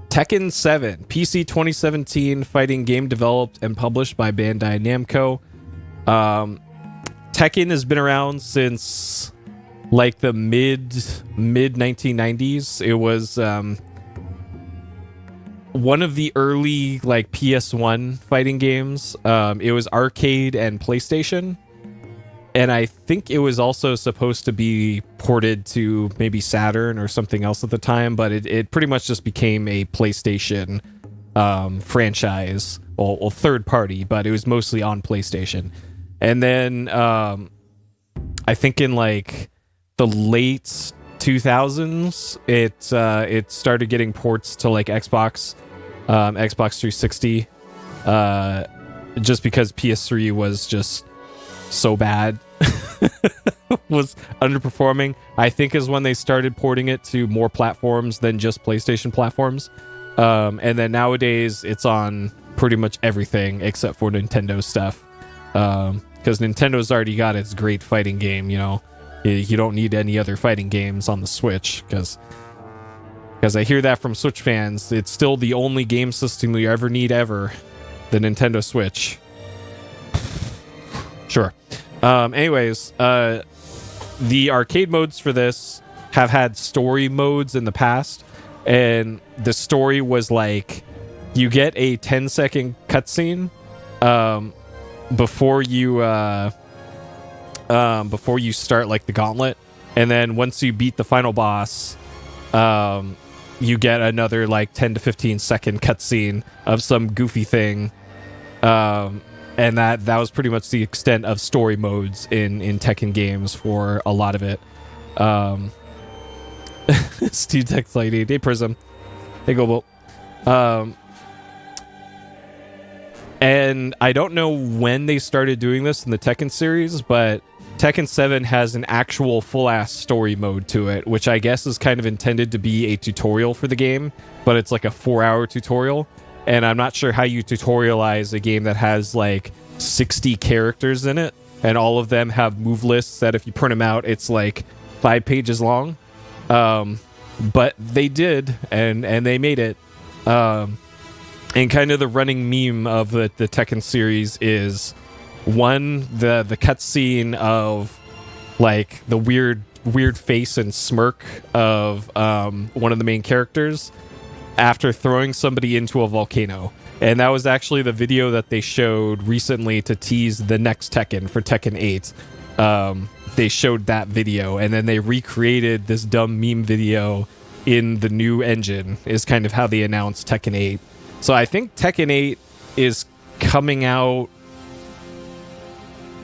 Tekken 7, PC 2017 fighting game developed and published by Bandai Namco. Tekken has been around since like the mid 1990s. It was one of the early like PS1 fighting games. It was arcade and PlayStation. And I think it was also supposed to be ported to maybe Saturn or something else at the time, but it pretty much just became a PlayStation franchise, or third party, but it was mostly on PlayStation. And then I think in like the late 2000s, it started getting ports to like Xbox 360, just because PS3 was just so bad. Was underperforming, I think, is when they started porting it to more platforms than just PlayStation platforms. And then nowadays it's on pretty much everything except for Nintendo stuff, because Nintendo's already got its great fighting game. You know, you don't need any other fighting games on the Switch, because I hear that from Switch fans. It's still the only game system you ever need ever, the Nintendo Switch. Sure. Anyways, the arcade modes for this have had story modes in the past, and the story was like you get a 10-second cutscene before you start like the gauntlet, and then once you beat the final boss, you get another like 10 to 15 second cutscene of some goofy thing. And that was pretty much the extent of story modes in Tekken games for a lot of it. Steve Tex Lady, hey Prism, hey Gobo. And I don't know when they started doing this in the Tekken series, but Tekken 7 has an actual full-ass story mode to it, which I guess is kind of intended to be a tutorial for the game, but it's like a 4-hour tutorial. And I'm not sure how you tutorialize a game that has like 60 characters in it, and all of them have move lists that if you print them out, it's like 5 pages long. But they did, and they made it. And kind of the running meme of the Tekken series is one, the cutscene of like the weird face and smirk of one of the main characters after throwing somebody into a volcano. And that was actually the video that they showed recently to tease the next Tekken for Tekken 8. They showed that video, and then they recreated this dumb meme video in the new engine, is kind of how they announced Tekken 8. So I think Tekken 8 is coming out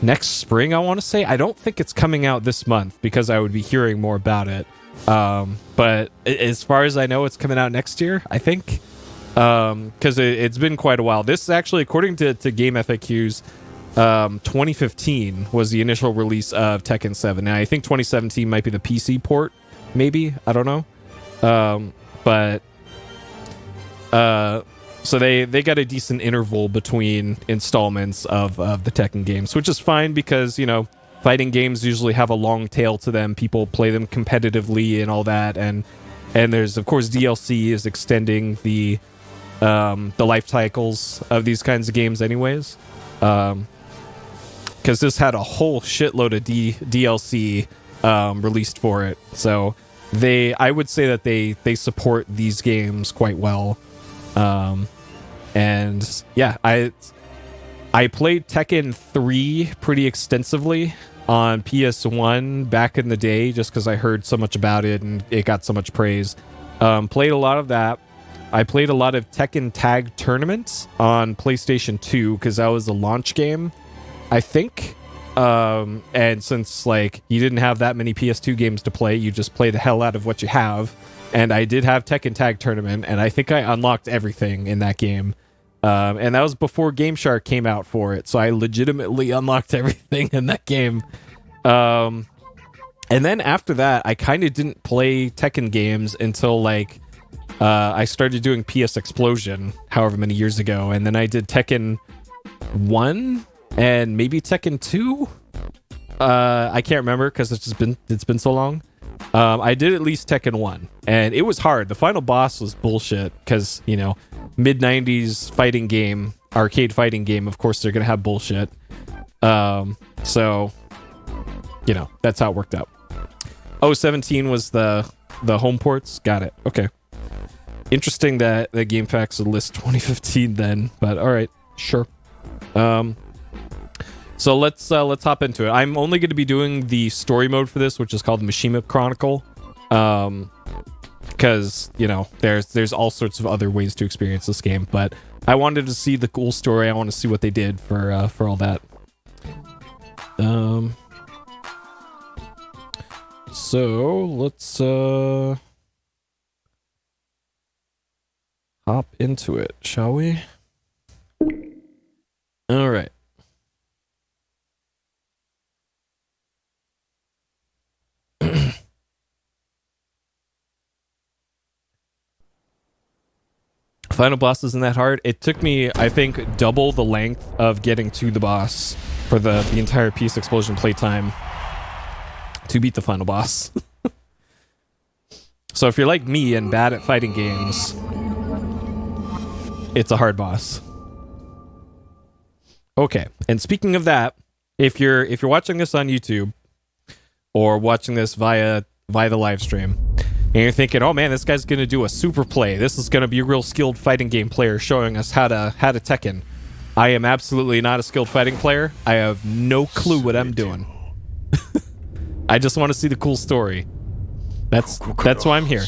next spring, I want to say. I don't think it's coming out this month, because I would be hearing more about it. But as far as I know, it's coming out next year, I think, because it's been quite a while. This actually, according to Game FAQs, 2015 was the initial release of Tekken 7. And I think 2017 might be the PC port, maybe, I don't know. So they got a decent interval between installments of the Tekken games, which is fine, because, you know, fighting games usually have a long tail to them. People play them competitively and all that, and there's, of course, DLC is extending the life cycles of these kinds of games anyways. Because this had a whole shitload of DLC released for it. So I would say that they support these games quite well. And yeah, I played Tekken 3 pretty extensively on PS1 back in the day, just because I heard so much about it and it got so much praise. Played a lot of that. I played a lot of Tekken Tag Tournaments on PlayStation 2, because that was the launch game, I think. And since like you didn't have that many PS2 games to play, you just play the hell out of what you have. And I did have Tekken Tag Tournament, and I think I unlocked everything in that game. And that was before Game Shark came out for it, so I legitimately unlocked everything in that game. And then after that, I kind of didn't play Tekken games until like I started doing PS Explosion however many years ago, and then I did Tekken 1 and maybe Tekken 2. I can't remember because it's been so long. I did at least Tekken 1, and it was hard. The final boss was bullshit because, you know, mid-90s fighting game, arcade fighting game, of course they're going to have bullshit. So, you know, that's how it worked out. 17 was the home ports. Got it. Okay. Interesting that the Game Facts would list 2015 then, but all right, sure. So let's hop into it. I'm only going to be doing the story mode for this, which is called Mishima Chronicle, because you know there's all sorts of other ways to experience this game. But I wanted to see the cool story. I want to see what they did for all that. So let's hop into it, shall we? All right. Final boss isn't that hard. It took me, I think, double the length of getting to the boss for the entire Peace Explosion playtime to beat the final boss. So if you're like me and bad at fighting games, it's a hard boss. Okay, and speaking of that, if you're watching this on YouTube or watching this via the live stream, and you're thinking, oh man, this guy's gonna do a super play. This is gonna be a real skilled fighting game player showing us how to Tekken. I am absolutely not a skilled fighting player. I have no clue what I'm doing. I just want to see the cool story. That's why I'm here.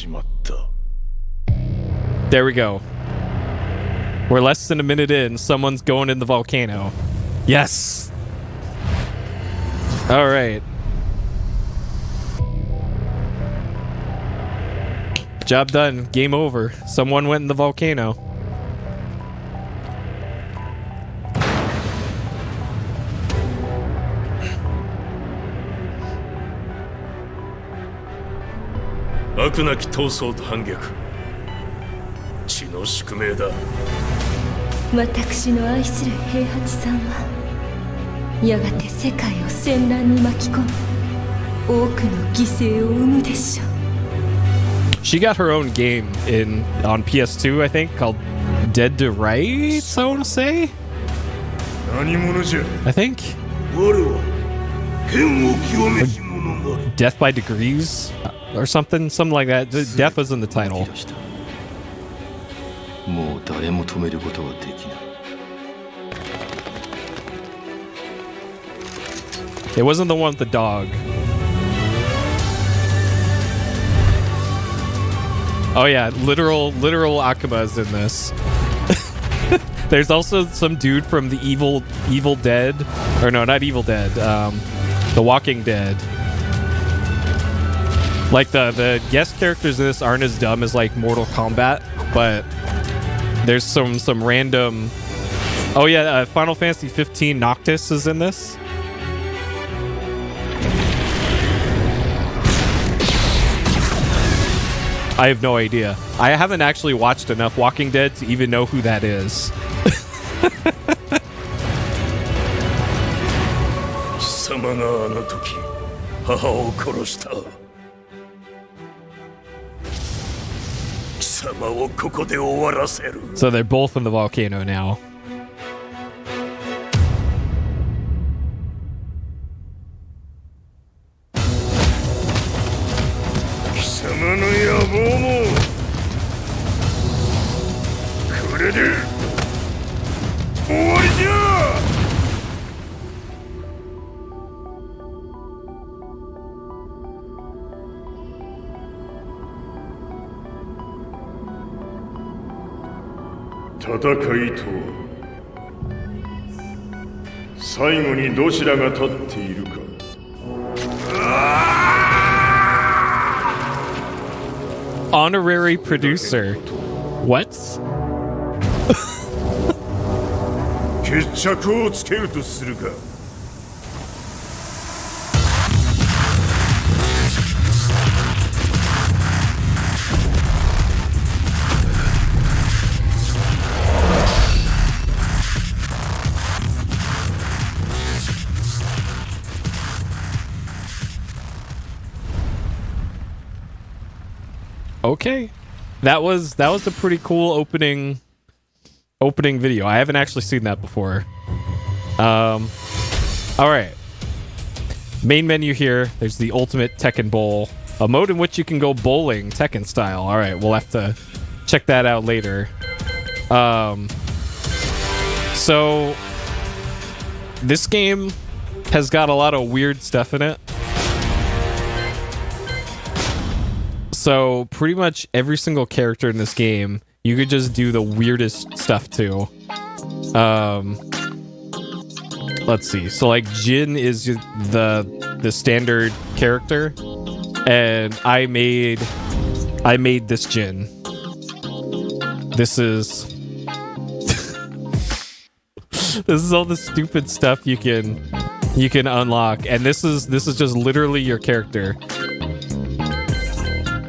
There we go. We're less than a minute in. Someone's going in the volcano. Yes. All right. Job done. Game over. Someone went in the volcano. She got her own game on PS2, I think, called Dead to Rights, I want to say? I think? Death by Degrees? Or something like that. Death was in the title. It wasn't the one with the dog. Oh yeah, literal Akuma's in this. There's also some dude from the Evil Dead, or no, not Evil Dead, The Walking Dead. Like the guest characters in this aren't as dumb as like Mortal Kombat, but there's some random. Oh yeah, Final Fantasy 15 Noctis is in this. I have no idea. I haven't actually watched enough Walking Dead to even know who that is. So they're both in the volcano now. Honorary producer. What? Okay. That was a pretty cool opening video. I haven't actually seen that before. All right. Main menu here. There's the Ultimate Tekken Bowl, a mode in which you can go bowling Tekken style. All right, we'll have to check that out later. So this game has got a lot of weird stuff in it. So pretty much every single character in this game, you could just do the weirdest stuff to. Let's see. So like Jin is the standard character, and I made this Jin. This is this is all the stupid stuff you can unlock, and this is just literally your character.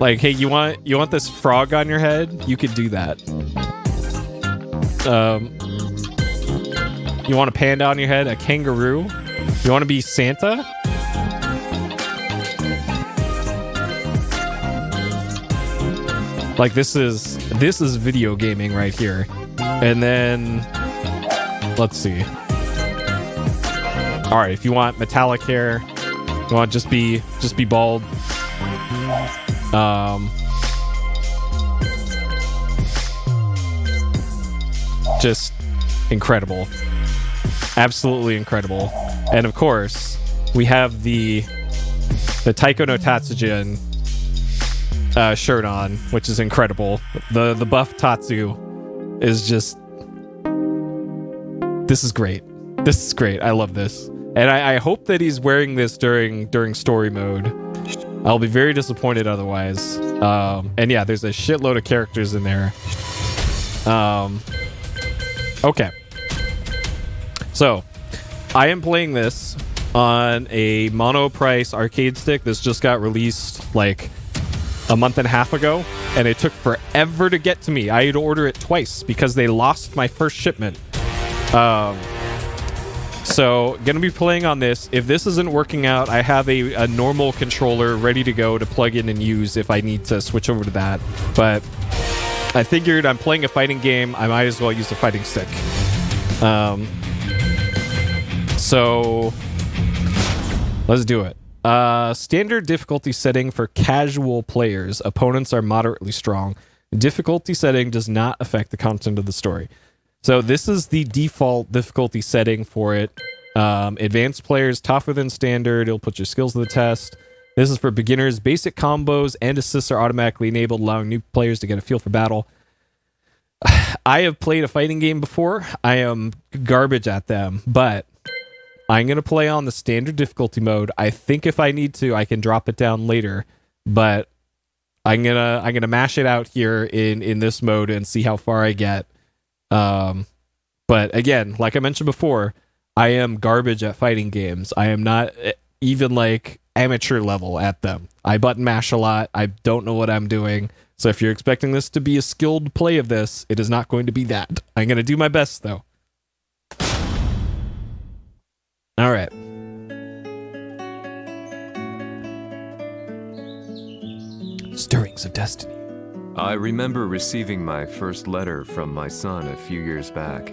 Like, hey, you want this frog on your head? You could do that. You want a panda on your head? A kangaroo? You want to be Santa? Like, this is video gaming right here. And then let's see. All right, if you want metallic hair, you want just be bald. Just incredible. Absolutely incredible. And of course, we have the Taiko no Tatsujin shirt on, which is incredible. The buff Tatsu is just... This is great. This is great. I love this. And I hope that he's wearing this during story mode. I'll be very disappointed otherwise. And yeah, there's a shitload of characters in there. Okay. So, I am playing this on a mono price arcade stick. This just got released like a month and a half ago, and it took forever to get to me. I had to order it twice because they lost my first shipment. So, gonna be playing on this. If this isn't working out, I have a normal controller ready to go to plug in and use if I need to switch over to that. But I figured I'm playing a fighting game, I might as well use the fighting stick. So let's do it. Standard difficulty setting for casual players. Opponents are moderately strong. Difficulty setting does not affect the content of the story. So this is the default difficulty setting for it. Advanced players, tougher than standard. It'll put your skills to the test. This is for beginners. Basic combos and assists are automatically enabled, allowing new players to get a feel for battle. I have played a fighting game before. I am garbage at them, but I'm going to play on the standard difficulty mode. I think if I need to, I can drop it down later, but I'm going to mash it out here in this mode and see how far I get. But again, like I mentioned before, I am garbage at fighting games. I am not even like amateur level at them. I button mash a lot. I don't know what I'm doing. So if you're expecting this to be a skilled play of this, it is not going to be that. I'm going to do my best though. All right. Stirrings of Destiny. I remember receiving my first letter from my son a few years back.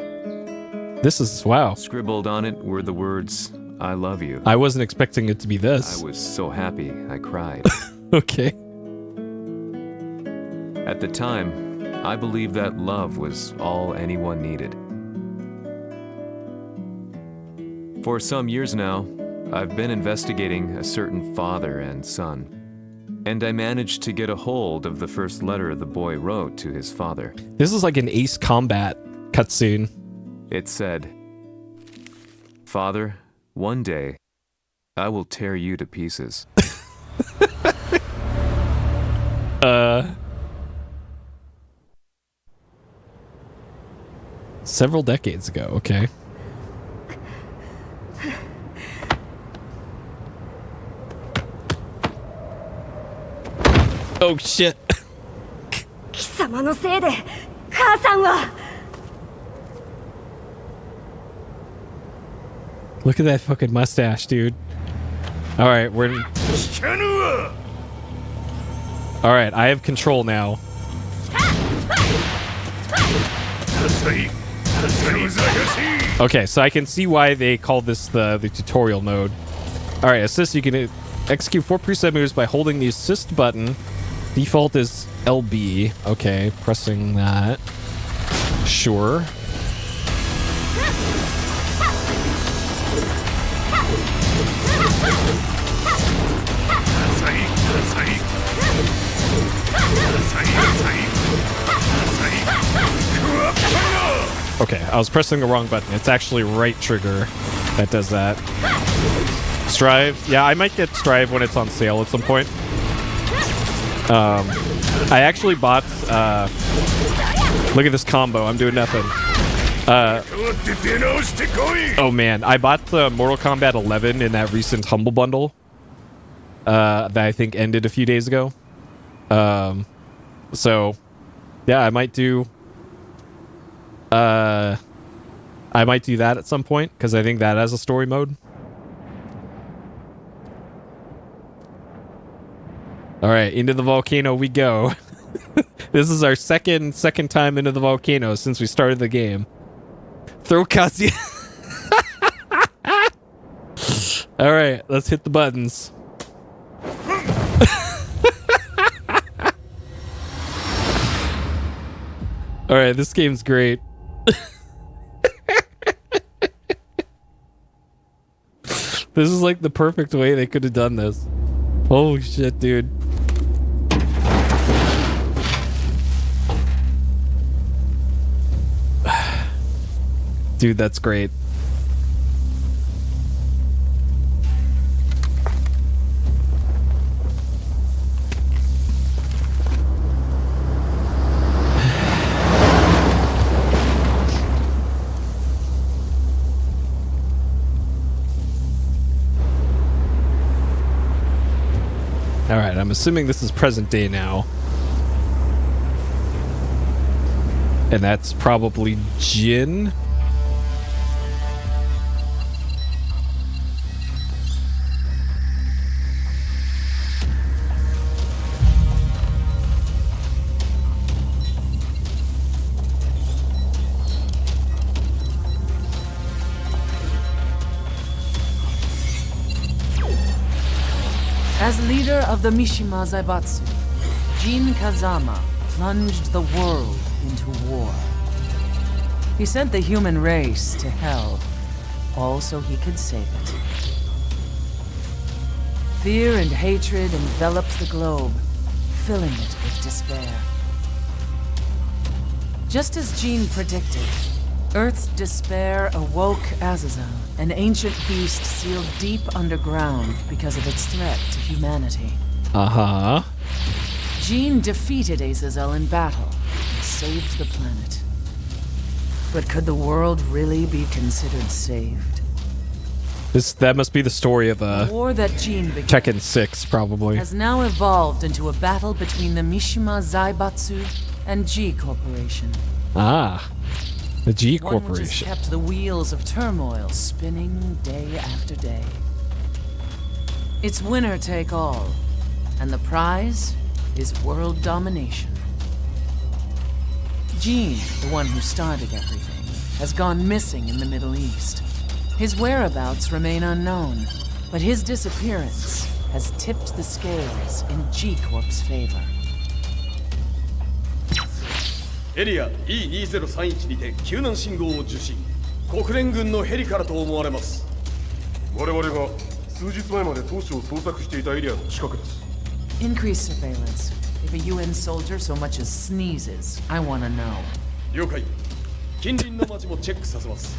This is, wow. Scribbled on it were the words, "I love you." I wasn't expecting it to be this. I was so happy, I cried. Okay. At the time, I believed that love was all anyone needed. For some years now, I've been investigating a certain father and son, and I managed to get a hold of the first letter the boy wrote to his father. This is like an Ace Combat cutscene. It said, "Father, one day, I will tear you to pieces." Several decades ago, okay. Oh shit. Look at that fucking mustache, dude. Alright, we're... All right, I have control now. Okay, so I can see why they call this the tutorial mode. All right, assist. You can execute 4 preset moves by holding the assist button. Default is LB. Okay, pressing that. Sure. Okay, I was pressing the wrong button. It's actually right trigger that does that. Strive. Yeah, I might get Strive when it's on sale at some point. I actually bought... look at this combo. I'm doing nothing. Oh, man. I bought the Mortal Kombat 11 in that recent Humble Bundle that I think ended a few days ago. So, yeah, I might do... I might do that at some point, because I think that has a story mode. Alright, into the volcano we go. This is our second time into the volcano since we started the game. Throw Kazuya. Alright, let's hit the buttons. Alright, this game's great. This is like the perfect way they could have done this. Holy shit, dude. Dude, that's great. Alright, I'm assuming this is present day now. And that's probably Jin. As leader of the Mishima Zaibatsu, Jin Kazama plunged the world into war. He sent the human race to hell, all so he could save it. Fear and hatred enveloped the globe, filling it with despair. Just as Jin predicted, Earth's despair awoke Azazel, an ancient beast sealed deep underground because of its threat to humanity. Uh-huh. Jin defeated Azazel in battle and saved the planet. But could the world really be considered saved? That must be the story of The war that Jin began Tekken 6, probably. has now evolved into a battle between the Mishima Zaibatsu and G Corporation. Ah. The G One which has Corporation. kept the wheels of turmoil spinning day after day. It's winner take all, and the prize is world domination. Jin, the one who started everything, has gone missing in the Middle East. His whereabouts remain unknown, but his disappearance has tipped the scales in G Corp's favor. エリア E2031 にて救難信号を受信。国連軍のヘリからと思われます。我々が数日前まで当初を捜索していたエリアの近くです。 Increase surveillance. If a UN soldier so much as sneezes, I want to know. 了解。近隣の町もチェックさせます。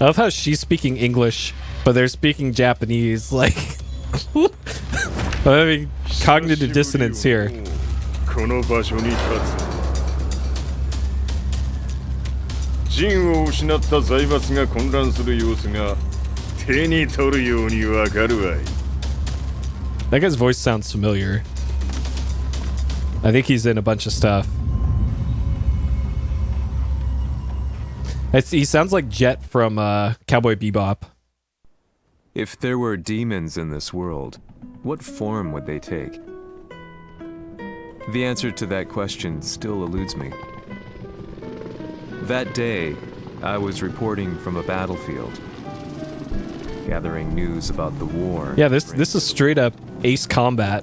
I love how she's speaking English, but they're speaking Japanese. Like, I'm having cognitive dissonance here. この場所に立つ。陣を失った財閥が混乱する様子が手に取るようにわかるわい。 That guy's voice sounds familiar. I think he's in a bunch of stuff. He sounds like Jet from Cowboy Bebop. If there were demons in this world, what form would they take? The answer to that question still eludes me. That day, I was reporting from a battlefield, gathering news about the war. Yeah, this is straight up Ace Combat.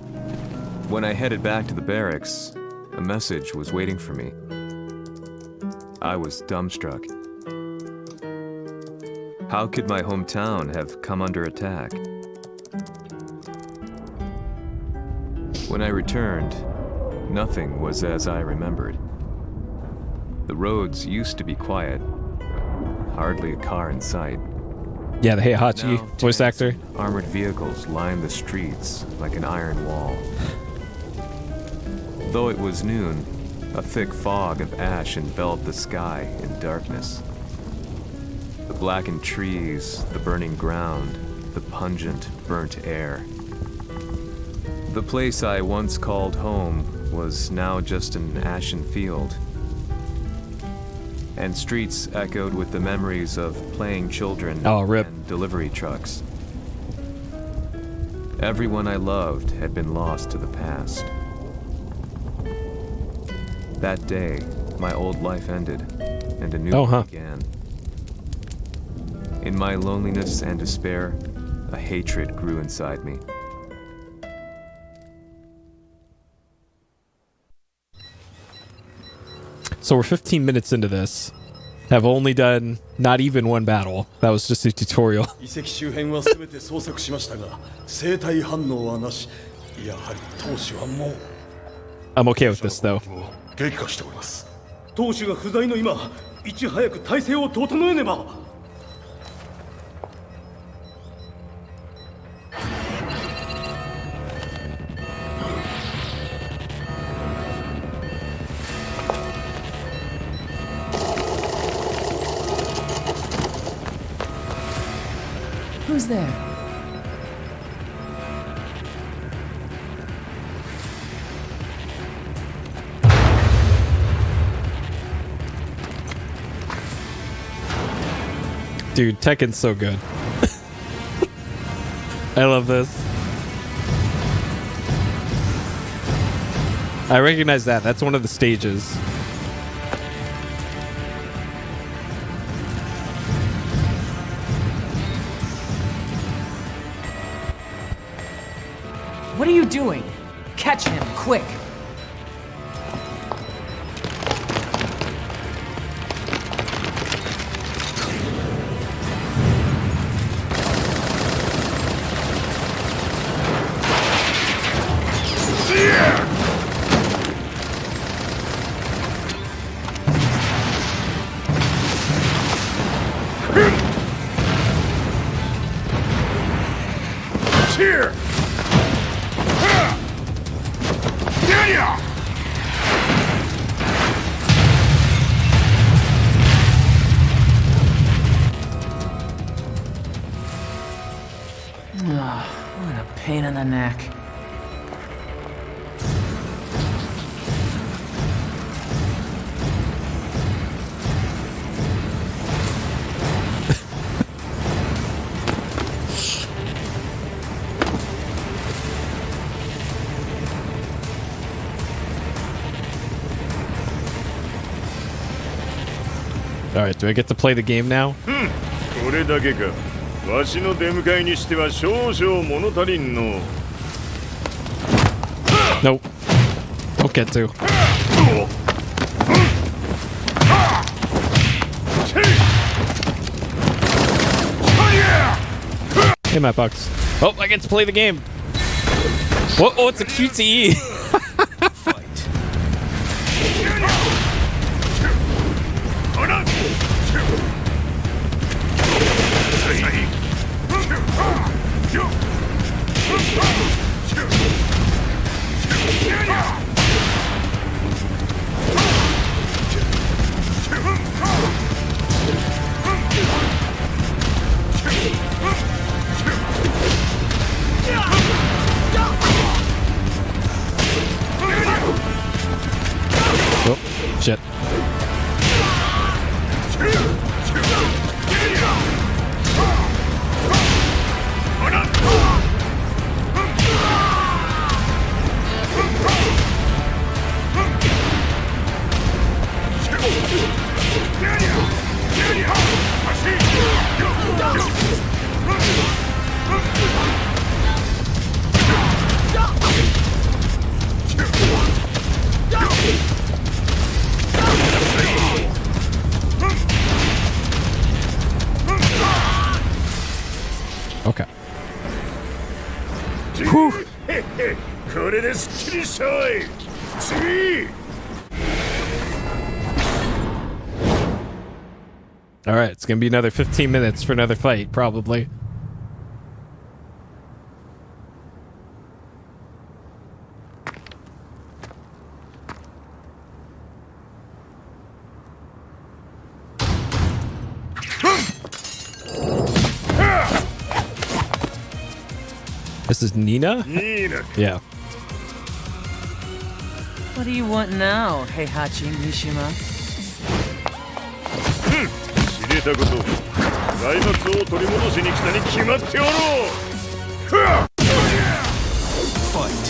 When I headed back to the barracks, a message was waiting for me. I was dumbstruck. How could my hometown have come under attack? When I returned, nothing was as I remembered. The roads used to be quiet, hardly a car in sight. Yeah, the Heihachi Now, voice tanks actor. and armored vehicles lined the streets like an iron wall. Though it was noon, a thick fog of ash enveloped the sky in darkness. The blackened trees, the burning ground, the pungent, burnt air. The place I once called home was now just an ashen field, and streets echoed with the memories of playing children Oh, rip. and delivery trucks. Everyone I loved had been lost to the past. That day, my old life ended, and a new one began. In my loneliness and despair, a hatred grew inside me. So we're 15 minutes into this. Have only done not even one battle. That was just a tutorial. 遺跡周辺は全て捜索しましたが生体反応はなし。やはり当主はもう I'm okay with this though. 激化しております。当主が不在の今いち早く体制を整えねば。 Who's there? Dude, Tekken's so good. I love this. I recognize that. That's one of the stages. What are you doing? Catch him, quick! Here! What a pain in the neck. Alright, do I get to play the game now? これだけか。わしの出迎えにしては少々物足りんの。 Nope. Don't get to. Hey, Matt Bucks. Oh, I get to play the game. Oh, it's a QTE. Oh, shit. さい。次。All right, it's gonna be another 15 minutes for another fight, probably. This is Nina? Nina. Yeah. What do you want now, Heihachi Mishima? 知れたこと。財閥を取り戻しに来たに決まっておろう。Fight.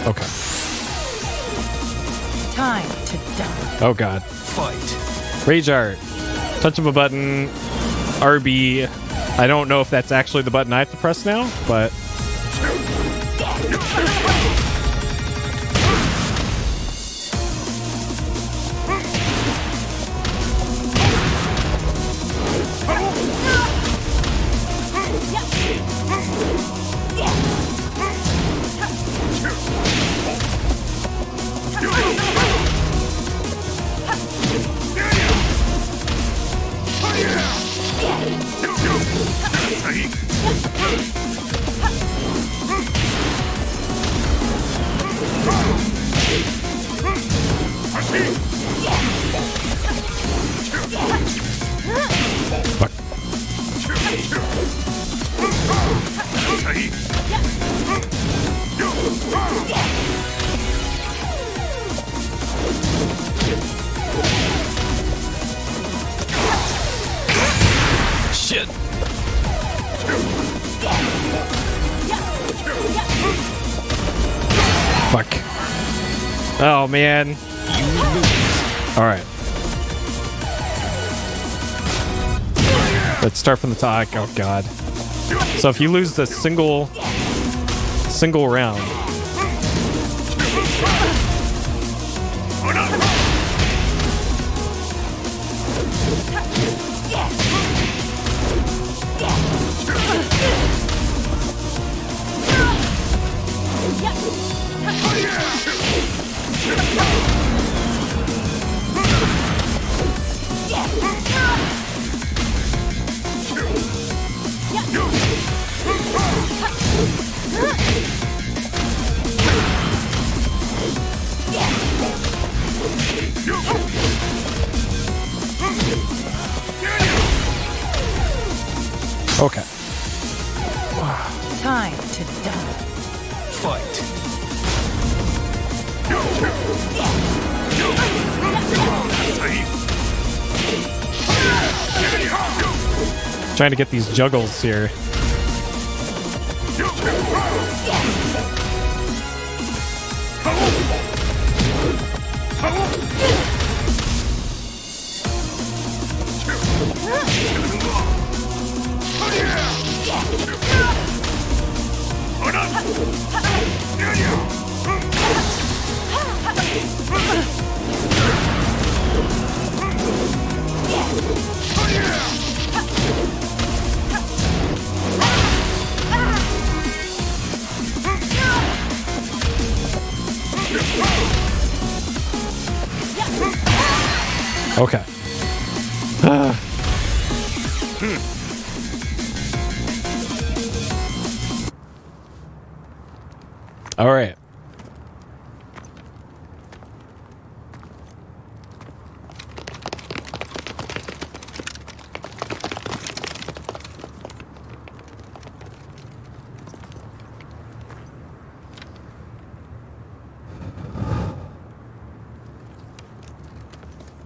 Okay. Time to die. Oh god. Fight. Rage art. Touch of a button. RB. I don't know if that's actually the button I have to press now, but... Fuck. Shit. Fuck. Oh, man. All right. Let's start from the top. Oh, God. So if you lose the single round... Okay. Time to die. Fight. Trying to get these juggles here. Okay. All right.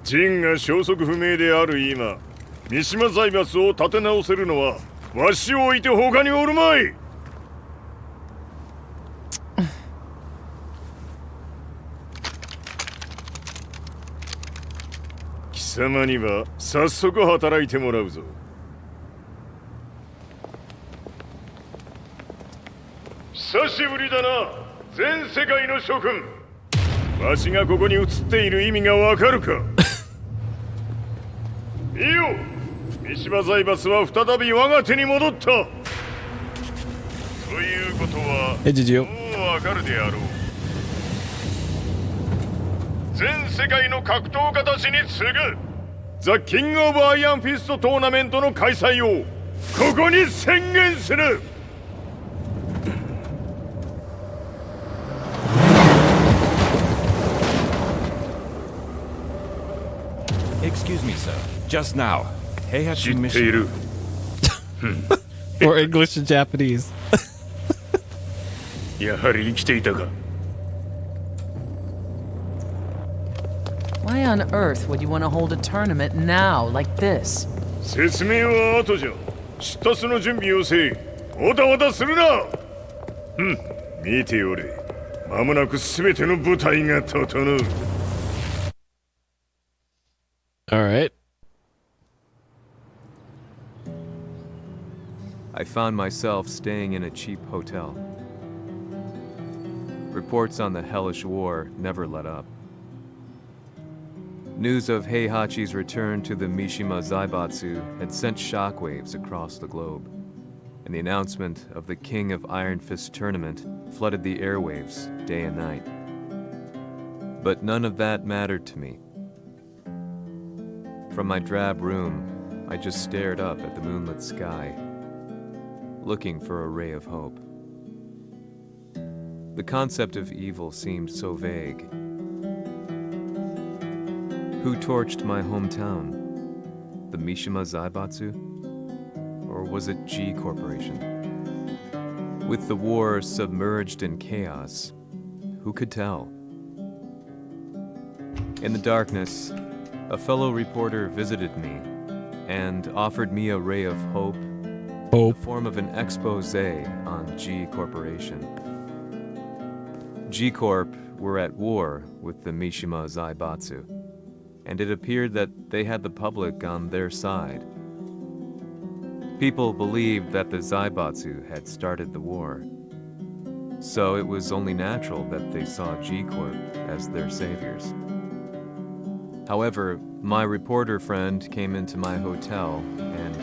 ジンが消息不明である今、三島財閥を立て直せるのはわしを置いて他におるまい。貴様には早速働いてもらうぞ。久しぶりだな、全世界の諸君。わしがここに映っている意味がわかるか？いいよ、三島財閥は再び我が手に戻った。ということは、もうわかるであろう。全世界の格闘家たちに次ぐザ・キング・オブ・アイアンフィストトーナメントの開催をここに宣言する。Excuse me, sir. Just now, Heihachi 知っている。 Or English and Japanese. やはり生きていたか。 Why on earth would you want to hold a tournament now, like this? 説明は後じゃ。出立の準備をせい。おたわたするな。見ておれ。間もなく全ての部隊が整う。 All right. I found myself staying in a cheap hotel. Reports on the hellish war never let up. News of Heihachi's return to the Mishima Zaibatsu had sent shockwaves across the globe, and the announcement of the King of Iron Fist tournament flooded the airwaves day and night. But none of that mattered to me. From my drab room, I just stared up at the moonlit sky, looking for a ray of hope. The concept of evil seemed so vague. Who torched my hometown? The Mishima Zaibatsu? Or was it G Corporation? With the war submerged in chaos, who could tell? In the darkness, a fellow reporter visited me and offered me a ray of hope in the form of an expose on G Corporation. G Corp were at war with the Mishima Zaibatsu, and it appeared that they had the public on their side. People believed that the Zaibatsu had started the war, so it was only natural that they saw G Corp as their saviors. However, my reporter friend came into my hotel and,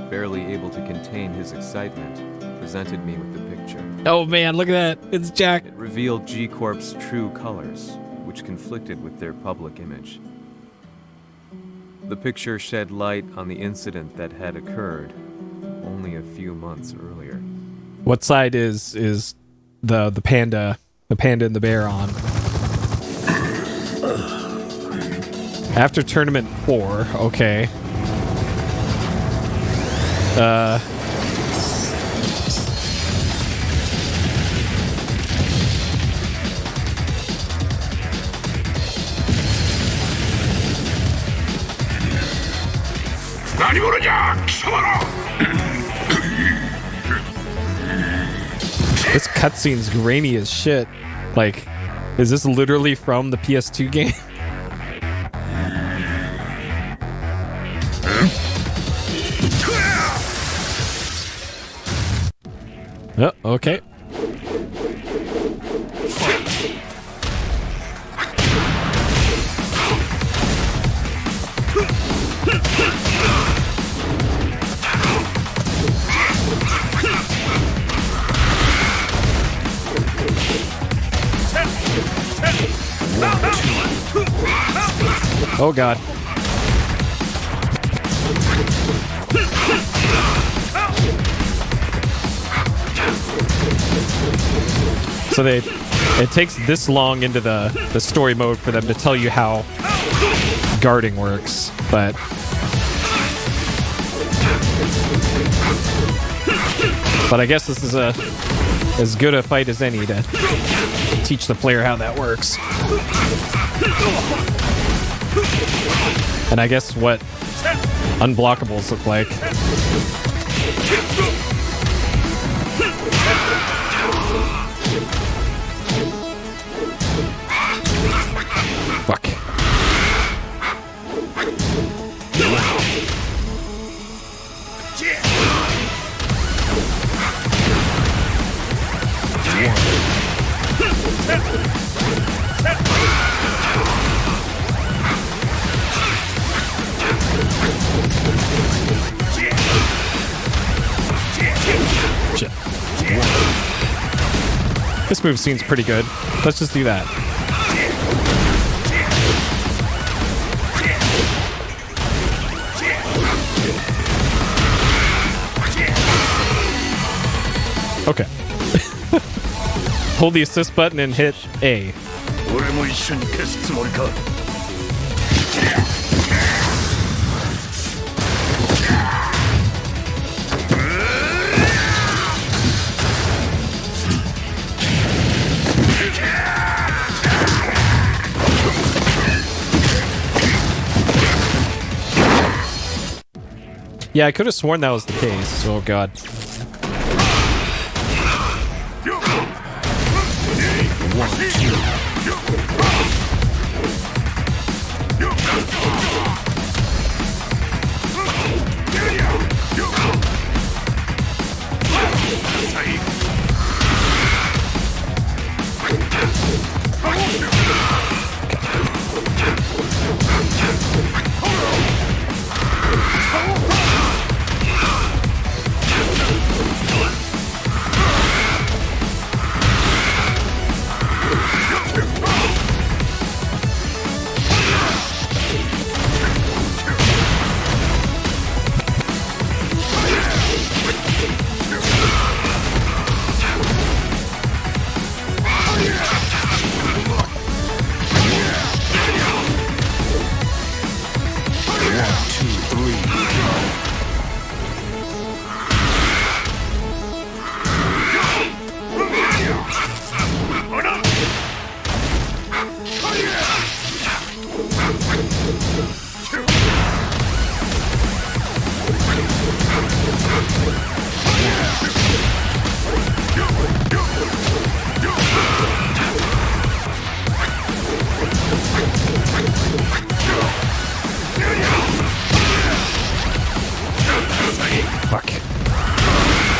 barely able to contain his excitement, presented me with the picture. Oh man, look at that. It's Jack. It revealed G Corp's true colors, which conflicted with their public image. The picture shed light on the incident that had occurred only a few months earlier. What side is the panda and the bear on? After tournament 4, okay. This cutscene's grainy as shit. Like, is this literally from the PS2 game? Oh, okay. Oh god. So it takes this long into the story mode for them to tell you how guarding works, but I guess this is as good a fight as any to teach the player how that works. And I guess what unblockables look like. Fuck. Shit. This move seems pretty good. Let's just do that. Okay. Hold the assist button and hit A. 俺も一緒に消すつもりか Yeah, I could have sworn that was the case. Oh god.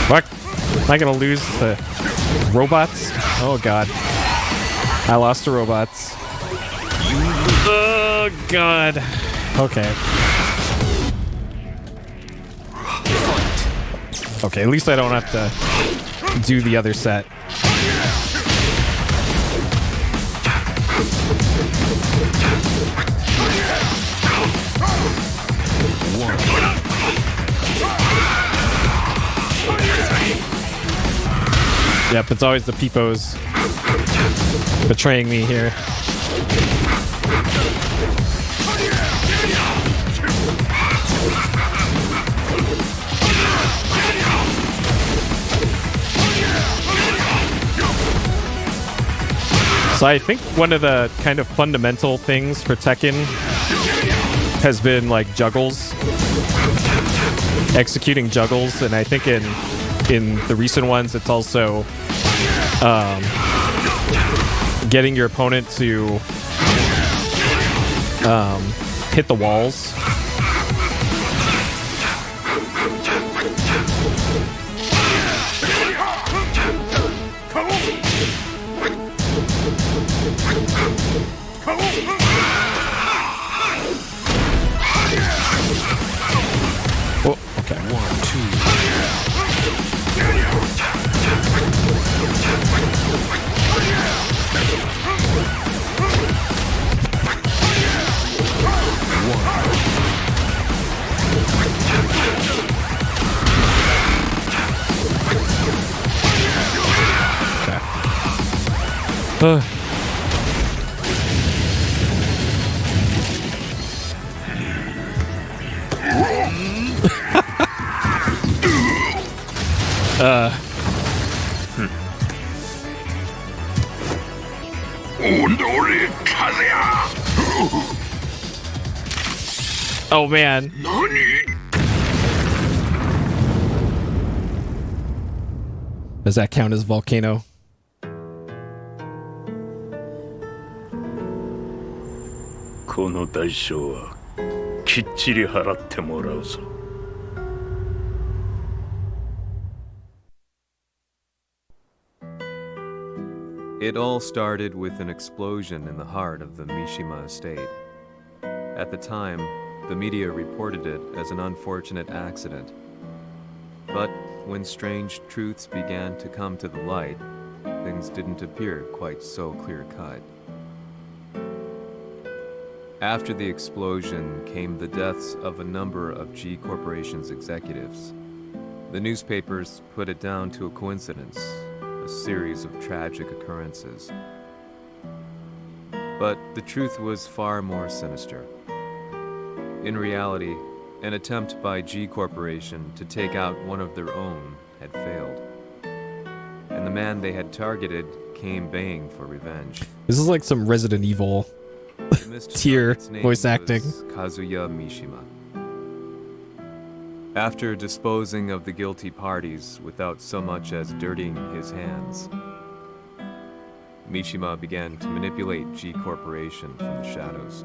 Fuck. Am I gonna lose the robots? Oh god. I lost the robots. Oh god. Okay. Okay, at least I don't have to do the other set. Yep, it's always the peepos betraying me here. So I think one of the kind of fundamental things for Tekken has been like juggles, executing juggles, and I think in the recent ones it's also getting your opponent to hit the walls. Oh, okay. 1, 2. Okay. Oh, man. Does that count as volcano? この代償はきっちり払ってもらうぞ。It all started with an explosion in the heart of the Mishima estate. At the time, the media reported it as an unfortunate accident. But when strange truths began to come to the light, things didn't appear quite so clear-cut. After the explosion came the deaths of a number of G Corporation's executives. The newspapers put it down to a coincidence, a series of tragic occurrences. But the truth was far more sinister. In reality, an attempt by G Corporation to take out one of their own had failed. And the man they had targeted came baying for revenge. This is like some Resident Evil tier voice acting. Kazuya Mishima. After disposing of the guilty parties without so much as dirtying his hands, Mishima began to manipulate G Corporation from the shadows.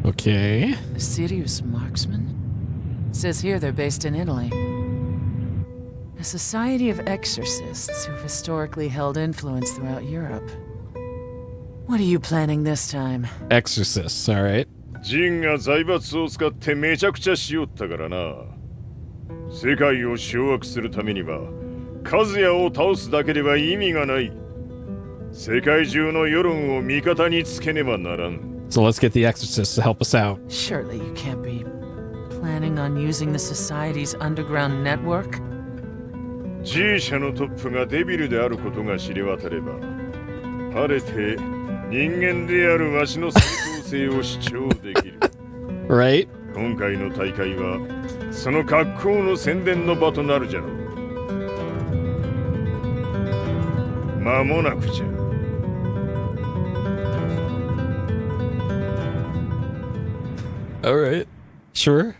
Okay. The Sirius Marksman? Says here they're based in Italy. A society of exorcists who've historically held influence throughout Europe. What are you planning this time? Exorcists, alright. ジンが財閥を使ってめちゃくちゃしよったからな。世界を掌握するためには、カズヤを倒すだけでは意味がない。世界中の世論を味方につけねばならん。So let's get the exorcists to help us out. Surely you can't be planning on using the society's underground network? G 社のトップがデビルであることが知れ渡れば、晴れて人間であるわしの正当性を主張できる。Right? 今回の大会はその格好の宣伝の場となるじゃろう。間もなくじゃ。Alright. Sure.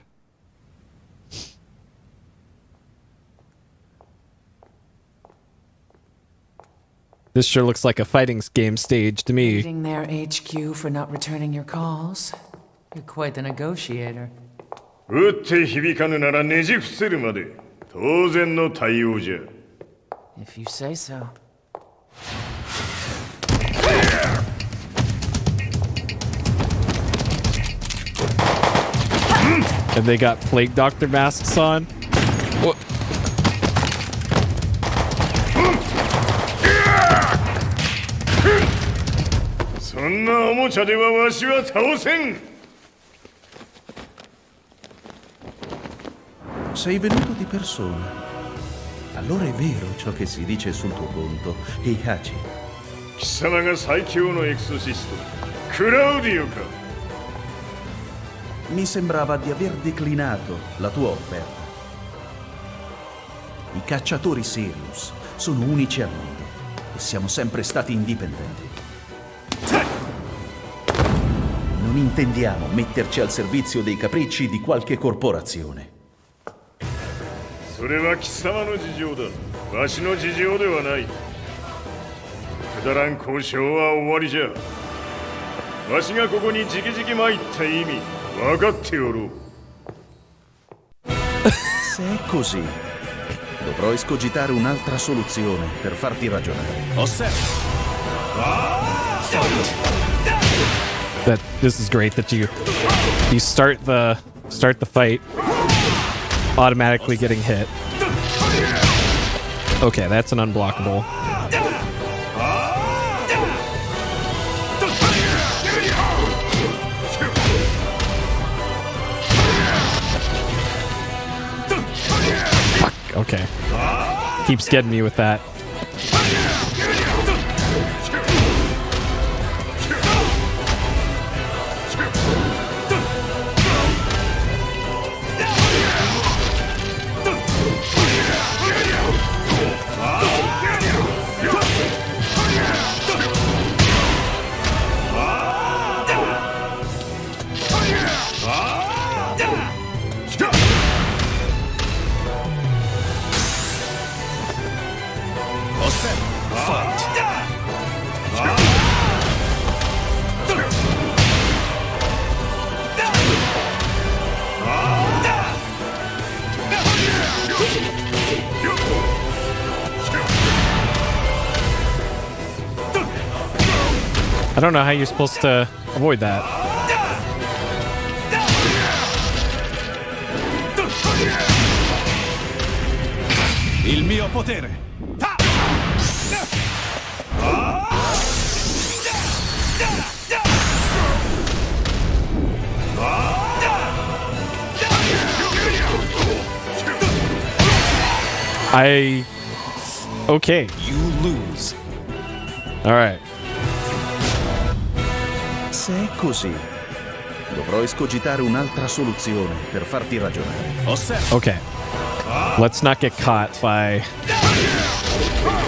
This sure looks like a fighting game stage to me. Meeting their HQ for not returning your calls. You're quite the negotiator. 打って響かぬならねじ伏せるまで当然の対応じゃ。If you say so. And they got Plague Doctor masks on. What? Sei venuto di persona. Allora è vero ciò che si dice sul tuo conto, Heihachi. 貴様が最強のエクソシスト、クラウディオか。 Mi sembrava di aver declinato la tua offerta. I cacciatori Sirius sono unici al mondo e siamo sempre stati indipendenti. Non intendiamo metterci al servizio dei capricci di qualche corporazione. それは貴様の事情だ。わしの事情ではない。くだらん交渉は終わりじゃ。わしがここに直々参った意味、分かっておろう。Se è così, dovrò escogitare un'altra soluzione per farti ragionare. That this is great that you start the fight automatically getting hit. Okay, that's an unblockable. Fuck, okay. Keeps getting me with that. All set. Fight. I don't know how you're supposed to avoid that. Il mio potere. Okay. You lose. All right. Se è così, dovrò escogitare un'altra soluzione per farti ragionare. All set. Okay. Let's not get caught by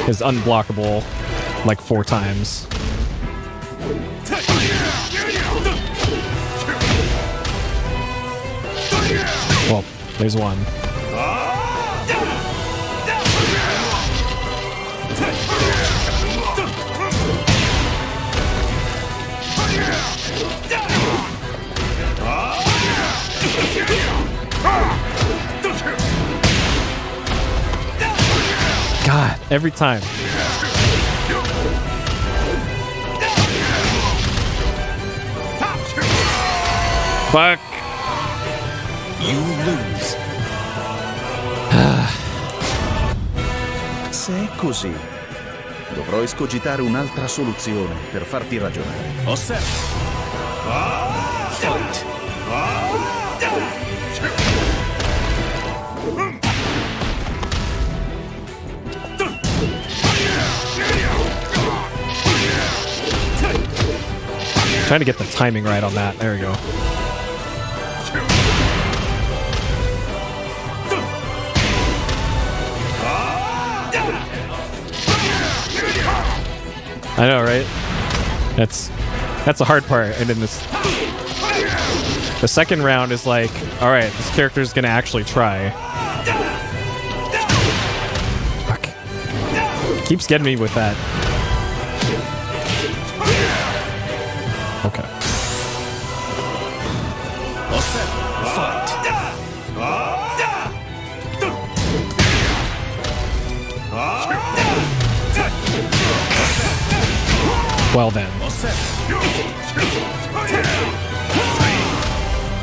his unblockable like 4 times. Well, there's one. God, every time. Fuck. You lose. Se è così, dovrò escogitare un'altra soluzione per farti ragionare. All set. Fight. Trying to get the timing right on that. There we go. I know, right? That's a hard part. And then the second round is like, all right, this character's gonna actually try. Fuck. Keeps getting me with that. Okay. All set. Fight. Well then. All set.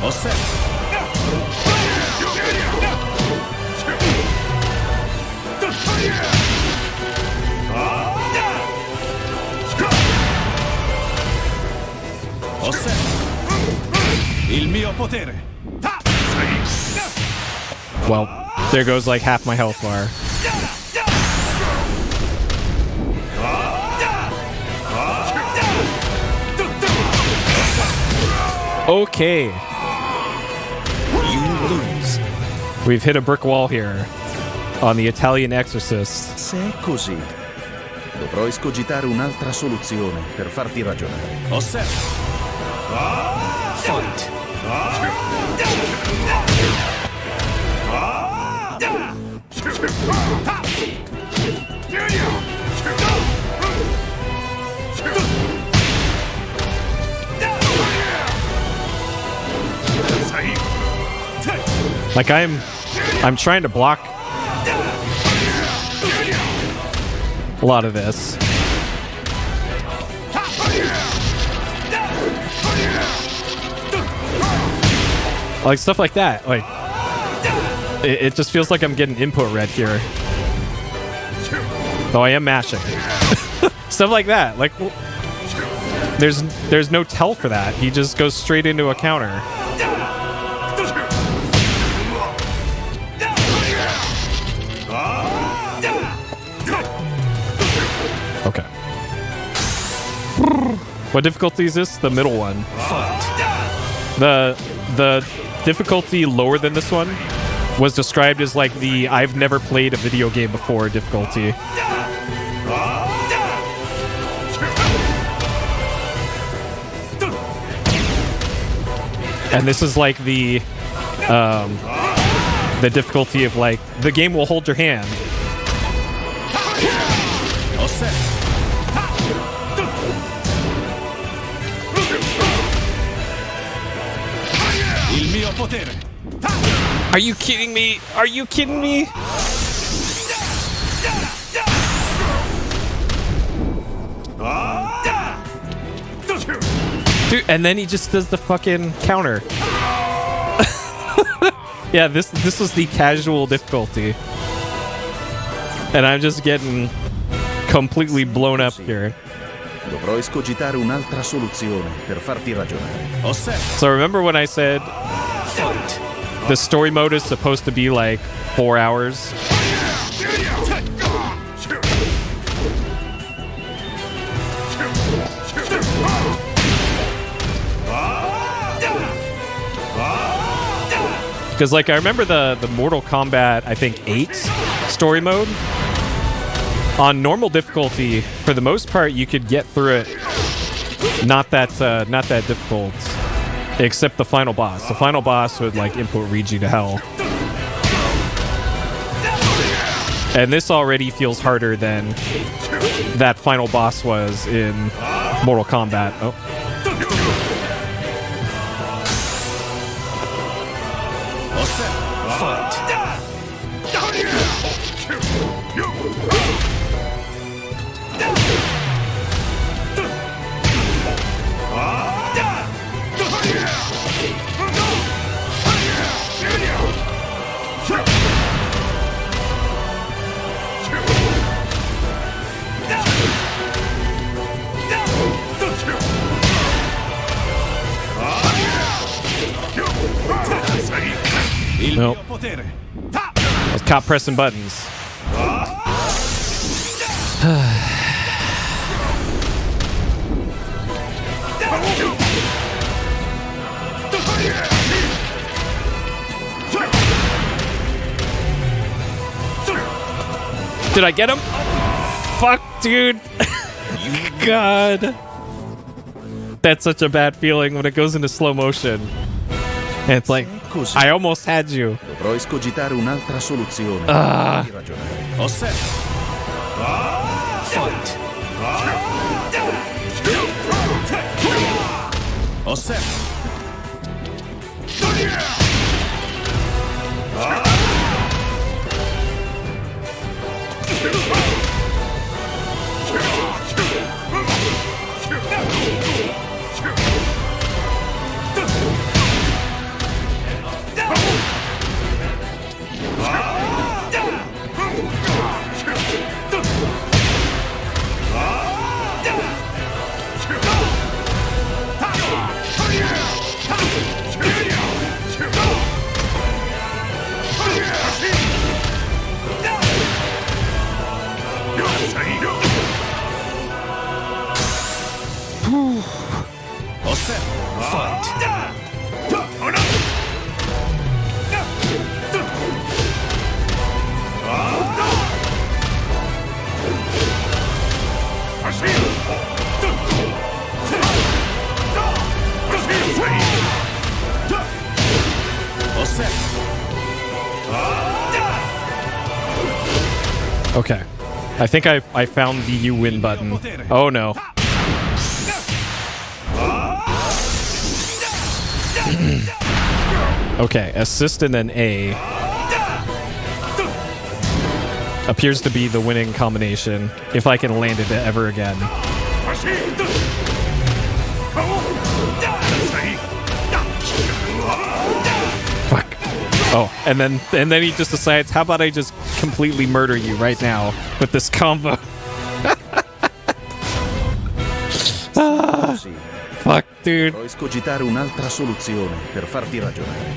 All set. All set. Il mio potere. Well, there goes like half my health bar. Okay. You lose. We've hit a brick wall here on the Italian Exorcist. Se è così, dovrò escogitare un'altra soluzione per farti ragionare. All set. Fight. Like I'm trying to block a lot of this. Like stuff like that. Like it just feels like I'm getting input red here. Though I am mashing. Stuff like that. Like there's no tell for that. He just goes straight into a counter. Okay. What difficulty is this? The middle one. The difficulty lower than this one was described as like the I've never played a video game before difficulty. And this is like the difficulty of like the game will hold your hand. Are you kidding me? Are you kidding me? Dude, and then he just does the fucking counter. Yeah, this was the casual difficulty. And I'm just getting completely blown up here. Dovrò escogitare un'altra soluzione per farti ragionare. So remember when I said the story mode is supposed to be like 4 hours? Because like I remember the Mortal Kombat, I think 8 story mode. On normal difficulty, for the most part, you could get through it not that difficult, except the final boss. The final boss would like input read you to hell. And this already feels harder than that final boss was in Mortal Kombat. Oh. Nope. I was caught pressing buttons. Did I get him? Fuck, dude. God. That's such a bad feeling when it goes into slow motion. And it's like, I almost had you. Dovrò escogitare un'altra soluzione. Okay. I think I found the you win button. Oh no. Okay, assist and then A appears to be the winning combination if I can land it ever again. Fuck. Oh, and then he just decides, how about I just completely murder you right now with this combo? Fuck, dude. Dovrò escogitare un'altra soluzione per farti ragionare.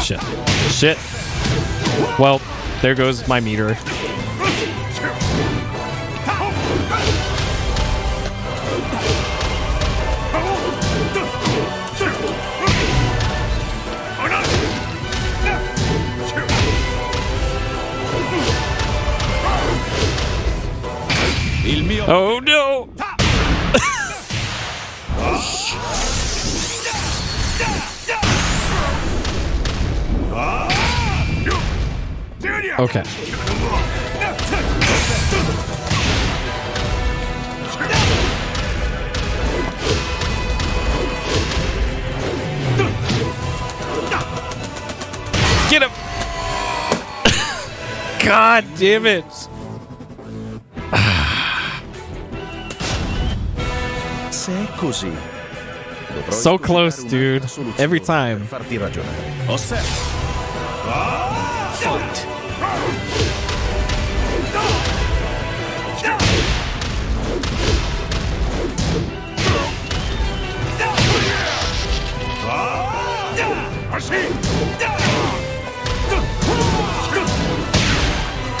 Shit. Shit. Well, there goes my meter. Oh no! Okay. Get him! God damn it! Se è così, dovrò So close, escogitare dude. un'altra soluzione Every time. per farti ragionare. Fight!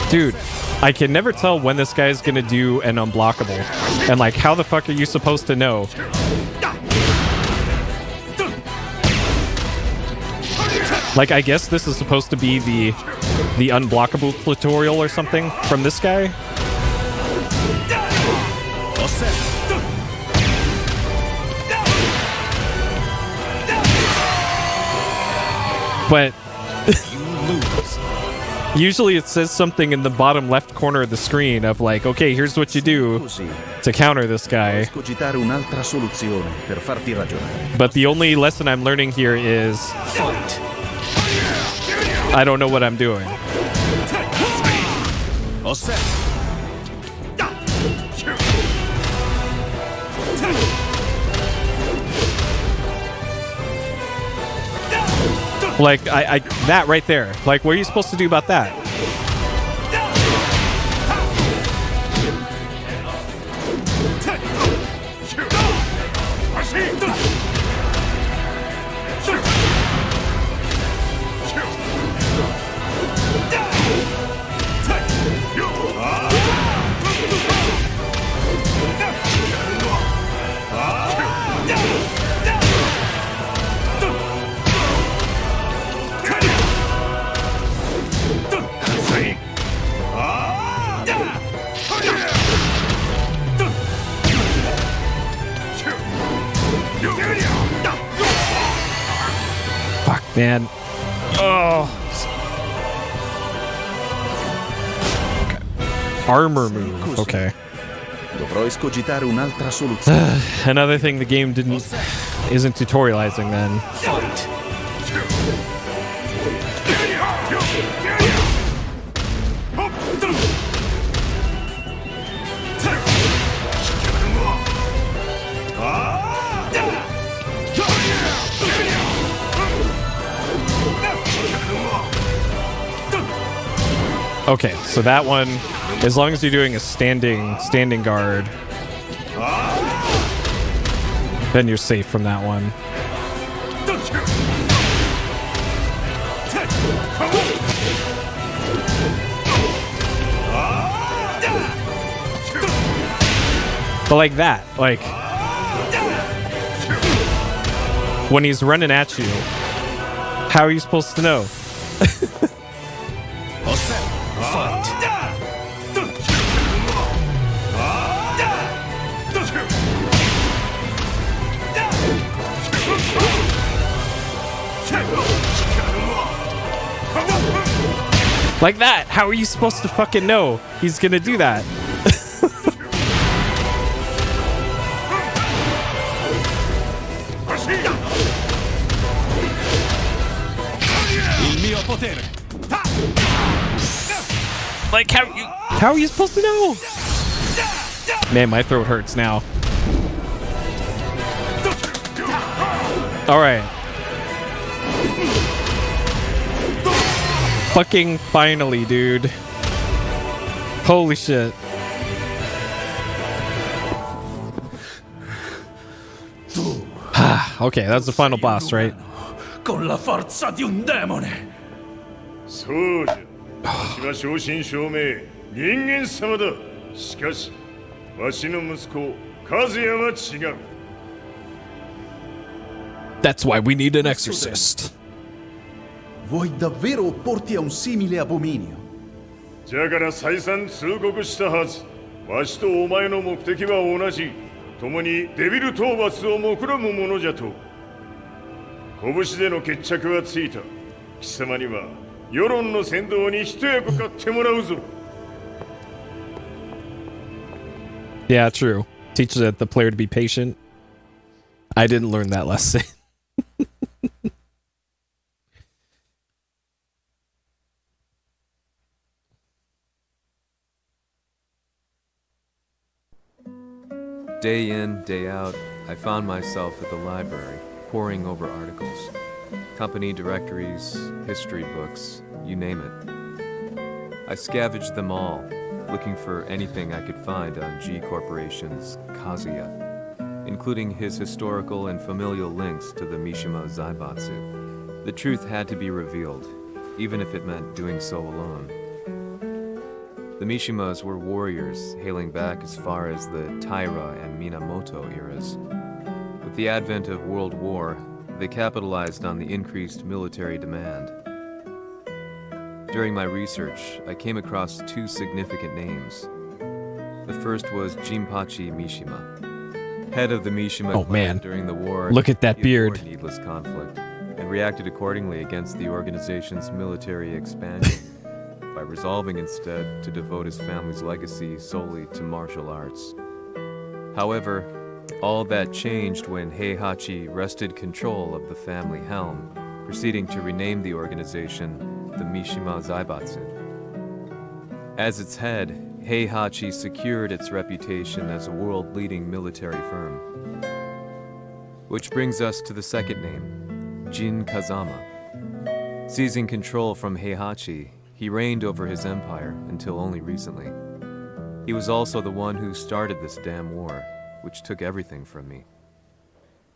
Dude, I can never tell when this guy's gonna do an unblockable. And like, how the fuck are you supposed to know? Like, I guess this is supposed to be the unblockable tutorial or something from this guy. But usually it says something in the bottom left corner of the screen of like, okay, here's what you do Così, to counter this guy. escogitare un'altra soluzione per farti ragionare. But the only lesson I'm learning here is Fight! I don't know what I'm doing. Like, I that right there. Like, what are you supposed to do about that? Fuck, man. Oh. Okay. Armor move. Okay. Dovrò escogitare un'altra soluzione. Another thing the game isn't tutorializing then. Fight! Okay, so that one, as long as you're doing a standing guard, then you're safe from that one. But like that, like when he's running at you, how are you supposed to know? Fight! Like that, how are you supposed to fucking know he's gonna do that? Il mio potere! Like how are you supposed to know? Man, my throat hurts now. All right. Fucking finally, dude. Holy shit. Okay, that's the final boss, right? con la forza di un demone. そうじゃ。わしは正真正銘人間様だ。しかし、わしの息子和也は違う。 That's why we need an exorcist. Vuoi davvero opporti a un simile abominio? じゃから再三通告したはず。わしとお前の目的は同じ。共にデビル討伐を目論むものじゃと。拳での決着はついた。貴様には世論の先導に一役買ってもらうぞ。 Yeah, true. Teaches the player to be patient. I didn't learn that lesson. Day in, day out, I found myself at the library, poring over articles. Company directories, history books, you name it. I scavenged them all, looking for anything I could find on G Corporation's Kazuya, including his historical and familial links to the Mishima Zaibatsu. The truth had to be revealed, even if it meant doing so alone. The Mishimas were warriors hailing back as far as the Taira and Minamoto eras. With the advent of World War, they capitalized on the increased military demand. During my research, I came across two significant names. The first was Jinpachi Mishima, head of the Mishima Oh, clan man. during the war. Look at that He beard. abhorred needless conflict and reacted accordingly against the organization's military expansion by resolving instead to devote his family's legacy solely to martial arts. However, all that changed when Heihachi wrested control of the family helm, proceeding to rename the organization the Mishima Zaibatsu. As its head, Heihachi secured its reputation as a world-leading military firm. Which brings us to the second name, Jin Kazama. Seizing control from Heihachi, he reigned over his empire until only recently. He was also the one who started this damn war, which took everything from me.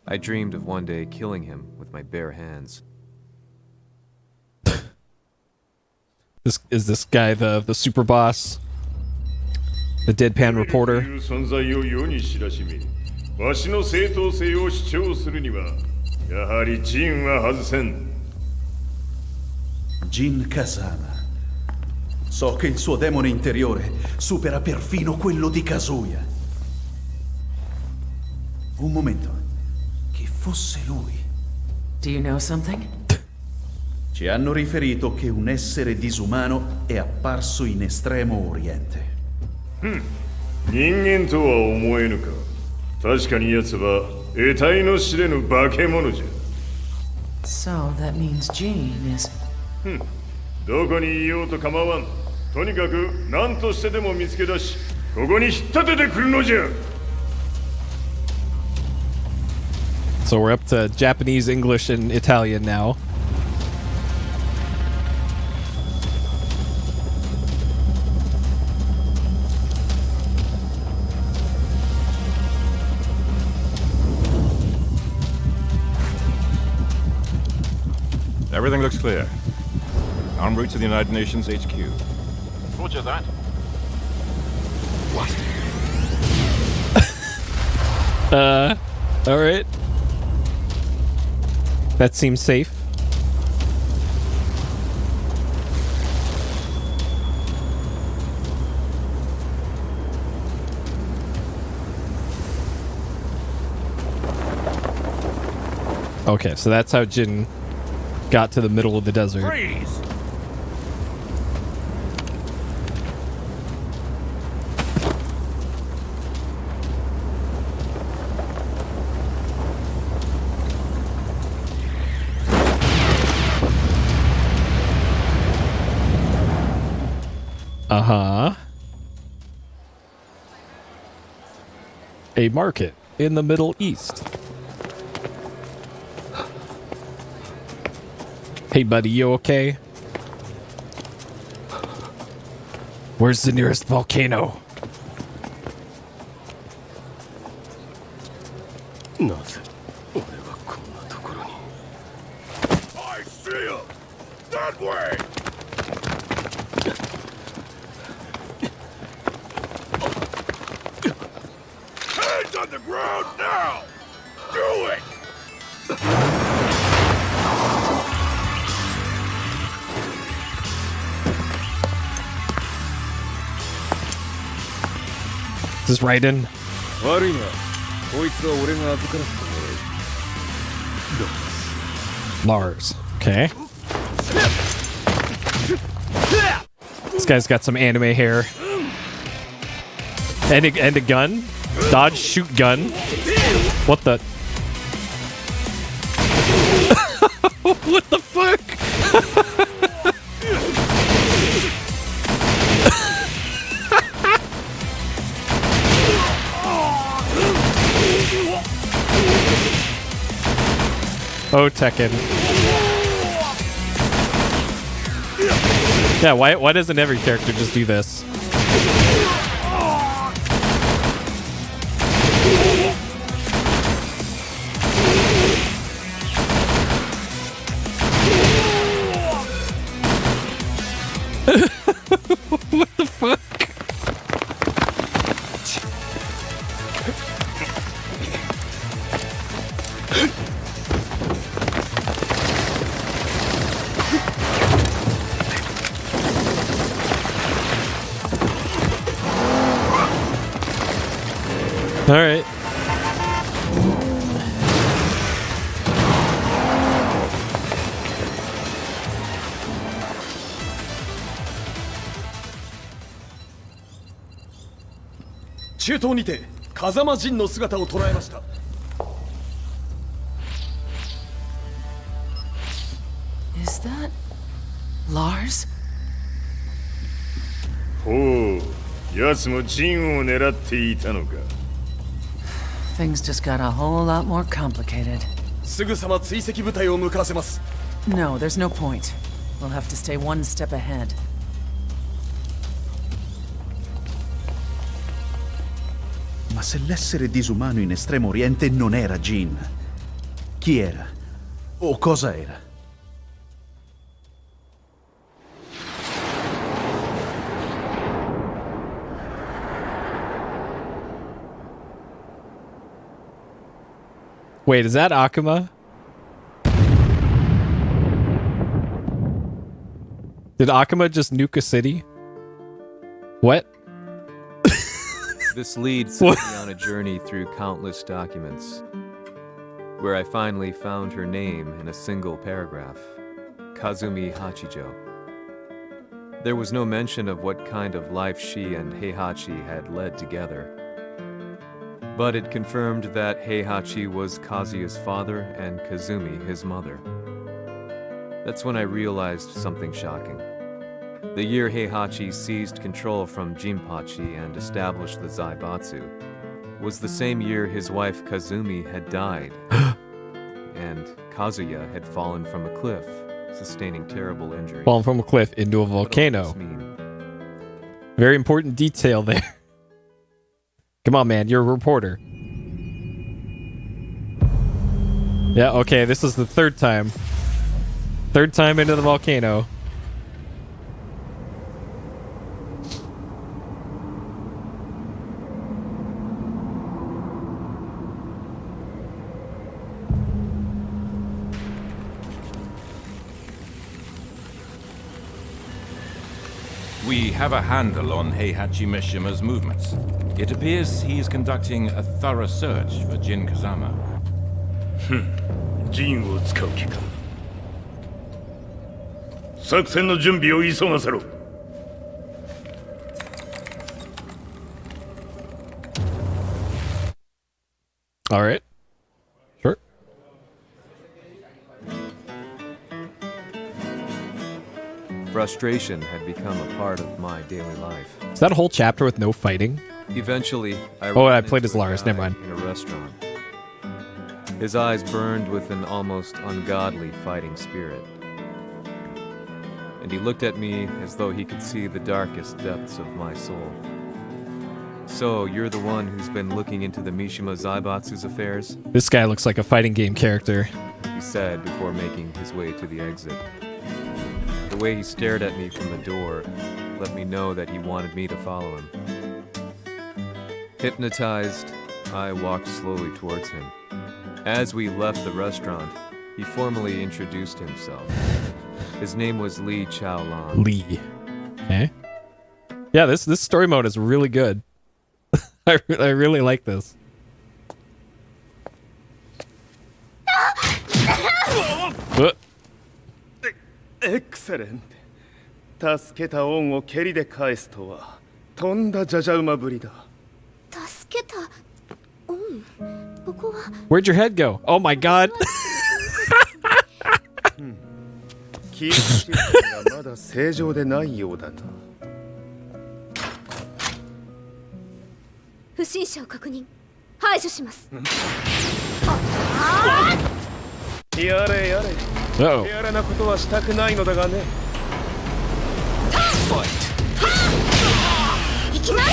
I dreamed of one day killing him with my bare hands. This guy the super boss, the deadpan reporter. 存在を世に知らしめ、わしの正当性を主張するには、やはりジンは外せん。 Jin Kazama. So che il suo demone interiore supera perfino quello di Kazuya. Un momento. Chi fosse lui? Do you know something? Ci hanno riferito che un essere disumano è apparso in Estremo Oriente. 人間とは思えぬか。確かに奴は得体の知れぬ化け物じゃ。 So that means Jean is... どこにいようと構わん。とにかく何としてでも見つけ出し、ここに引っ立ててくるのじゃ。 So we're up to Japanese, English, and Italian now. Everything looks clear. En route to the United Nations HQ. Roger that. What? All right. That seems safe. Okay, so that's how Jin got to the middle of the desert. Freeze! Uh-huh. A market in the Middle East. Hey, buddy, you okay? Where's the nearest volcano? なぜ俺はこんなところに。Now! Do it! Is this Raiden? 悪いな。こいつは俺が預からせた。Lars. Okay. This guy's got some anime hair. And a gun. Dodge, shoot, gun. What the? What the fuck? Oh, Tekken. Yeah, why doesn't every character just do this? What the fuck? All right.中東にて風間陣の姿を捉えました。Is that Lars? ほう、奴も陣を狙っていたのか。Things just got a whole lot more complicated. すぐさま追跡部隊を向かわせます。No, there's no point. We'll have to stay one step ahead. Ma se l'essere disumano in Estremo Oriente non era Jin, chi era? O cosa era? Wait, is that Akuma? Did Akuma just nuke a city? What? This leads me on a journey through countless documents, where I finally found her name in a single paragraph, Kazumi Hachijo. There was no mention of what kind of life she and Heihachi had led together, but it confirmed that Heihachi was Kazuya's father and Kazumi his mother. That's when I realized something shocking. The year Heihachi seized control from Jinpachi and established the Zaibatsu was the same year his wife Kazumi had died, and Kazuya had fallen from a cliff, sustaining terrible injuries. Fallen from a cliff into a volcano. Very important detail there. Come on, man, you're a reporter. Yeah, okay, this is the third time. Third time into the volcano. We have a handle on Heihachi Mishima's movements. It appears he is conducting a thorough search for Jin Kazama. 陣を使う気か。作戦の準備を急がせろ。All right. Sure. Frustration had become a part of my daily life. Is that a whole chapter with no fighting? Eventually, I I played as into a Lars, guy never mind. in a restaurant. His eyes burned with an almost ungodly fighting spirit. And he looked at me as though he could see the darkest depths of my soul. So, you're the one who's been looking into the Mishima Zaibatsu's affairs? This guy looks like a fighting game character. He said before making his way to the exit. The way he stared at me from the door let me know that he wanted me to follow him. Hypnotized, I walked slowly towards him. As we left the restaurant, he formally introduced himself. His name was Lee Chaolan. Lee. Okay. Yeah, this story mode is really good. I really like this. Excellent. 助けた恩を蹴りで返すとはとんだじゃじゃ馬ぶりだ。助けた恩ここは Where'd your head go? Oh my god. キープシステムがまだ正常でないようだな。不審者を確認排除します。やれやれ。Uh-oh. やらなことはしたくないのだがね。行きます。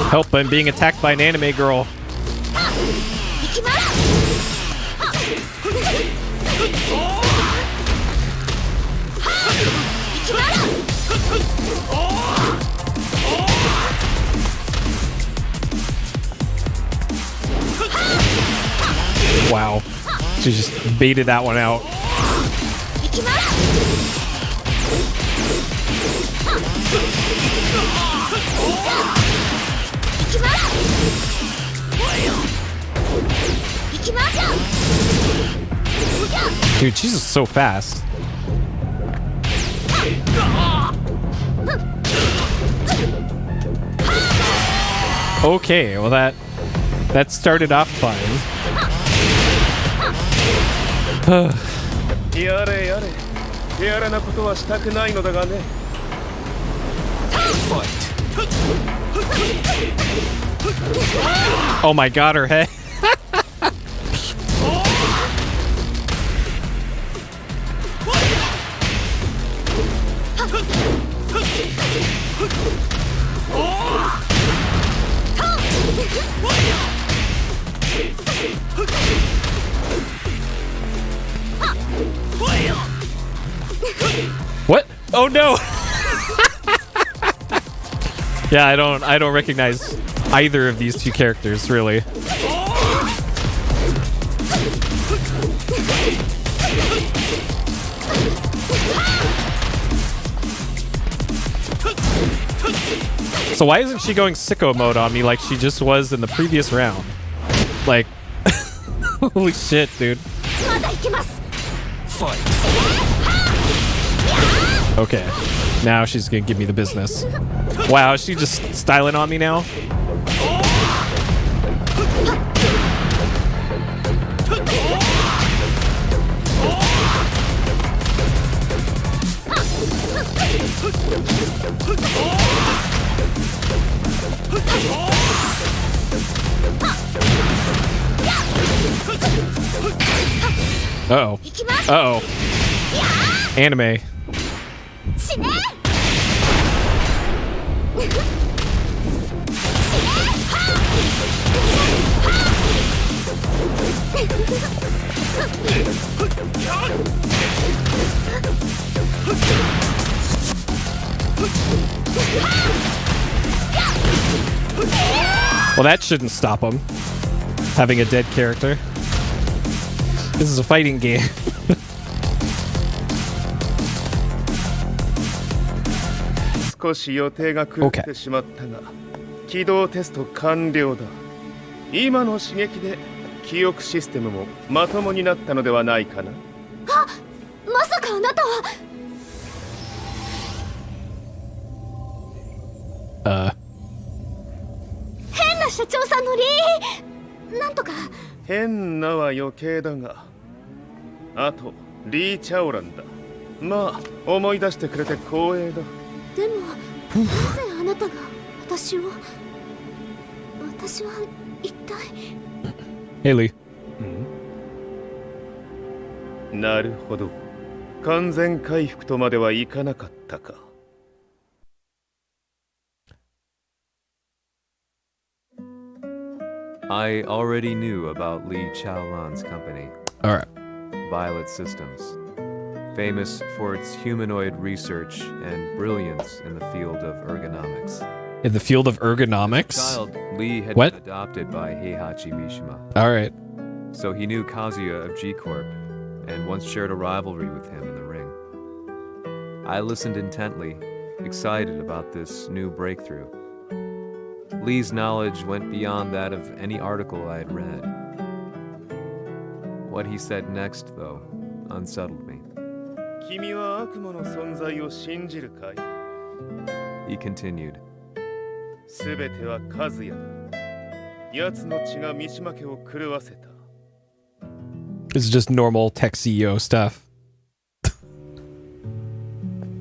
Help, I'm being attacked by an anime girl. Wow. She just baited that one out. Dude, she's just so fast. Okay, well that started off fine. やれやれ。やらなことはしたくないのだがね。Oh my god, her head. What? Oh no. Yeah, I don't recognize either of these two characters, really. So why isn't she going sicko mode on me like she just was in the previous round? Like, holy shit, dude. Okay, now she's gonna give me the business. Wow, is she just styling on me now? Uh-oh. Uh-oh. Anime. Well, that shouldn't stop him. Having a dead character. This is a fighting game.少し予定が狂ってしまったが、起動テスト完了だ。今の刺激で記憶システムもまともになったのではないかな。あ、まさかあなたは。変な社長さんのリー。なんとか。変なは余計だが、あとリー・チャオランだ。まあ思い出してくれて光栄だ。でも、なぜあなたが私を。私は一体。Hey, Lee. なるほど。完全回復とまではいかなかったか。I already knew about Li Chaolan's company, All right. Violet Systems, famous for its humanoid research and brilliance in the field of ergonomics. In the field of ergonomics? As a child, Lee had What? been adopted by Heihachi Mishima, All right. so he knew Kazuya of G-Corp and once shared a rivalry with him in the ring. I listened intently, excited about this new breakthrough. Lee's knowledge went beyond that of any article I had read. What he said next, though, unsettled me. 君は悪魔の存在を信じるかい? He continued. すべては和也。奴の血が三島家を狂わせた。 This is just normal tech CEO stuff.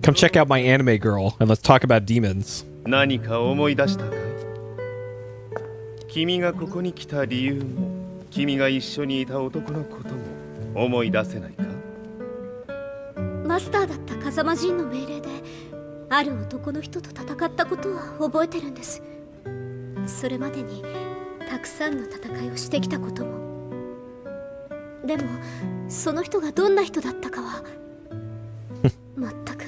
Come check out my anime girl and let's talk about demons. 何か思い出したかい? 君がここに来た理由も、君が一緒にいた男のことも思い出せないか? マスターだった風間陣の命令である男の人と戦ったことは覚えてるんです。それまでにたくさんの戦いをしてきたことも。でもその人がどんな人だったかは全く。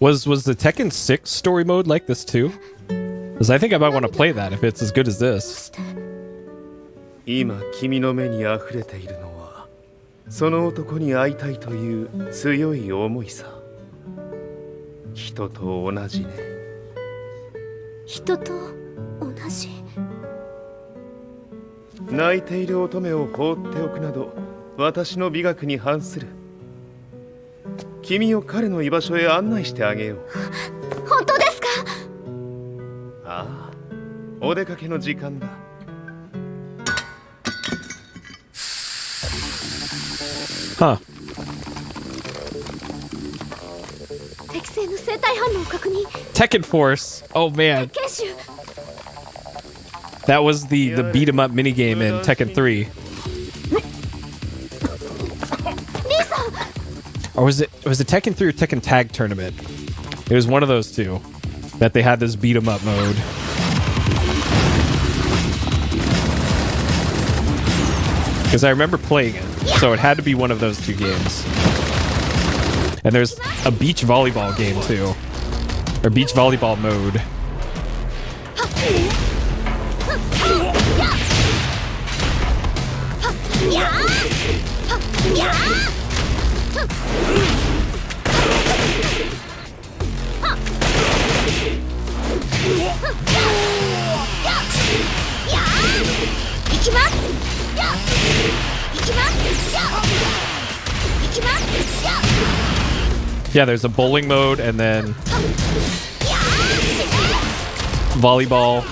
Was the Tekken 6 story mode like this too? Because I think I might want to play that if it's as good as this. 今君の目に溢れているのはその男に会いたいという強い思いさ。人と同じね。人と同じ。泣いている乙女を放っておくなど私の美学に反する。君を彼の居場所へ案内してあげよう。本当ですか？ああ、お出かけの時間だ。Huh. 適正の生体反応を確認。 Tekken Force. Oh man. 研修。 That was the beat 'em up minigame in Tekken 3. Or was it Tekken 3 or Tekken Tag Tournament? It was one of those two that they had this beat 'em up mode. Because I remember playing it, so it had to be one of those two games. And there's a beach volleyball game too, or beach volleyball mode. Yeah, there's a bowling mode and then volleyball.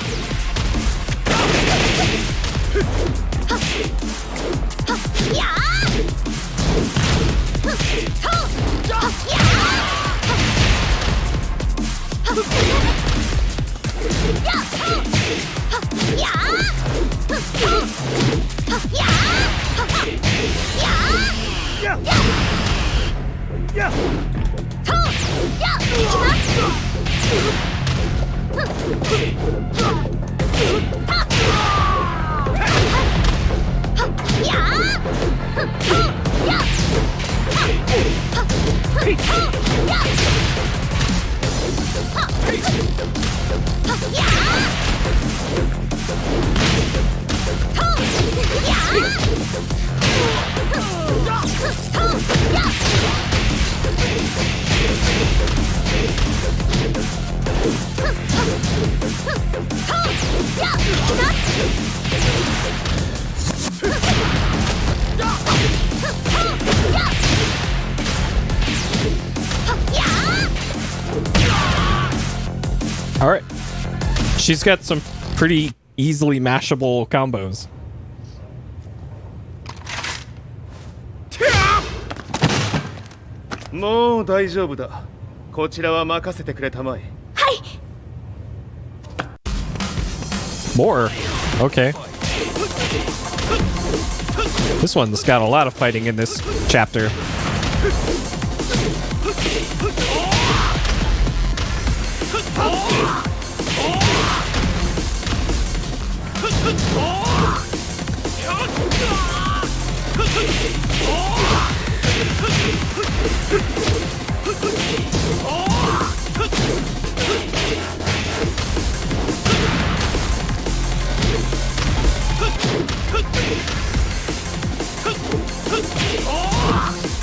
All right. She's got some pretty easily mashable combos. もう大丈夫だ。こちらは任せてくれたまえ。はい。 More? Okay. This one's got a lot of fighting in this chapter.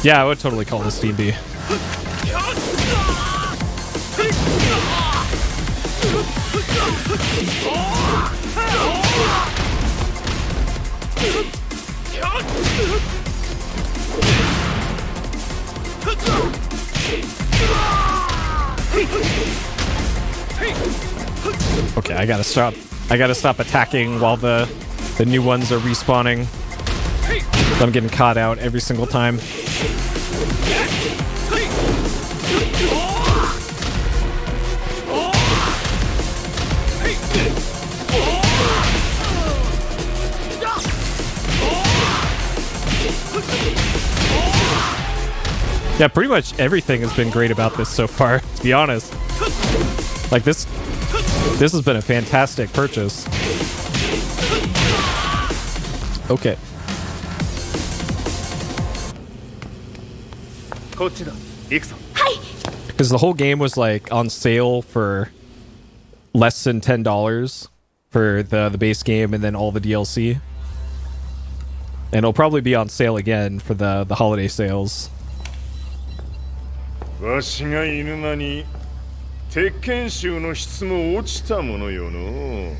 Yeah, I would totally call this D&D. Okay, I gotta stop. I gotta stop attacking while the new ones are respawning. I'm getting caught out every single time. Yeah, pretty much everything has been great about this so far, to be honest. Like this has been a fantastic purchase. Okay. Because the whole game was like on sale for less than $10 for the base game and then all the DLC. And it'll probably be on sale again for the holiday sales. わしが犬間に鉄拳衆の質も落ちたものよの。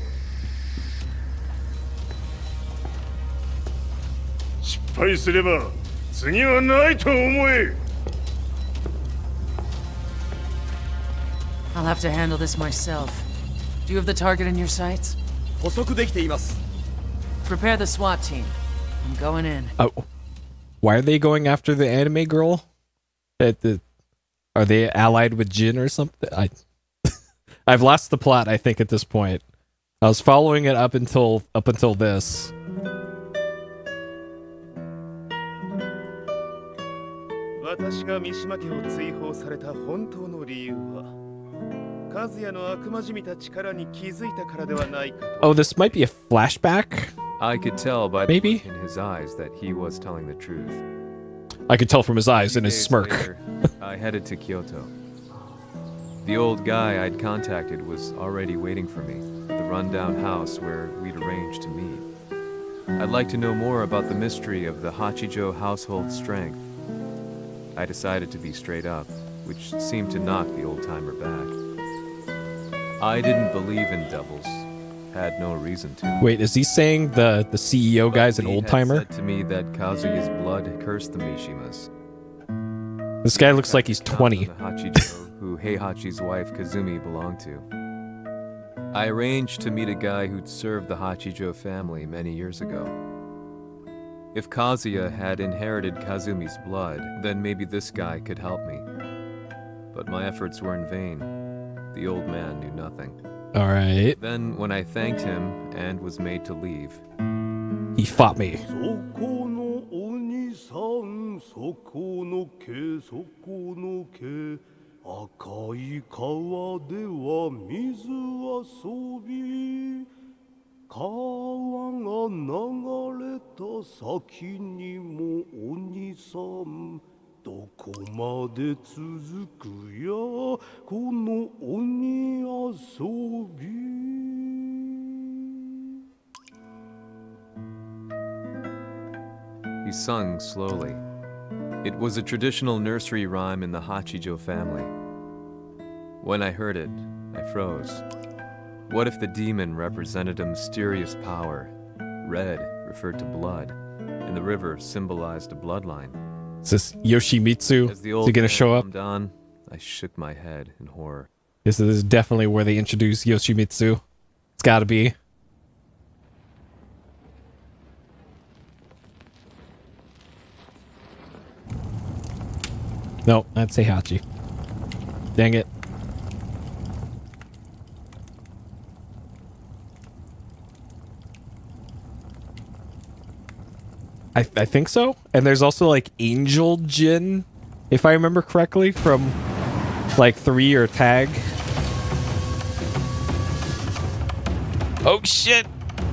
失敗すれば次はないと思え。I'll have to handle this myself. Do you have the target in your sights? 捕捉できています。 Prepare the SWAT team. I'm going in. Oh, why are they going after the anime girl? Are they allied with Jin or something? I've lost the plot, I think, at this point. I was following it up until this. 私が三島家を追放された本当の理由は和也の悪魔じみた力に気づいたからではないかと。 Oh, this might be a flashback? I could tell by the Maybe? look in his eyes that he was telling the truth. I could tell from his eyes and his Days smirk. later, I headed to Kyoto. The old guy I'd contacted was already waiting for me at the rundown house where we'd arranged to meet. I'd like to know more about the mystery of the Hachijo household strength. I decided to be straight up, which seemed to knock the old-timer back. I didn't believe in devils. Had no reason to. Wait, is he saying the CEO guy's an He had old-timer? said to me that Kazuya's blood cursed the Mishimas. This guy looks like he's 20. The Hachijo, who Heihachi's wife Kazumi belonged to. I arranged to meet a guy who'd served the Hachijo family many years ago. If Kazuya had inherited Kazumi's blood, then maybe this guy could help me. But my efforts were in vain. The old man knew nothing. All right. Then, when I thanked him and was made to leave, He fought me. そこのお兄さん、そこの毛、そこの毛。赤い川では水遊び。川が流れた先にもお兄さん。どこまで続くやこの鬼遊び。 he sung slowly. It was a traditional nursery rhyme in the Hachijo family. When I heard it, I froze. What if the demon represented a mysterious power? Red referred to blood, and the river symbolized a bloodline. Is this Yoshimitsu? As the Is old he gonna man show up? hummed on, I shook my head in horror. This is definitely where they introduce Yoshimitsu. It's gotta be. No, that's Heihachi. Dang it. I think so. And there's also like Angel Jin, if I remember correctly, from like 3 or Tag. Oh shit!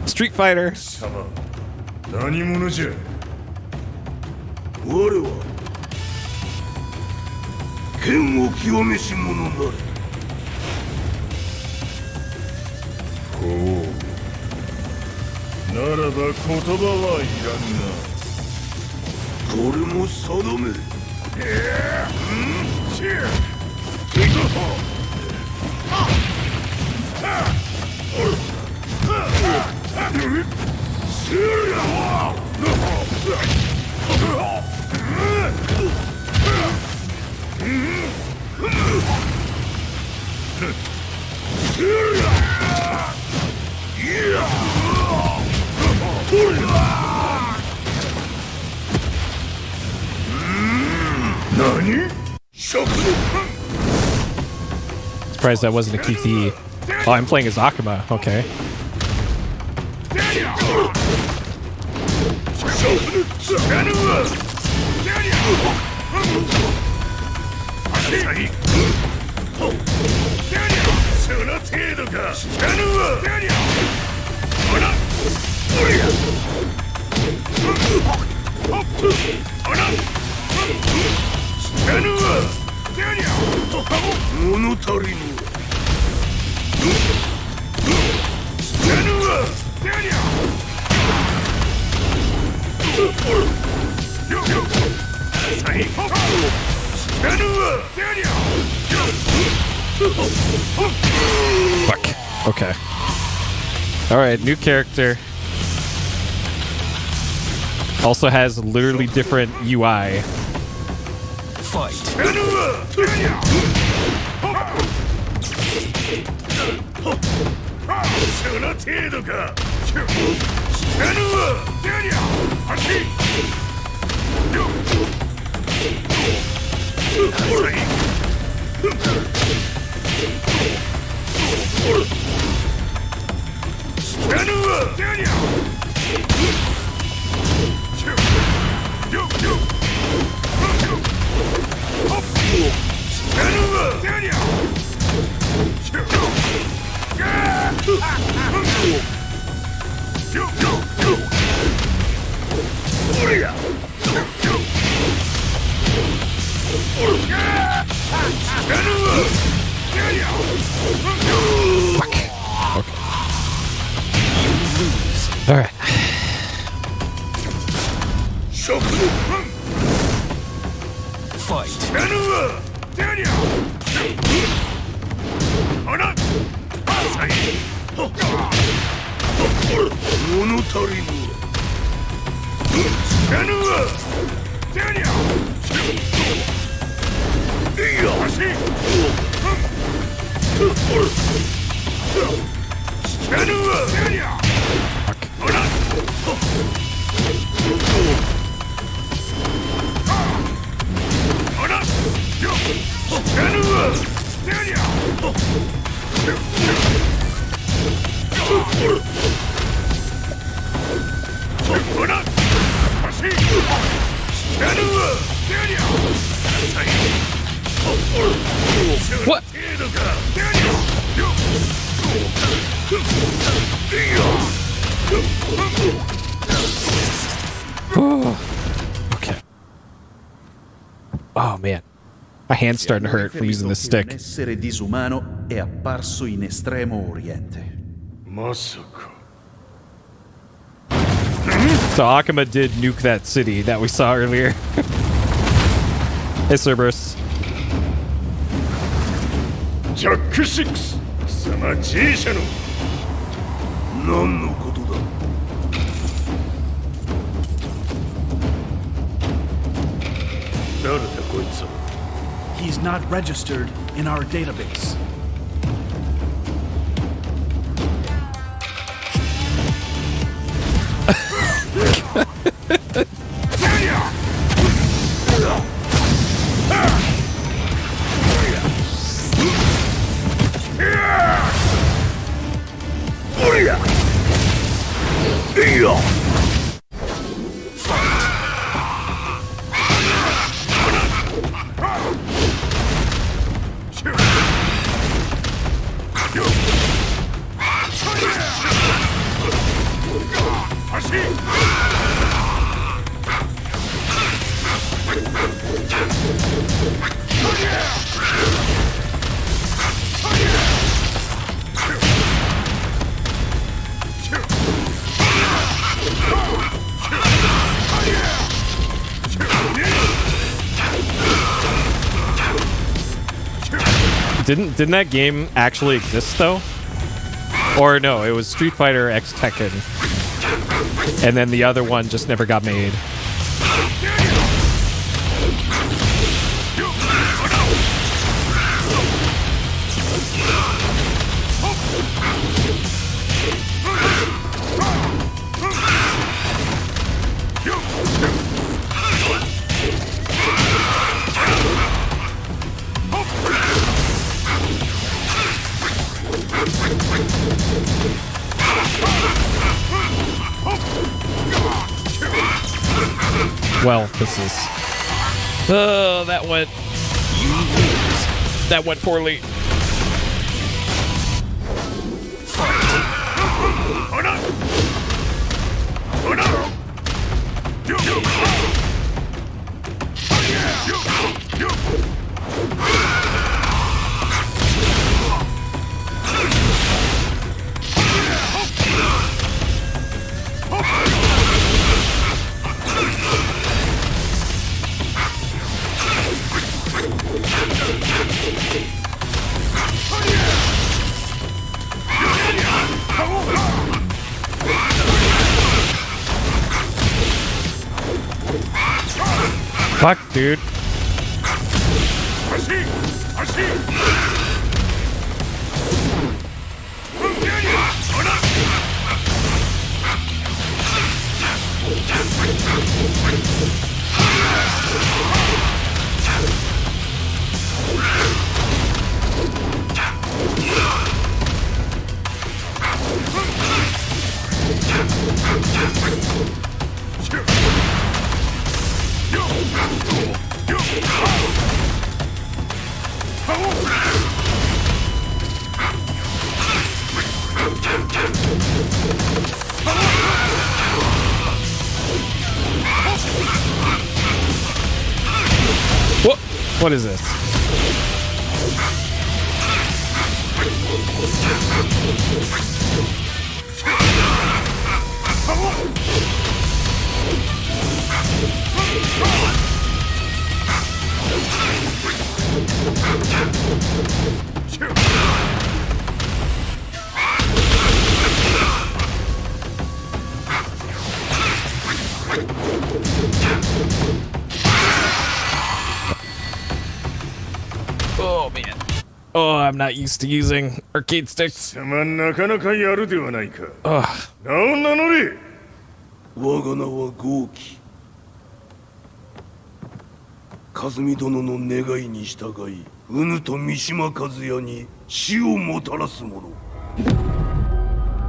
Street Fighter. 何者じゃ我は剣を極めし者なり。ほうならば言葉はいらんな。これも定め。Surprised that wasn't a QTE. Oh, I'm playing as Akuma. Okay. Fuck. Okay. Alright, new character. Also has literally different UI. Alright. What? Okay. Oh man. My hand's starting to hurt from using this stick. Un essere disumano è apparso in Estremo Oriente. So Akuma did nuke that city that we saw earlier. Hey, Cerberus. Jack 6貴様 G 社の何のことだ。誰だこいつは。 He's not registered in our database. Didn't that game actually exist though? Or no, it was Street Fighter X Tekken. And then the other one just never got made. Well, this is... Oh, that went poorly. Fuck, dude. What is this? Oh man. Oh, I'm not used to using arcade sticks. Ugh. 我が名は豪輝。和美殿の願いに従い、うぬと三島和也に死をもたらす者。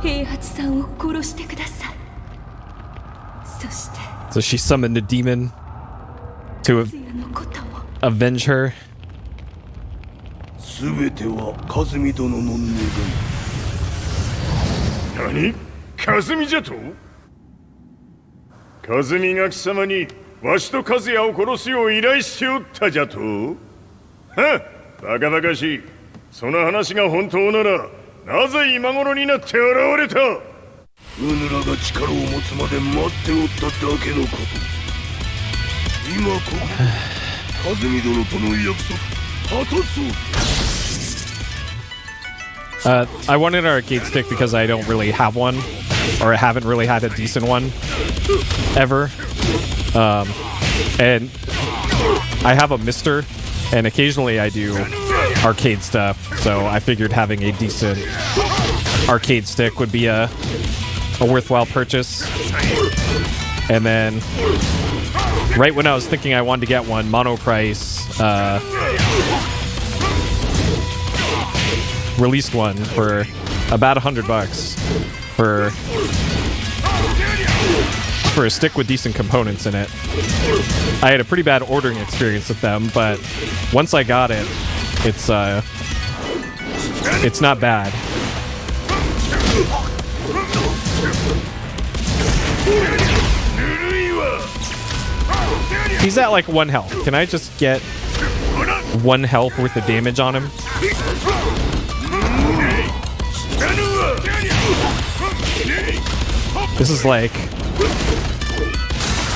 平八さんを殺してください。そして。So she summoned a demon to avenge her. すべては和美殿の願い。何？和美じゃと？和美が貴様にわしと和也を殺すよう依頼しておったじゃと？はっ、バカバカしい。その話が本当なら、なぜ今頃になって現れた？うぬらが力を持つまで待っておっただけのこと。今ここ和美殿との約束果たそう。I wanted an arcade stick because I don't really have one, or I haven't really had a decent one ever. And I have a Mister, and occasionally I do arcade stuff, so I figured having a decent arcade stick would be a worthwhile purchase. And then, right when I was thinking I wanted to get one, Mono Price released one for about $100 for a stick with decent components in it. I had a pretty bad ordering experience with them, but once I got it, it's not bad. He's at like 1 health. Can I just get 1 health worth of damage on him? This is like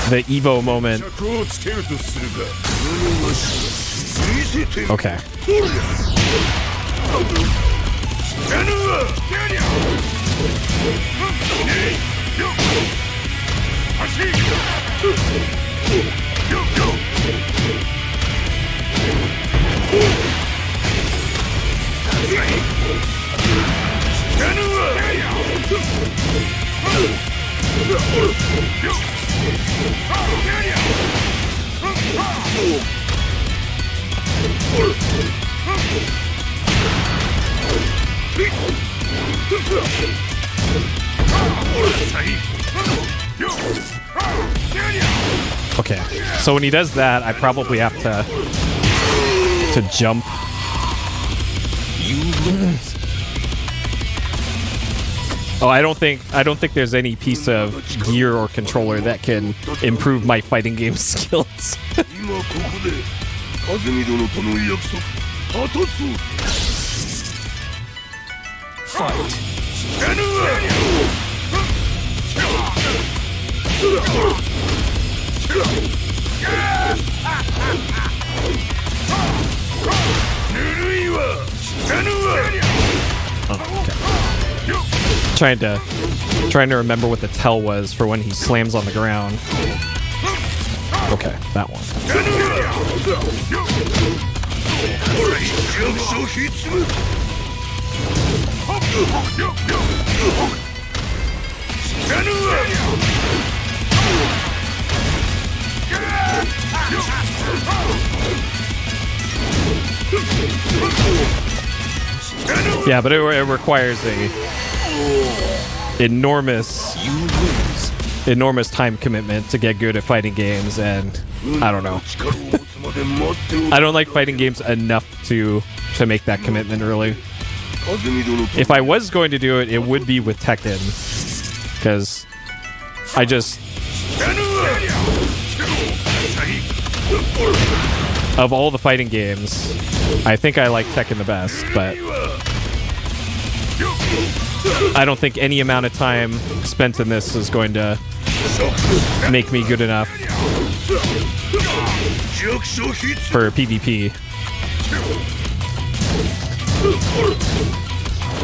the Evo moment. Okay. Okay, so when he does that, I probably have to jump. Oh, I don't think there's any piece of gear or controller that can improve my fighting game skills. Trying to remember what the tell was for when he slams on the ground. Okay, that one. Yeah, but it requires a enormous time commitment to get good at fighting games, and I don't know. I don't like fighting games enough to make that commitment, really. If I was going to do it, it would be with Tekken, because I just... Of all the fighting games, I think I like Tekken the best, but I don't think any amount of time spent in this is going to make me good enough for PvP.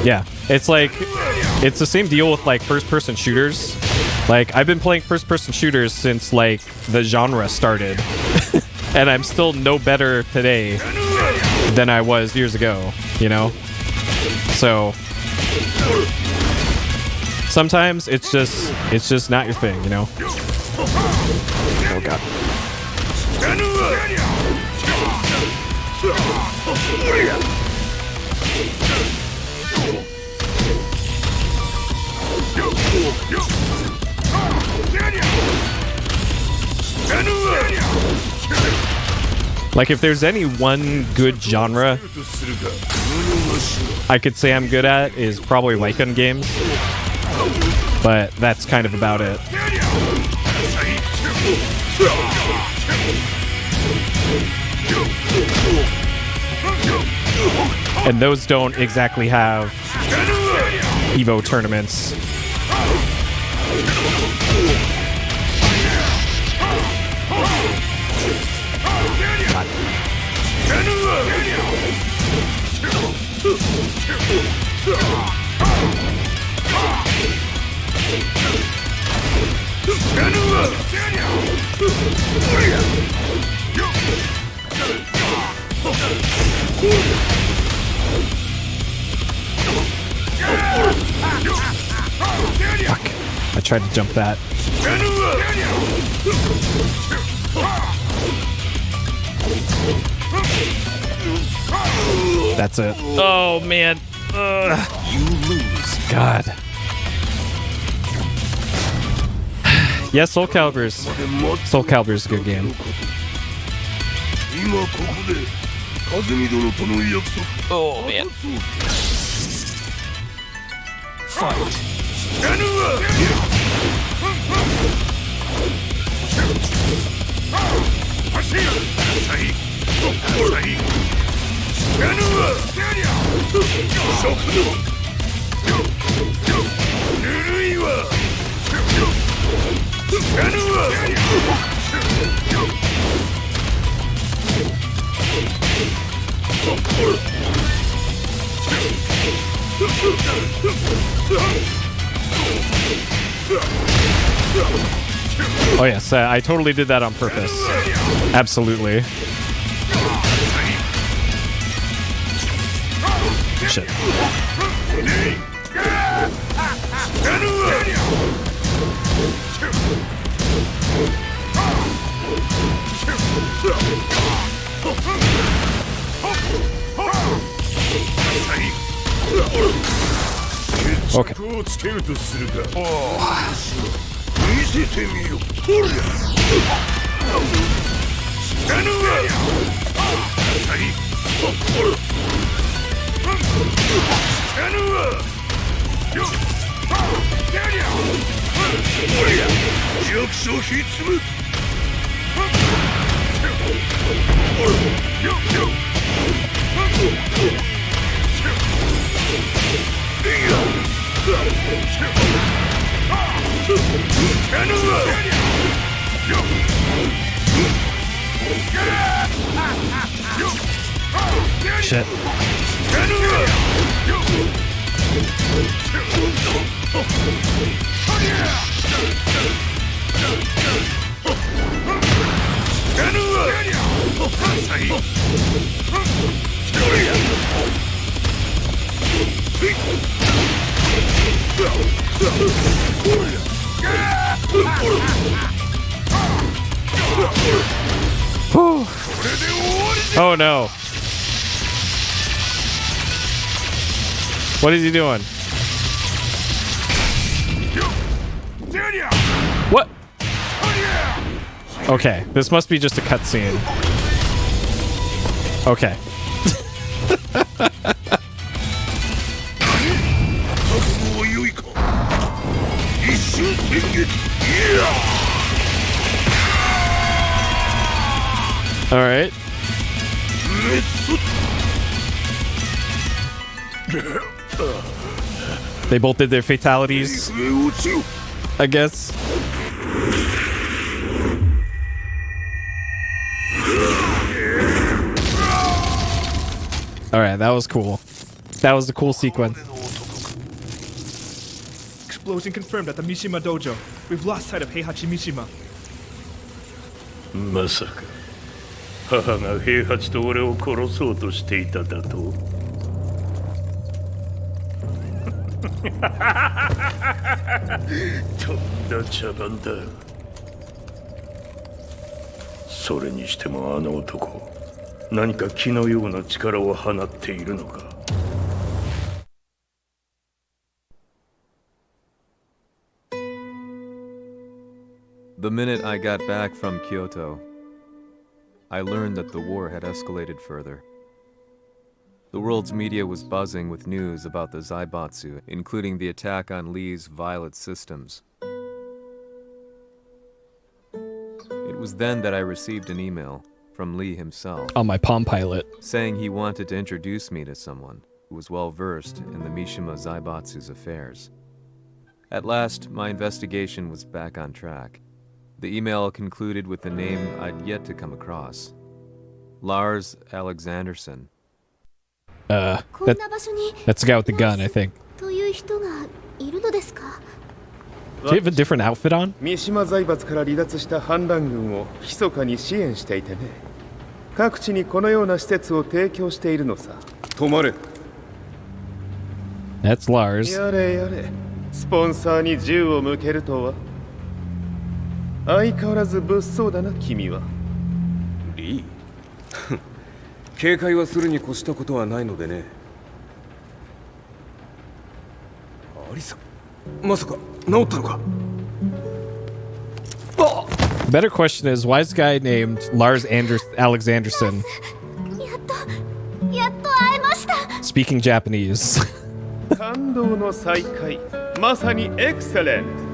Yeah, it's the same deal with like first-person shooters. Like, I've been playing first-person shooters since like the genre started, and I'm still no better today than I was years ago, you know? So sometimes it's just not your thing, you know? Oh god. Like, if there's any one good genre I could say I'm good at, is probably Lycan games, but that's kind of about it. And those don't exactly have Evo tournaments. Fuck. I tried to jump that. That's it. Oh, man. You lose. God. Yeah, Soul Calibur's a good game. Oh, man. Fight. Oh yes, I totally did that on purpose. Absolutely. Shit. Okay. Shit. Oh no. What is he doing? What? Okay, this must be just a cutscene. Okay. All right. They both did their fatalities, I guess. All right, that was cool. That was a cool sequence. Explosion confirmed at the Mishima dojo. We've lost sight of Heihachi Mishima. まさか母が平八と俺を殺そうとしていただととんだ茶番だそれにしてもあの男何か気のような力を放っているのか The minute I got back from Kyoto, I learned that the war had escalated further. The world's media was buzzing with news about the Zaibatsu, including the attack on Lee's Violet systems. It was then that I received an email from Lee himself On my Palm Pilot. saying he wanted to introduce me to someone who was well versed in the Mishima Zaibatsu's affairs. At last, my investigation was back on track. The email concluded with a name I'd yet to come across. Lars Alexanderson. That's the guy with the gun, I think. Do you have a different outfit on? 三島財閥から離脱した反乱軍を密かに支援していてね。各地にこのような施設を提供しているのさ。止まれ。That's Lars. やれやれ。スポンサーに銃を向けるとは。相変わらず物騒だな君は。リー警戒はするに越したことはないのでね。アリサ、まさか治ったのか。The better question is, why is a guy named Lars Alexanderson speaking Japanese? 感動の再会。まさにエクセレント。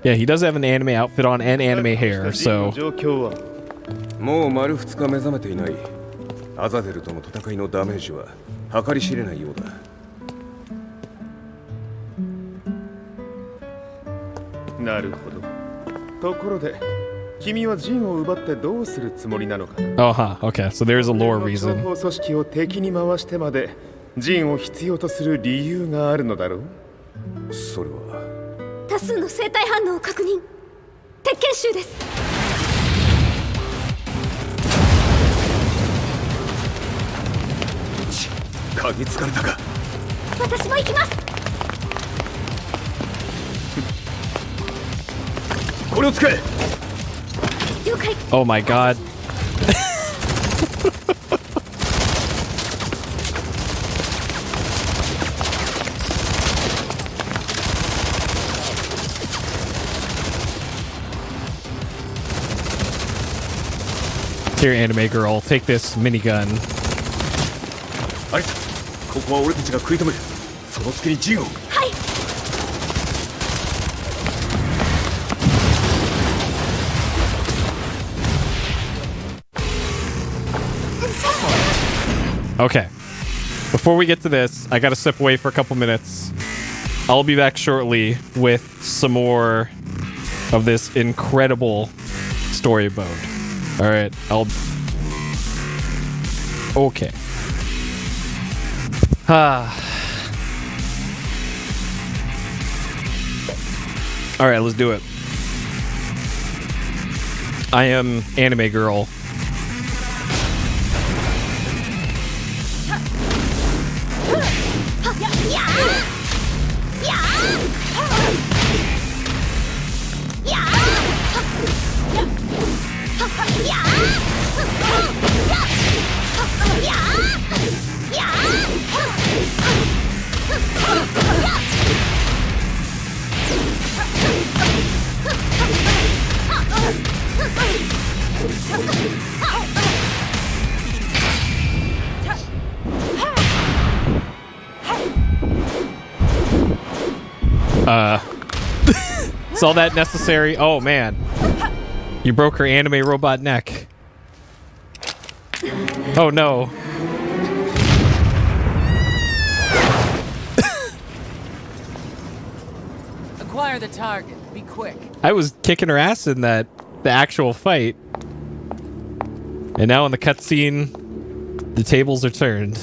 Yeah, he does have an anime outfit on and anime hair, so... もう丸2日目覚めていない。アザゼルとの戦いのダメージは計り知れないようだ。なるほど。ところで、君はジンを奪ってどうするつもりなのか。Oh, huh. Okay, so there's a lore reason. 諜報組織を敵に回してまでジンを必要とする理由があるのだろう。それは。多数の生体反応を確認。鉄拳衆です。鍵つかれたか。私も行きます。これを使え。了解。Oh my god. Here, anime girl, take this minigun. アリサ、ここは俺たちが食い止める。その隙にジンを。はい。Okay. Before we get to this, I gotta step away for a couple minutes. I'll be back shortly with some more of this incredible story mode. Alright, Okay. Alright, let's do it. I am anime girl. Is all that necessary? Oh man. You broke her anime robot neck. Oh no. Acquire the target. Be quick. I was kicking her ass in the actual fight. And now in the cutscene, the tables are turned.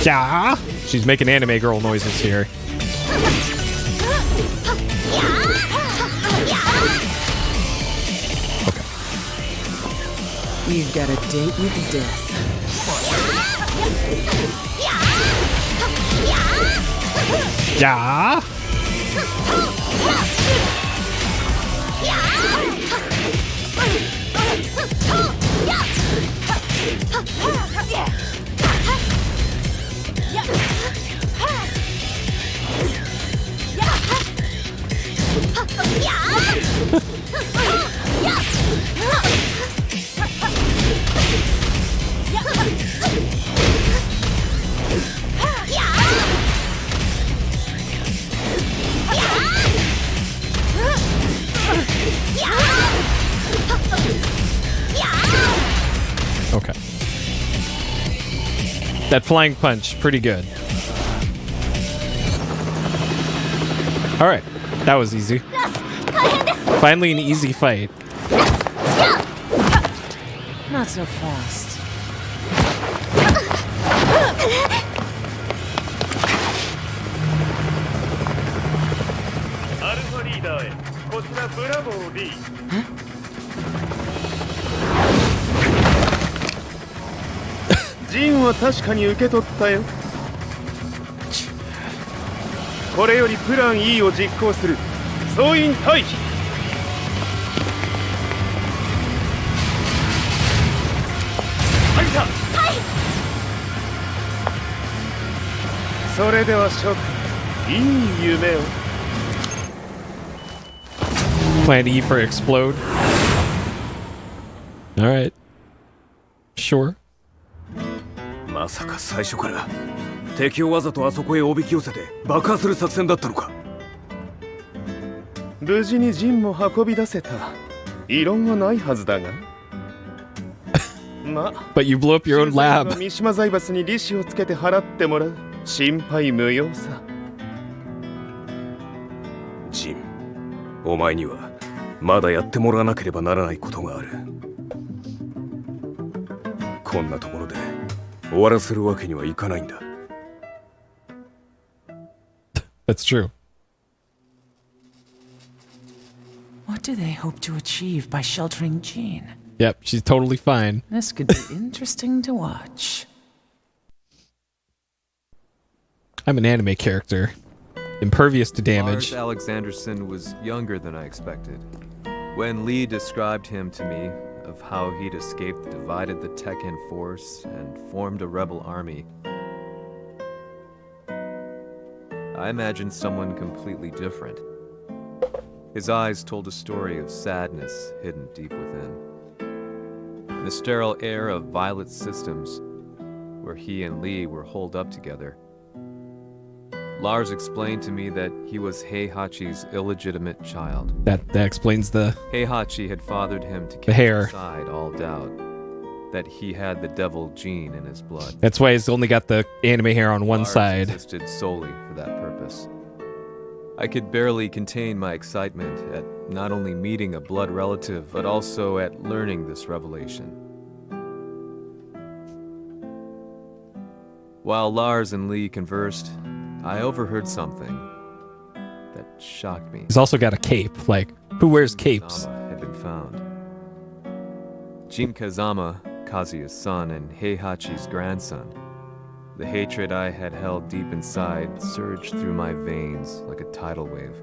Yeah. She's making anime girl noises here. Okay. You've got a date with death. Yeah. Okay. That flying punch, pretty good. All right, that was easy. Finally an easy fight. Not so fast. アルファリーダーへこちらブラボー D。 ジンは確かに受け取ったよ。これよりプラン E を実行する。総員退避。はいそれでは諸君、いい夢を。 Plan E for explode. Alright. Sure. まさか最初から敵をわざとあそこへおびき寄せて爆破する作戦だったのか。無事にジンも運び出せた。異論はないはずだが。ま But you blew up your own lab. 三島財閥に利子をつけて払ってもらう。心配無用さ。ジン、お前にはまだやってもらわなければならないことがある。こんなところで終わらせるわけにはいかないんだ。That's true. What do they hope to achieve by sheltering Jean? Yep, she's totally fine. This could be interesting to watch. I'm an anime character. Impervious to damage. Lars Alexanderson was younger than I expected. When Lee described him to me, of how he'd escaped, divided the Tekken force, and formed a rebel army, I imagined someone completely different. His eyes told a story of sadness hidden deep within. The sterile air of Violet Systems, where he and Lee were holed up together. Lars explained to me that he was Heihachi's illegitimate child. That explains the Heihachi had fathered him to the hair. aside all doubt that he had the devil gene in his blood. That's why he's only got the anime hair on one Lars side. existed solely for that purpose. I could barely contain my excitement at not only meeting a blood relative, but also at learning this revelation. While Lars and Lee conversed, I overheard something that shocked me. He's also got a cape. Like, who wears capes? Kazama had been found. Jin Kazama, Kazuya's son and Heihachi's grandson. The hatred I had held deep inside surged through my veins like a tidal wave.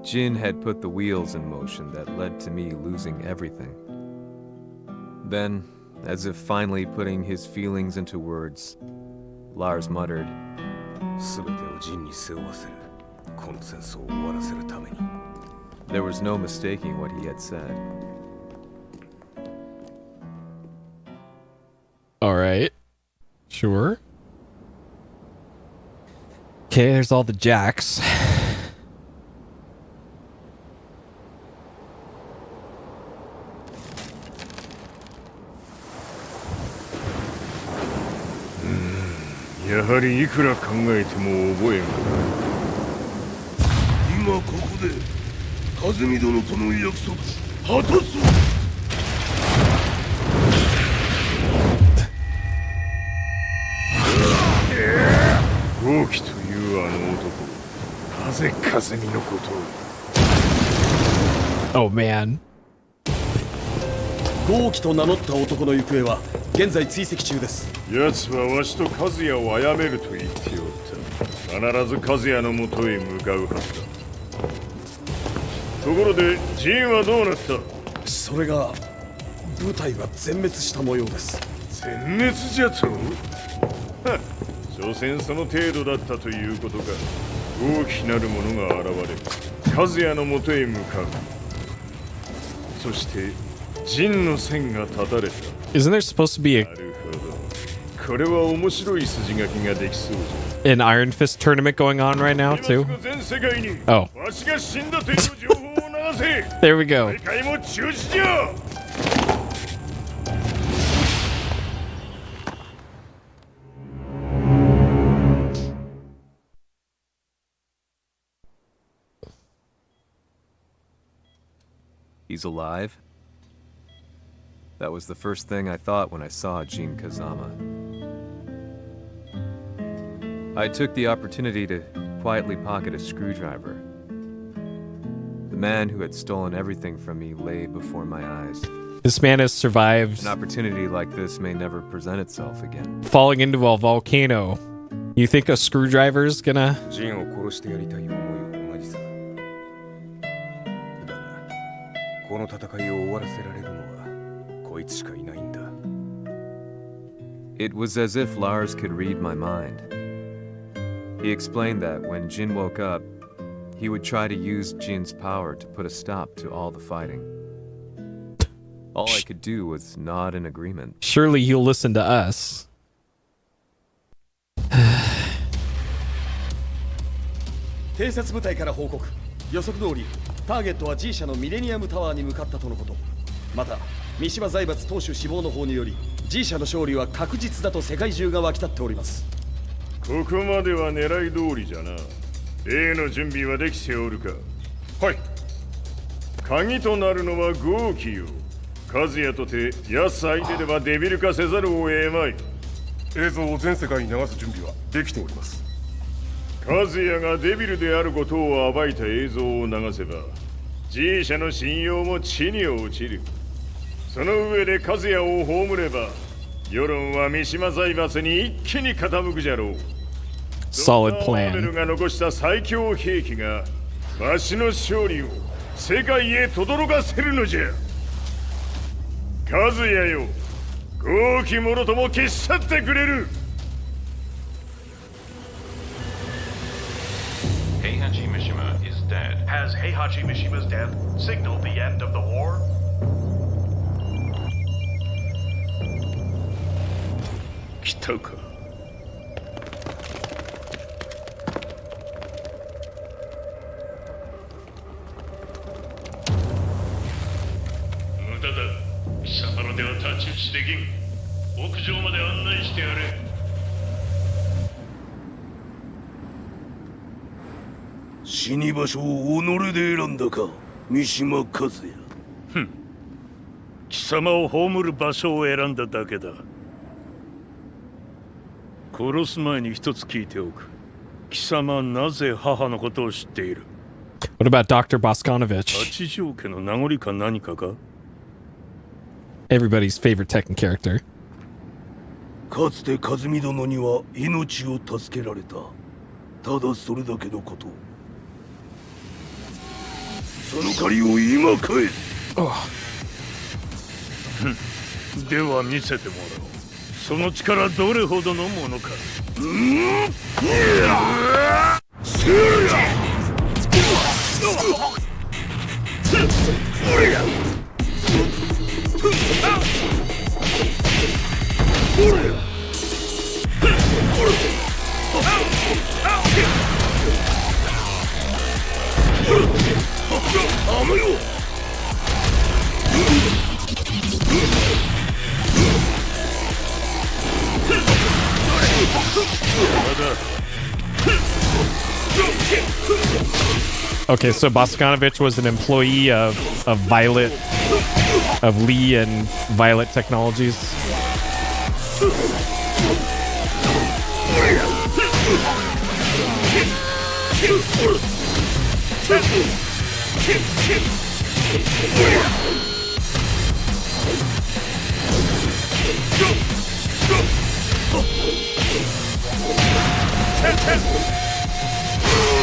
Jin had put the wheels in motion that led to me losing everything. Then, as if finally putting his feelings into words, Lars muttered, there was no mistaking what he had said. Alright. Sure. Okay, there's all the jacks. Oh man. 豪輝と名乗った男の行方は現在追跡中です。奴はわしと和也を殺めると言っておった。必ず和也のもとへ向かうはずだ。ところでジンはどうなった？それが部隊は全滅した模様です。全滅じゃと？所詮その程度だったということか。大きなるものが現れ、和也のもとへ向かう。そしてジンの線が断たれた。Isn't there supposed to be a なるほど。これは面白い筋書きができそうじゃ。an Iron Fist tournament going on right now too? 全世界に Oh. わしが死んだという情報を流せ。There we go. 世界も中止じゃ。He's alive? That was the first thing I thought when I saw Jin Kazama. I took the opportunity to quietly pocket a screwdriver. The man who had stolen everything from me lay before my eyes. This man has survived An opportunity like this may never present itself again. falling into a volcano. You think a screwdriver's gonna... ジンを殺してやりたい思いは同じさ。だが、この戦いを終わらせられるのはこいつしかいないんだ。It was as if Lars could read my mind. He explained that when Jin woke up, he would try to use Jin's power to put a stop to all the fighting. All I could do was nod in agreement. Surely he'll listen to us. 偵察部隊から報告。予測通り、ターゲットは G 社のミレニアムタワーに向かったとのこと。また、三島財閥当主死亡の方により、G 社の勝利は確実だと世界中が沸き立っております。ここまでは狙い通りじゃな。例の準備はできておるか。はい。鍵となるのは豪気よ。和也とて安相手ではデビル化せざるを得まい。映像を全世界に流す準備はできております。和也がデビルであることを暴いた映像を流せば G 社の信用も地に落ちる。その上で和也を葬れば世論は三島財閥に一気に傾くじゃろう。 Solid モデル plan. が残した最強兵器がわしの勝利を世界へ轟かせるのじゃ。和也よ、豪気者とも消し去ってくれる。 Heihachi Mishima is dead. Has Heihachi Mishima's death signaled the end of the war? 来たか。無駄だ。貴様の手は太刀打ちできん。屋上まで案内してやれ。死に場所を己で選んだか、三島和也。ふん。貴様を葬る場所を選んだだけだ。殺す前に一つ聞いておく。貴様はなぜ母のことを知っている？ What about Dr. Boskanovich? 八条家の名残か何かか？ Everybody's favorite Tekken character. かつて和美殿には命を助けられた。ただそれだけのこと。その借りを今返す。では見せてもらおう。その力どれほどのものか。Okay, so Boskanovich was an employee of Violet, of Lee and Violet Technologies.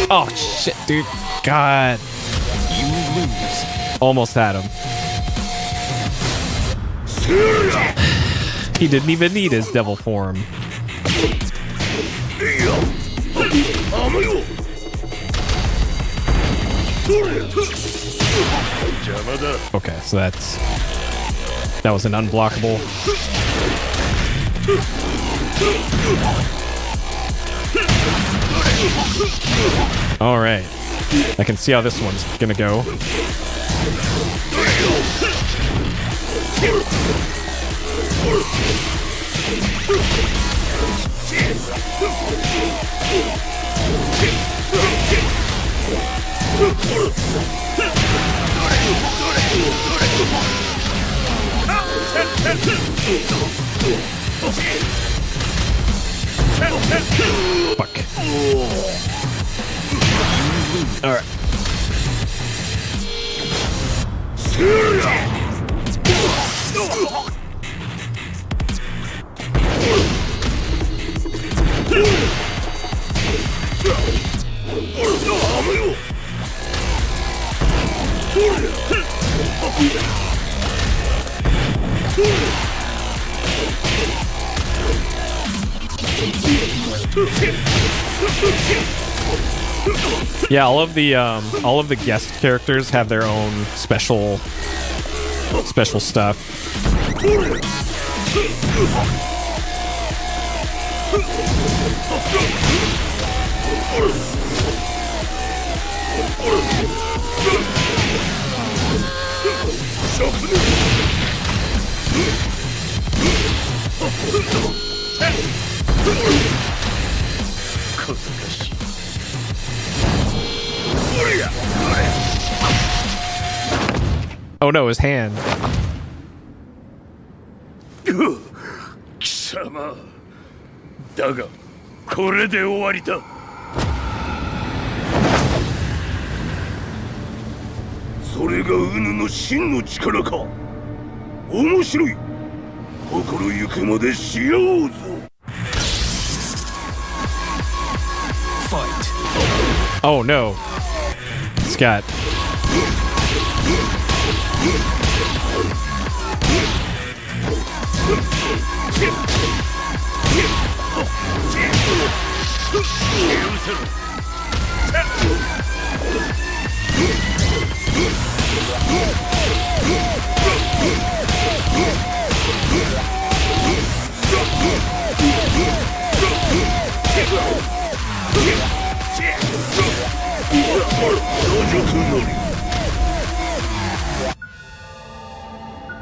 Oh shit, dude. God. You lose. Almost had him. He didn't even need his devil form. Okay, so that was an unblockable. All right, I can see how this one's gonna go. Fuck. Alright. Yeah, all of the guest characters have their own special stuff. Oh no, his hand. 貴様だがこれで終わりだそれがウヌの真の力か面白い心ゆくまでしようぞ Fight. Oh no. Scott.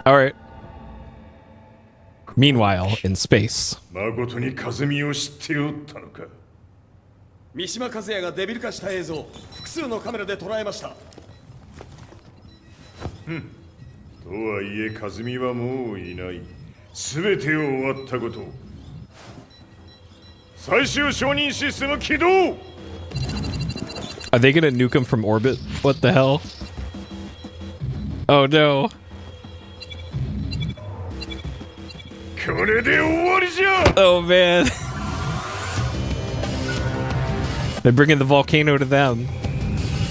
All right. Meanwhile, in space. 誠に風見を知っておったのか。三島和也がデビル化した映像、複数のカメラで捉えました。とはいえ風見はもういない。すべてを終わったこと。最終承認システム起動。Are they gonna nuke him from orbit? What the hell? Oh no. これで終わりじゃ。 Oh man. They're bringing the volcano to them.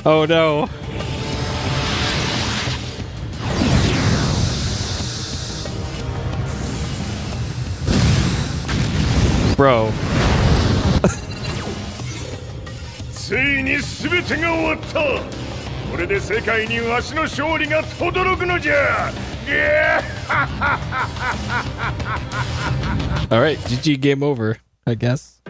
Oh no. Bro. ついに全てが終わった。これで世界にわしの勝利が轟くのじゃ。All right, GG, game over, I guess.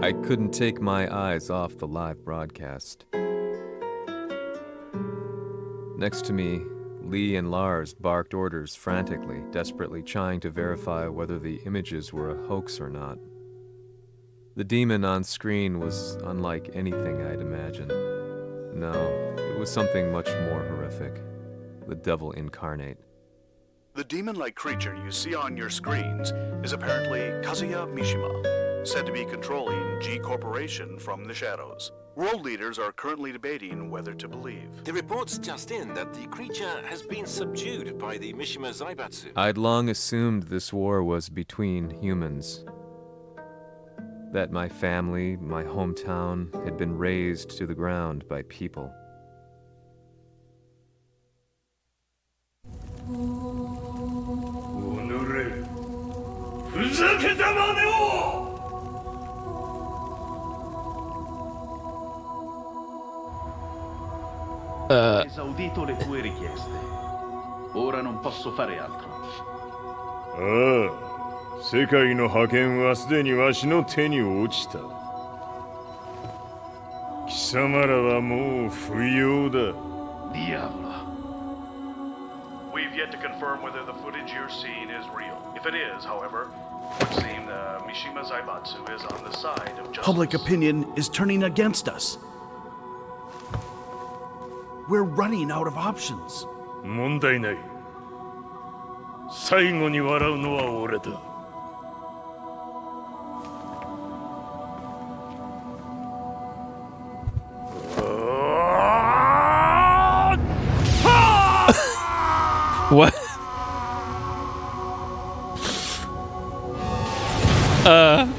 I couldn't take my eyes off the live broadcast. Next to me, Lee and Lars barked orders frantically, desperately trying to verify whether the images were a hoax or not. The demon on screen was unlike anything I'd imagined. No, it was something much more horrific. The devil incarnate. The demon-like creature you see on your screens is apparently Kazuya Mishima, said to be controlling G Corporation from the shadows. World leaders are currently debating whether to believe. The reports just in that the creature has been subdued by the Mishima Zaibatsu. I'd long assumed this war was between humans. That my family, my hometown, had been razed to the ground by people. Esaudito le tue richieste. Ora non posso fare altro. ああ、世界の覇権はすでにわしの手に落ちた。貴様らはもう不要だ。Diavolo. We've yet to confirm whether the footage you're seeing is real. If it is, however, it would seem the Mishima Zaibatsu is on the side of justice. Public opinion is turning against us. We're running out of options. 問題ない。最後に笑うのは俺だ。What? An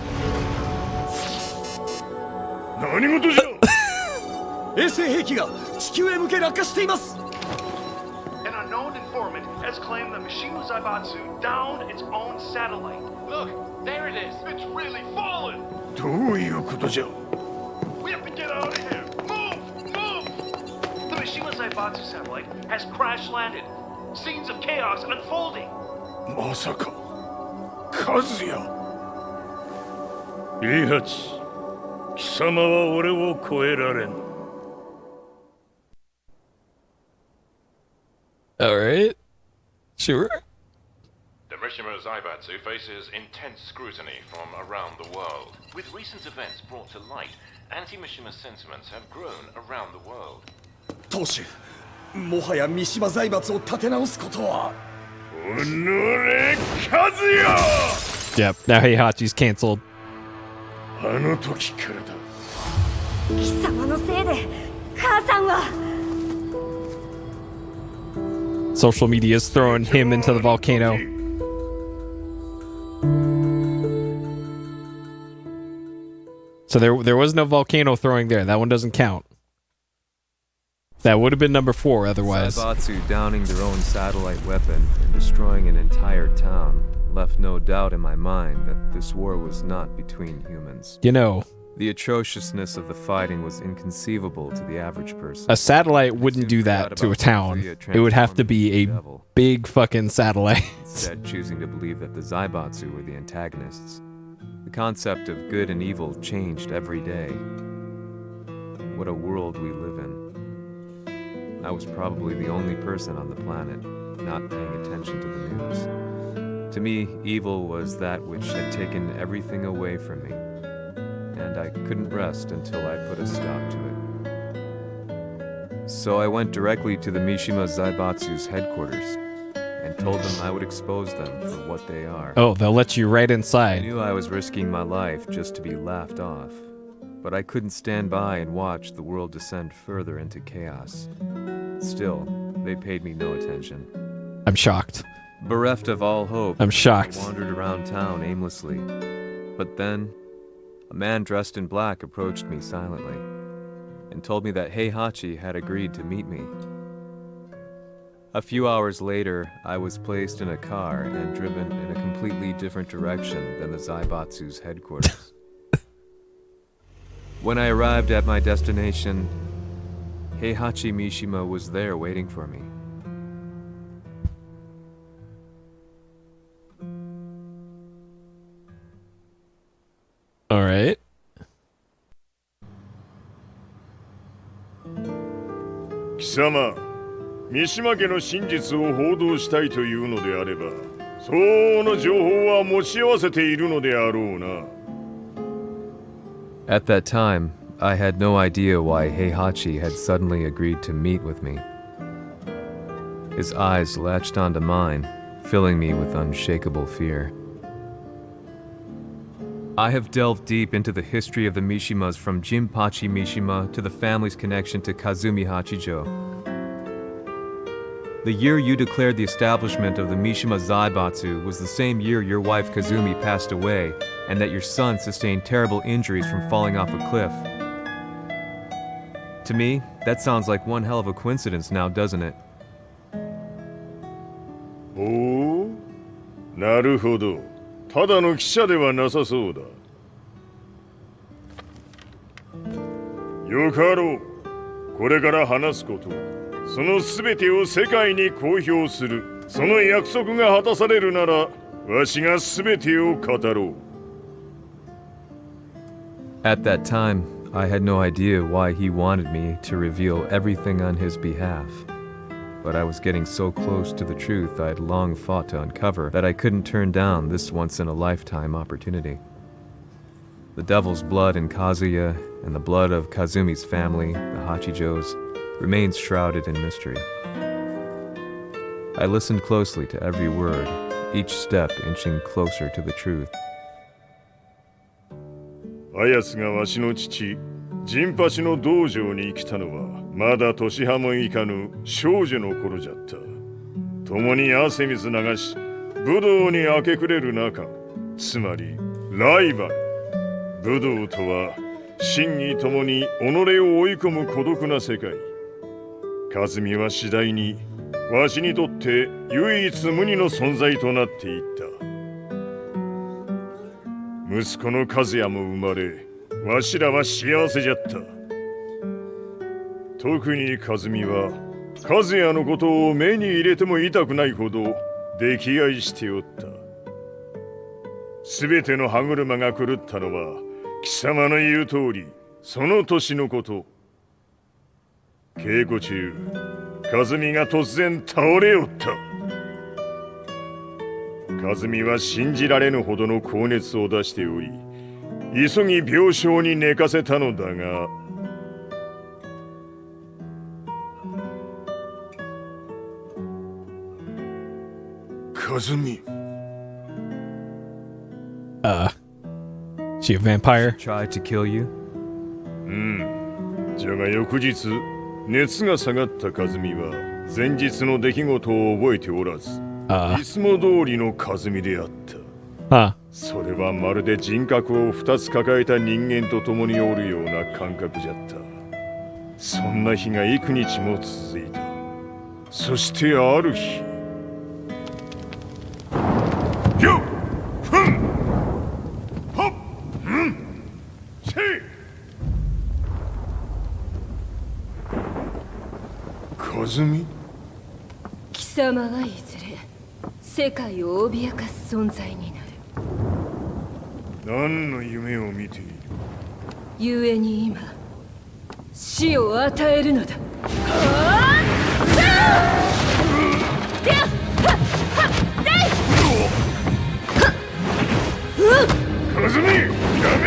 unknown informant has claimed the Mishima Zaibatsu downed its own satellite. Look, there it is. It's really fallen. どういうことじゃ We have to get out of here. Move! Move! The Mishima Zaibatsu satellite has crash landed. Scenes of chaos unfolding. まさか和也平八貴様は俺を超えられん Alright. Sure. The Mishima Zaibatsu faces intense scrutiny from around the world. With recent events brought to light, anti-Mishima sentiments have grown around the world. 当主、もはや三島財閥を立て直すことは。おのれ和也 Yep, now Heihachi's canceled. あの時からだ貴様のせいで母さんは Social media is throwing him into the volcano. So there was no volcano throwing there. That one doesn't count. That would have been number 4 otherwise. Zaibatsu downing their own satellite weapon and destroying an entire town left no doubt in my mind that this war was not between humans. You know, the atrociousness of the fighting was inconceivable to the average person. A satellite wouldn't do that to a town. It would have to be a big fucking satellite. Instead, choosing to believe that the Zaibatsu were the antagonists. The concept of good and evil changed every day. What a world we live in. I was probably the only person on the planet not paying attention to the news. To me, evil was that which had taken everything away from me, and I couldn't rest until I put a stop to it. So I went directly to the Mishima Zaibatsu's headquarters and told them I would expose them for what they are. Oh, they'll let you right I inside. knew I was risking my life just to be laughed off, but I couldn't stand by and watch the world descend further into chaos. Still, they paid me no attention. I'm shocked. Bereft of all hope, I'm shocked. I wandered around town aimlessly. But then, a man dressed in black approached me silently and told me that Heihachi had agreed to meet me. A few hours later, I was placed in a car and driven in a completely different direction than the Zaibatsu's headquarters. When I arrived at my destination, Heihachi Mishima was there waiting for me. All right. 貴様、三島家の真実を報道したいというのであれば、相応の情報は持ち合わせているのであろうな。At that time, I had no idea why Heihachi had suddenly agreed to meet with me. His eyes latched onto mine, filling me with unshakable fear. I have delved deep into the history of the Mishimas from Jinpachi Mishima to the family's connection to Kazumi Hachijo. The year you declared the establishment of the Mishima Zaibatsu was the same year your wife Kazumi passed away and that your son sustained terrible injuries from falling off a cliff. To me, that sounds like one hell of a coincidence now, doesn't it? おお、なるほど。ただの記者ではなさそうだ。よかろう。これから話すこと、そのすべてを世界に公表する。その約束が果たされるなら、わしがすべてを語ろう。At that time, I had no idea why he wanted me to reveal everything on his behalf. But I was getting so close to the truth I'd long fought to uncover that I couldn't turn down this once-in-a-lifetime opportunity. The devil's blood in Kazuya and the blood of Kazumi's family, the Hachijos, remains shrouded in mystery. I listened closely to every word, each step inching closer to the truth. あやつがわしの父、陣八の道場に来たのは、まだ年端もいかぬ少女の頃じゃった。共に汗水流し武道に明け暮れる中、つまりライバル。武道とは真に共に己を追い込む孤独な世界。和美は次第にわしにとって唯一無二の存在となっていった。息子の和也も生まれ、わしらは幸せじゃった。特に和美は和也のことを目に入れても痛くないほど溺愛しておった。すべての歯車が狂ったのは貴様の言う通りその年のこと。稽古中、和美が突然倒れおった。和美は信じられぬほどの高熱を出しており、急ぎ病床に寝かせたのだが、和美。She a vampire? Tried to kill you? じゃが翌日、熱が下がった和美は前日の出来事を覚えておらず、いつも通りの和美であった。それはまるで人格を2つ抱えた人間と共におるような感覚じゃった。そんな日が幾日も続いた。そしてある日、よっふんほっうんせい和美。貴様はいずれ世界を脅かす存在になる。何の夢を見ている？故に今死を与えるのだ。和美、やめ！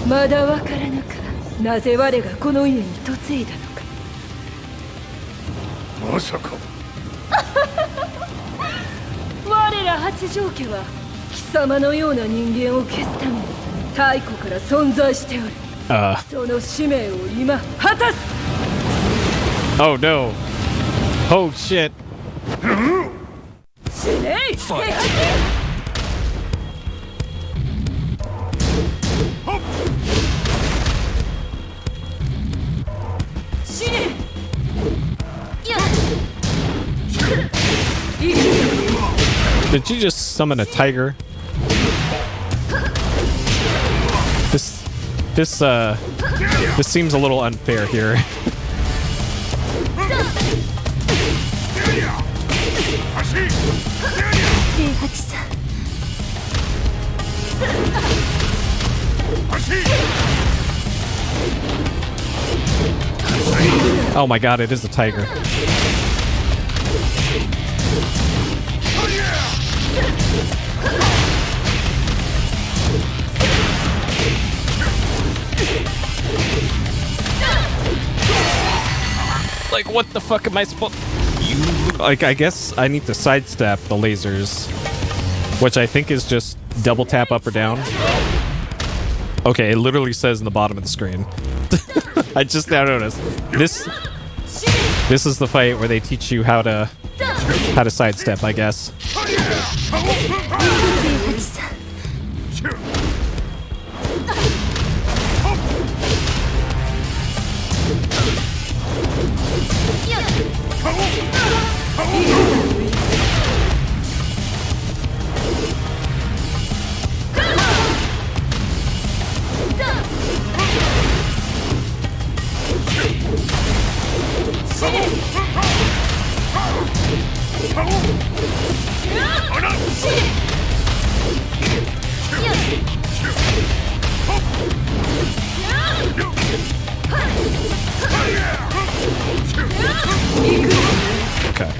まだわからぬか、なぜ我がこの家に嫁いだのか。まさか我ら八丈家は貴様のような人間を消すために太古から存在しておる。その使命を今果たす。 Oh no. Oh shit. 死ねい！死ね！ Did you just summon a tiger? This seems a little unfair here. Oh my god, it is a tiger. Like, what the fuck am I supposed... Like, I guess I need to sidestep the lasers, which I think is just double tap up or down. Okay, it literally says in the bottom of the screen. I just now noticed. This is the fight where they teach you how to sidestep, I guess. Okay.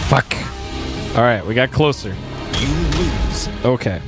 Fuck. All right, we got closer. You lose. Okay.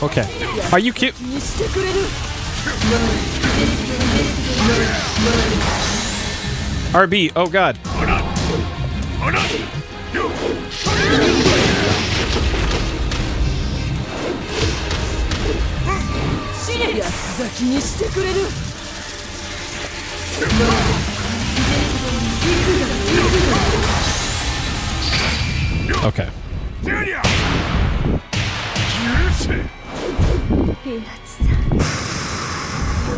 Okay. Are you cute? RB. Oh god. Okay. 平八さん、よ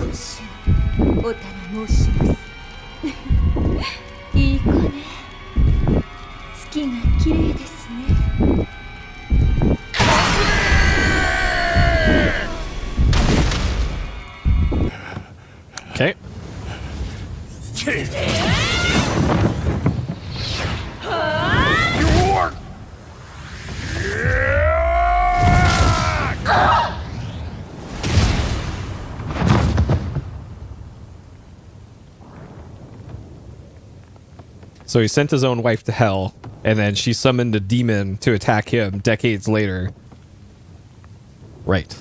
ろしゅうお頼申します。いい子ね。月が綺麗ですね。Okay. So he sent his own wife to hell, and then she summoned a demon to attack him decades later. Right.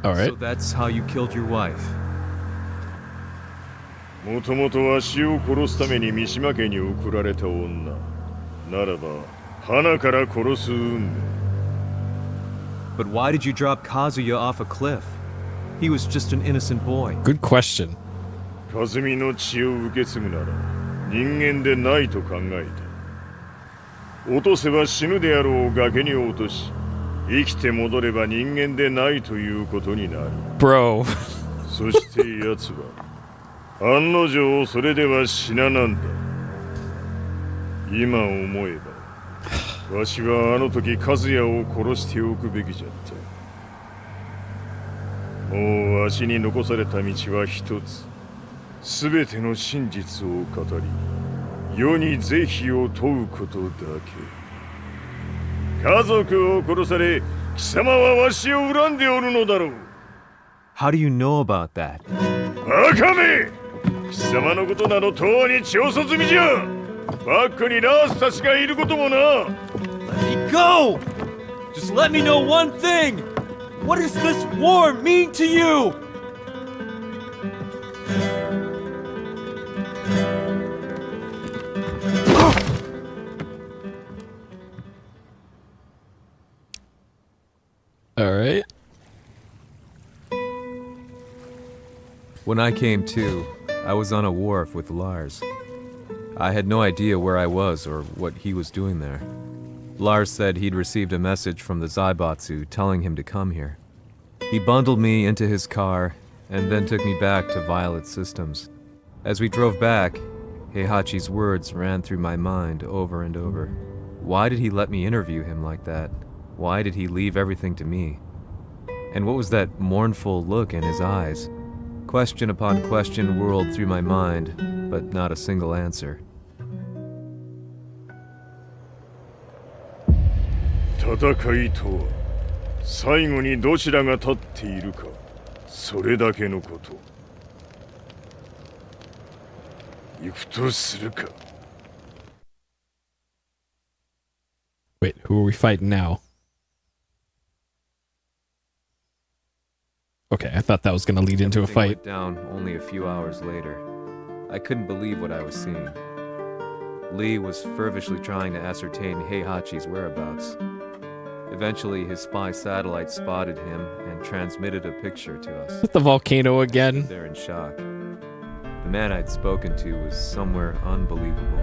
All right. So that's how you killed your wife. もともとわしを殺すために三島家に送られた女。ならば、花から殺す運命。 But why did you drop Kazuya off a cliff? He was just an innocent boy. Good question. 和美の血を受け継ぐなら人間でないと考えた。落とせば死ぬであろう崖に落とし、生きて戻れば人間でないということになる。Bro. そして奴は案の定それでは死ななんだ。今思えば、わしはあの時和也を殺しておくべきじゃった。もうわしに残された道は一つ。すべての真実を語り、世に是非を問うことだけ。家族を殺され、貴様はわしを恨んでおるのだろう。How do you know about that? バカめ！貴様のことなどとうに調査済みじゃ。バックにラースたちがいることもな。Let me go! Just let me know one thing! What does this war mean to you? All right. When I came to, I was on a wharf with Lars. I had no idea where I was or what he was doing there. Lars said he'd received a message from the Zaibatsu telling him to come here. He bundled me into his car and then took me back to Violet Systems. As we drove back, Heihachi's words ran through my mind over and over. Why did he let me interview him like that? Why did he leave everything to me? And what was that mournful look in his eyes? Question upon question whirled through my mind, but not a single answer. 戦いとは最後にどちらが立っているか、それだけのこと。行くとするか。 Wait, who are we fighting now? Okay, I thought that was going to lead into a Everything fight. went down only a few hours later. I couldn't believe what I was seeing. Lee was feverishly trying to ascertain Heihachi's whereabouts. Eventually, his spy satellite spotted him and transmitted a picture to us. With the volcano I again. stood there in shock. The man I'd spoken to was somewhere unbelievable.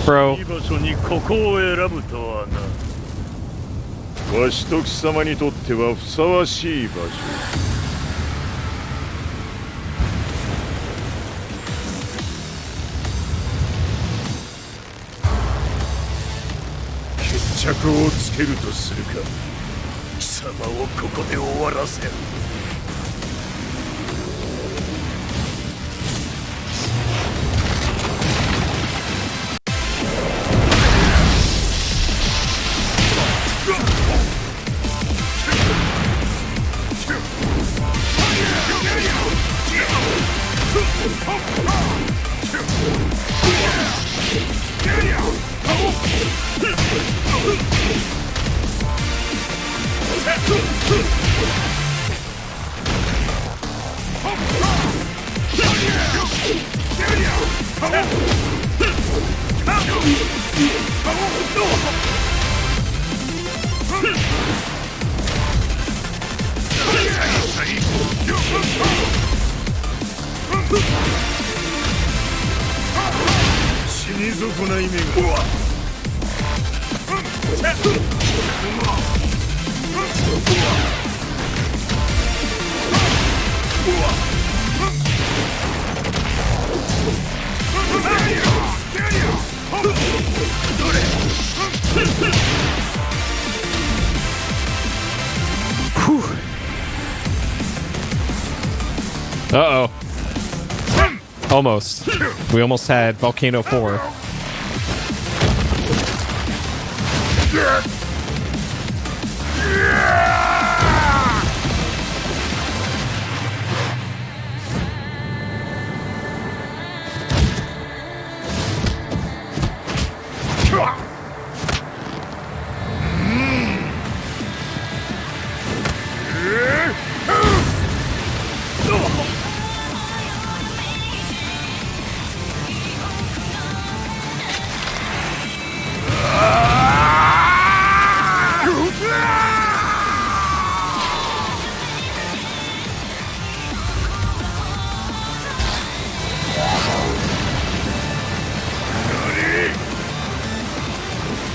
Bro. いい場所にここを選ぶとはな。わしと貴様にとってはふさわしい場所。決着をつけるとするか。貴様をここで終わらせる。 死に損ない目が。 Uh-oh. Almost. We almost had Volcano 4.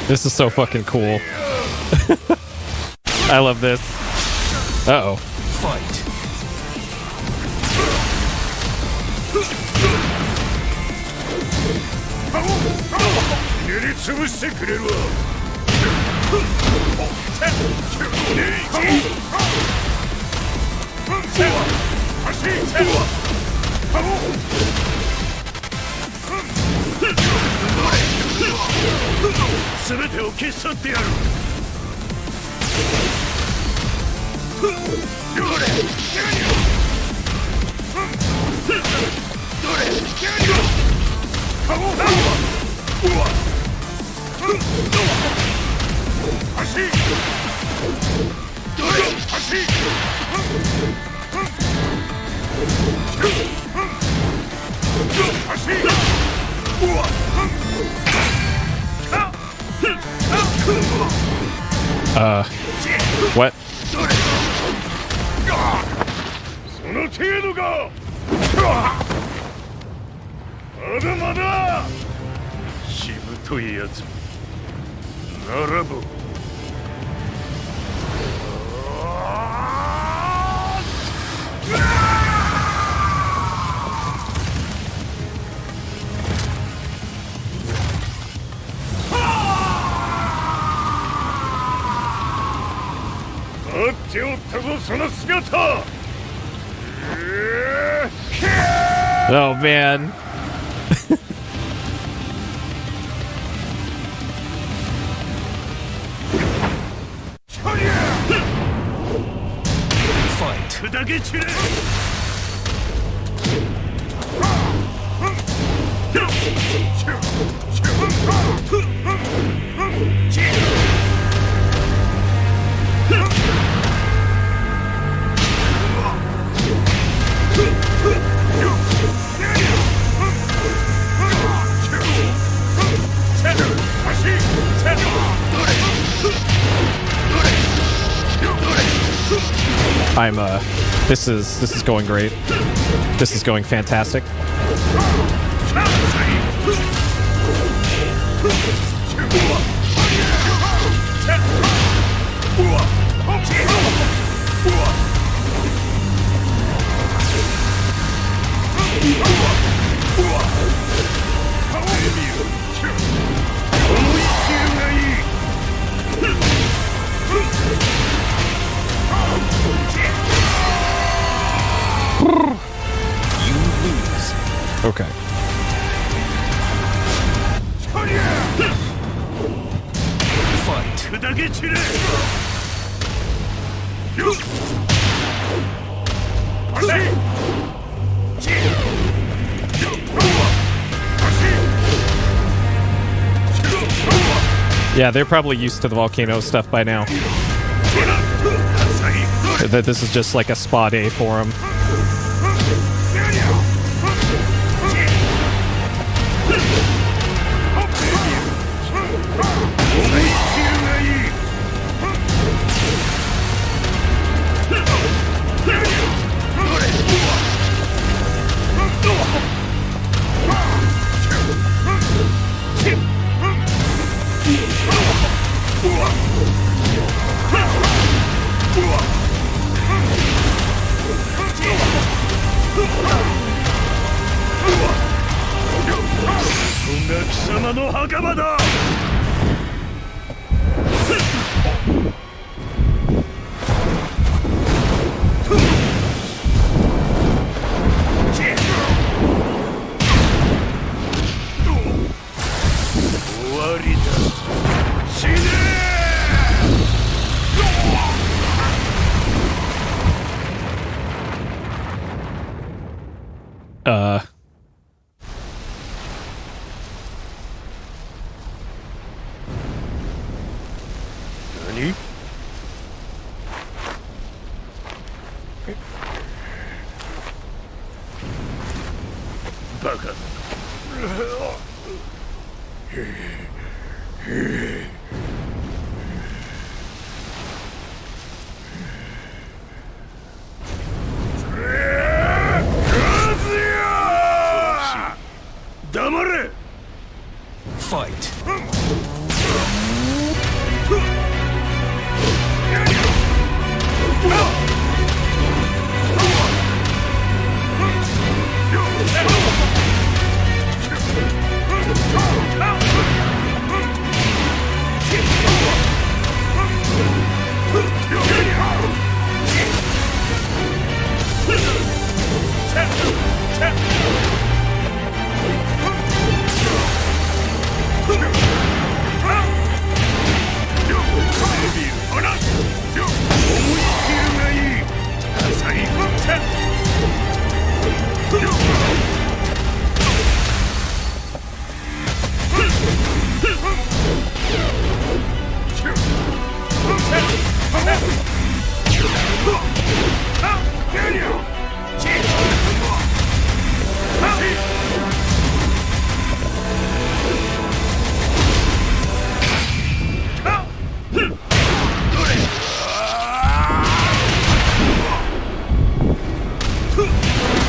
This is so fucking cool. I love this. Uh-oh. Fight. What? その程度か。まだまだ。しぶといやつ。ならば。Oh man. This is going great. This is going fantastic. Okay. Yeah, they're probably used to the volcano stuff by now. That this is just like a spa day for them.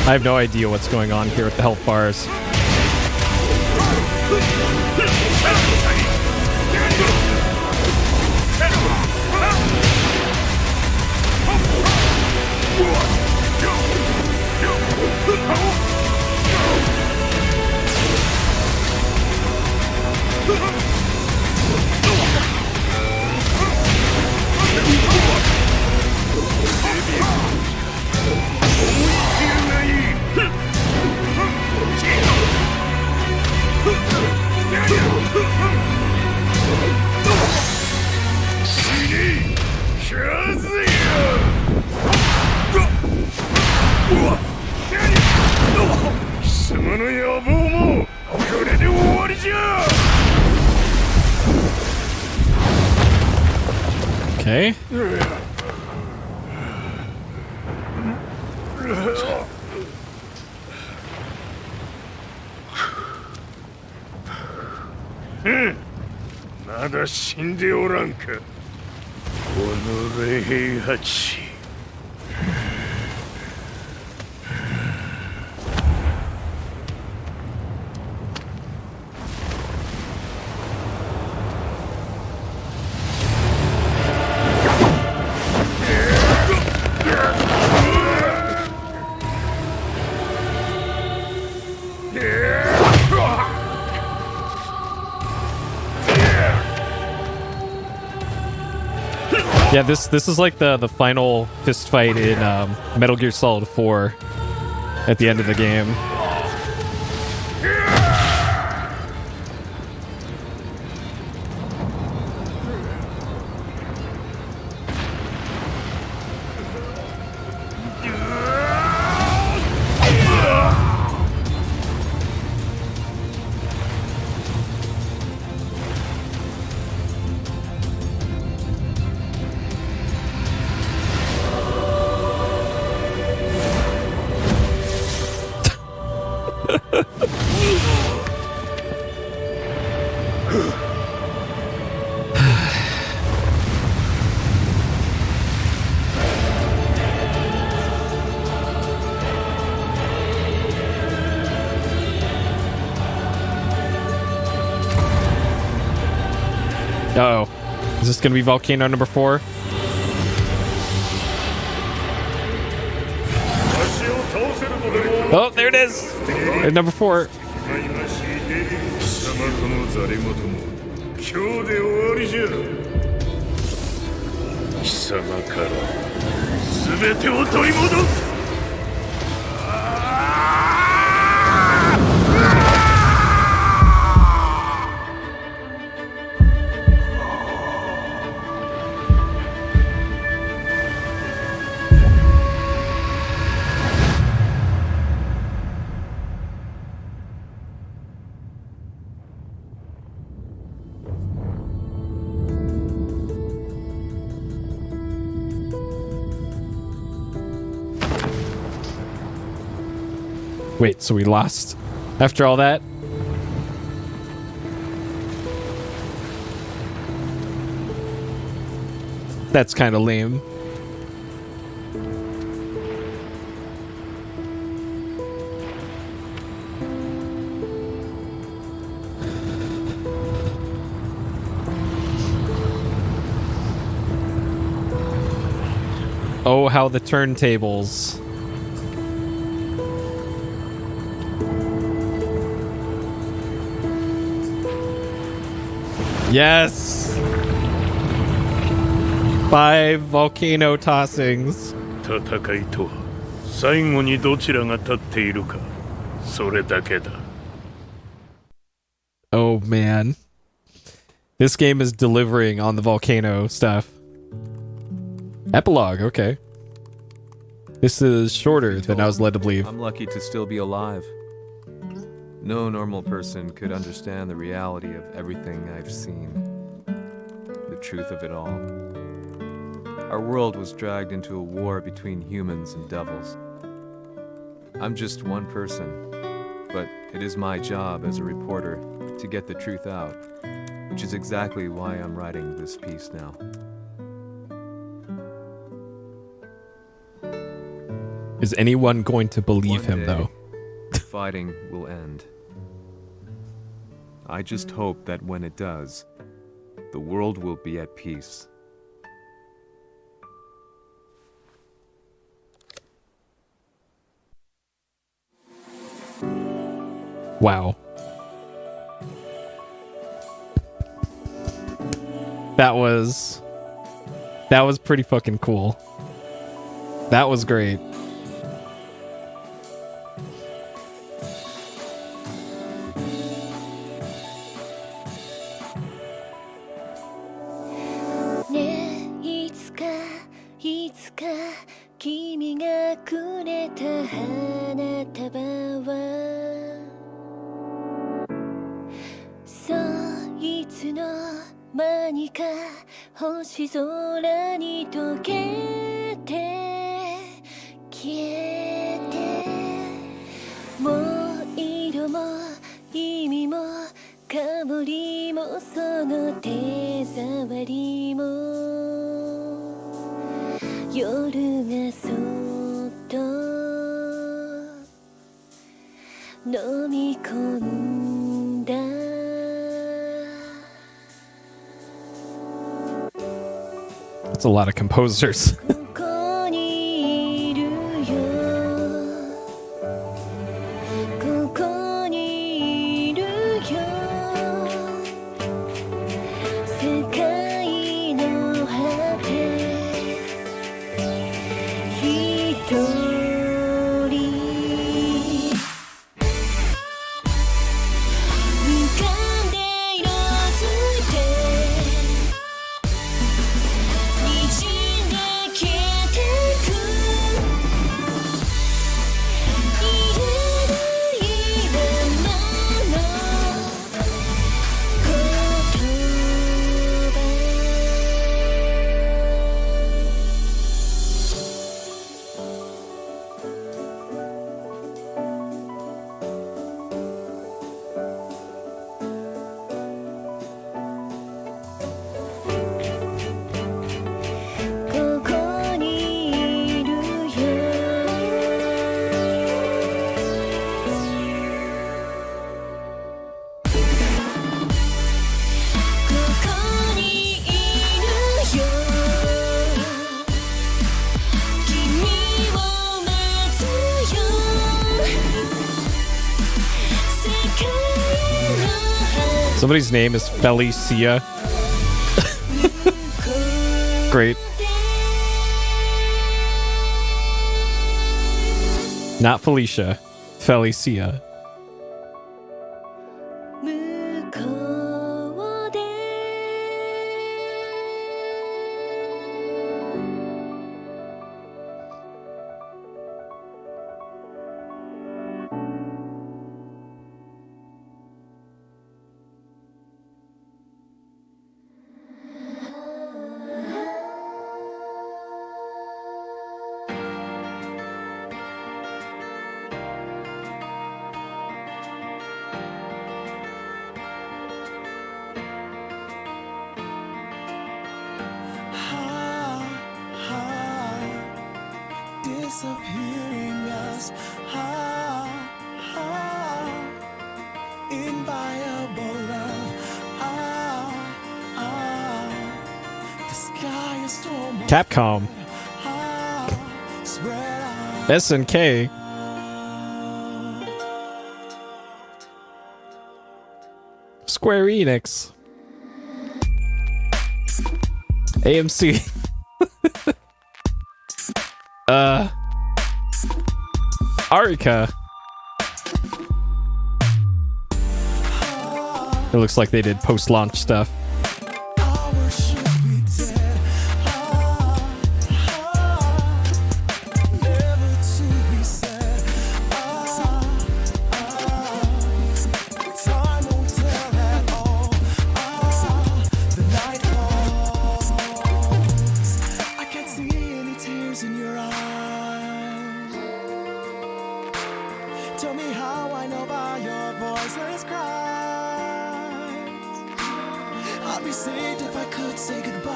I have no idea what's going on here with the health bars. Okay. Nada 死んでおらんか。己平八。Yeah, this is like the final fist fight in Metal Gear Solid 4 at the end of the game. Uh-oh. Is this going to be volcano number 4? Oh, there it is! At number 4. 貴様から全てを取り戻す。 Wait, so we lost after all that? That's kind of lame. Oh, how the turntables. Yes! 5 volcano tossings. 戦いとは最後にどちらが立っているかそれだけだ。 Oh man. This game is delivering on the volcano stuff. Epilogue, okay. This is shorter than I was led to believe. I'm lucky to still be alive. No normal person could understand the reality of everything I've seen. The truth of it all. Our world was dragged into a war between humans and devils. I'm just one person, but it is my job as a reporter to get the truth out, which is exactly why I'm writing this piece now. Is anyone going to believe One him, day, though? the fighting will end. I just hope that when it does, the world will be at peace. Wow. That was pretty fucking cool. That was great. 何か星空に溶けて消えてもう色も意味も香りもその手触りも夜がそっと飲み込んだThat's a lot of composers. ここにいるよここにいるよ世界の果て一人浮かんで色づいて滲んで消えてく言えないままの言葉ここにいるよここにいるよ君を待つよ世界の果 Somebody's name is Felicia. Great. Not Felicia. Felicia. 向こうでdisappearing us. Inviolable love. The sky is storm. Capcom. SNK. Square Enix. AMC. Arika. It looks like they did post-launch stuff. Tell me how I know by your voiceless cries. I'd be saved if I could say goodbye.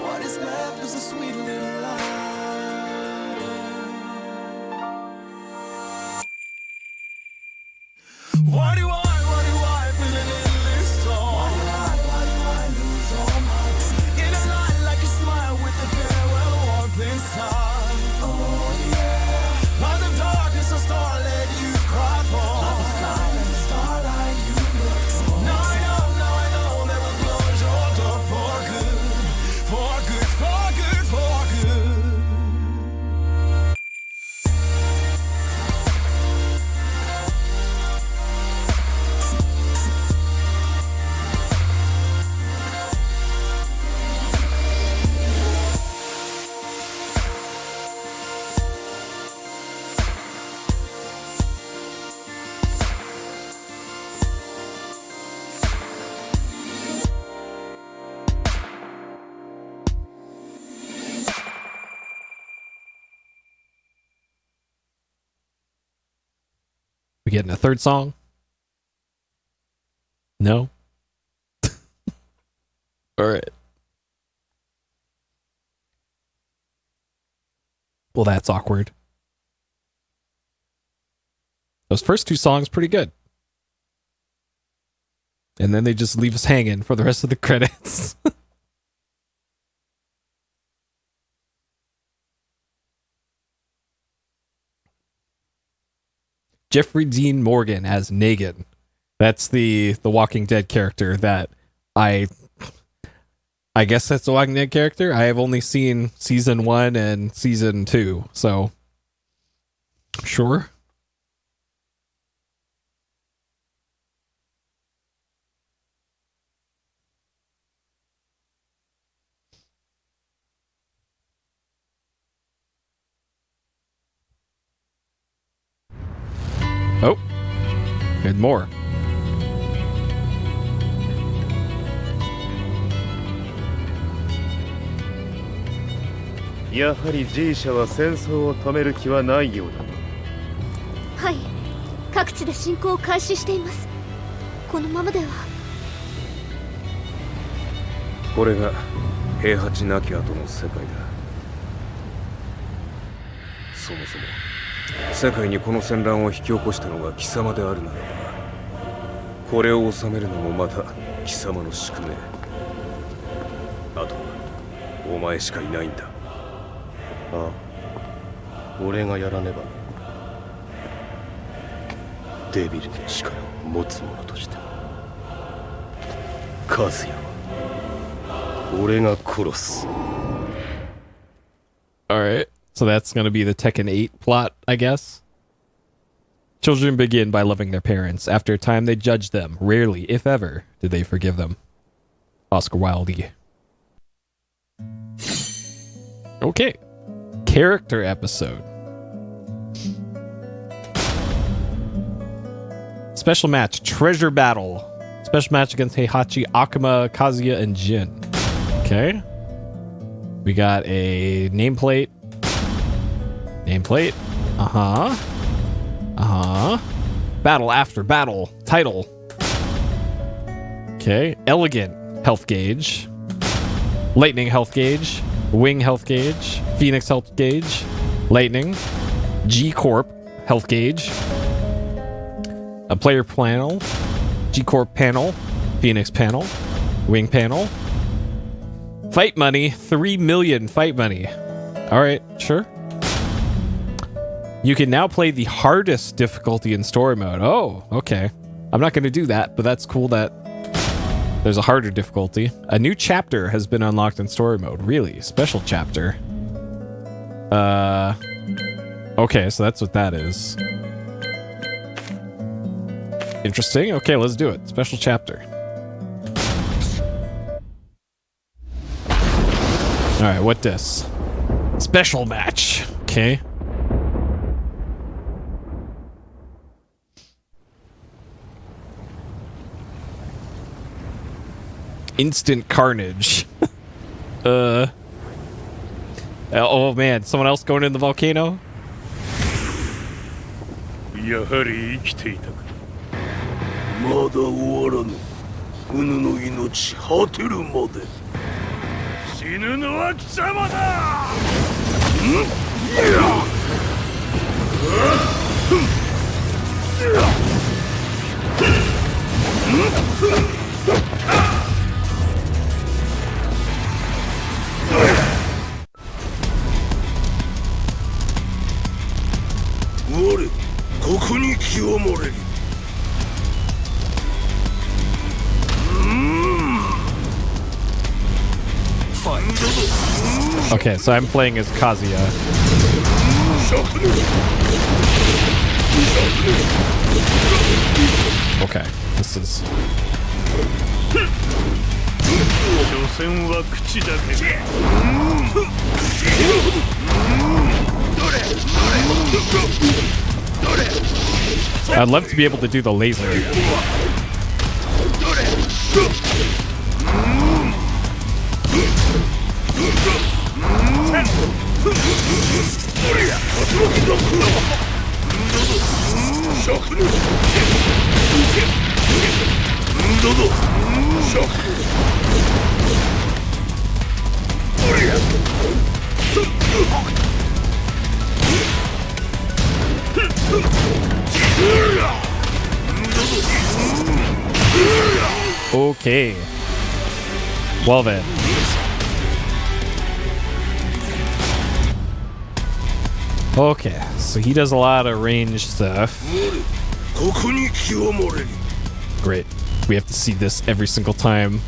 What is left is a sweet little lie. Why do I feel a little storm? Why do I lose all my in a light like a smile with a farewell warmth inside? Out of darkness, a star let you cry for. Out of silence, starlight you look for. Now I know, there will close your door for good, for good, for good, for good. We getting a third song? No? All right. Well, that's awkward. Those first two songs pretty good. And then they just leave us hanging for the rest of the credits. Jeffrey Dean Morgan as Negan. That's the Walking Dead character that I guess that's the Walking Dead character. I have only seen season 1 and season 2, so sure. Oh, and more.やはり G 社は戦争を止める気はないようだ。はい、各地で侵攻を開始しています。このままでは。これが平八なき後の世界だ。そもそも世界にこの戦乱を引き起こしたのが貴様であるならば、これを収めるのもまた貴様の宿命。あとはお前しかいないんだ。ああ、俺がやらねば。デビルの力を持つ者として和也は俺が殺す。 Alright, so that's gonna be the Tekken 8 plot, I guess. Children begin by loving their parents. After a time, they judge them. Rarely, if ever, do they forgive them. Oscar Wilde. Okay. Character episode. Special match, Treasure Battle. Special match against Heihachi, Akuma, Kazuya, and Jin. Okay. We got a nameplate. Nameplate. Uh-huh. Uh-huh. Battle after battle. Title. Okay. Elegant health gauge. Lightning health gauge. Wing health gauge. Phoenix health gauge. Lightning. G Corp health gauge. A player panel. G Corp panel. Phoenix panel. Wing panel. Fight money. 3 million fight money. Alright, sure. You can now play the hardest difficulty in story mode. Oh, okay. I'm not going to do that, but that's cool that there's a harder difficulty. A new chapter has been unlocked in story mode. Really? Special chapter. Okay, so that's what that is. Interesting. Okay, let's do it. Special chapter. Alright, what this? Special match. Okay. Instant carnage. Oh man, someone else going in the volcano? やはり生きていたか。まだ終わらぬ。うぬの命果てるまで。死ぬのは貴様だ。我ここに清盛れる。Okay, so I'm playing as Kazuya. Okay, this is... I'd love to be able to do the laser. Okay. Well then. Okay, so he does a lot of range stuff. Great. We have to see this every single time.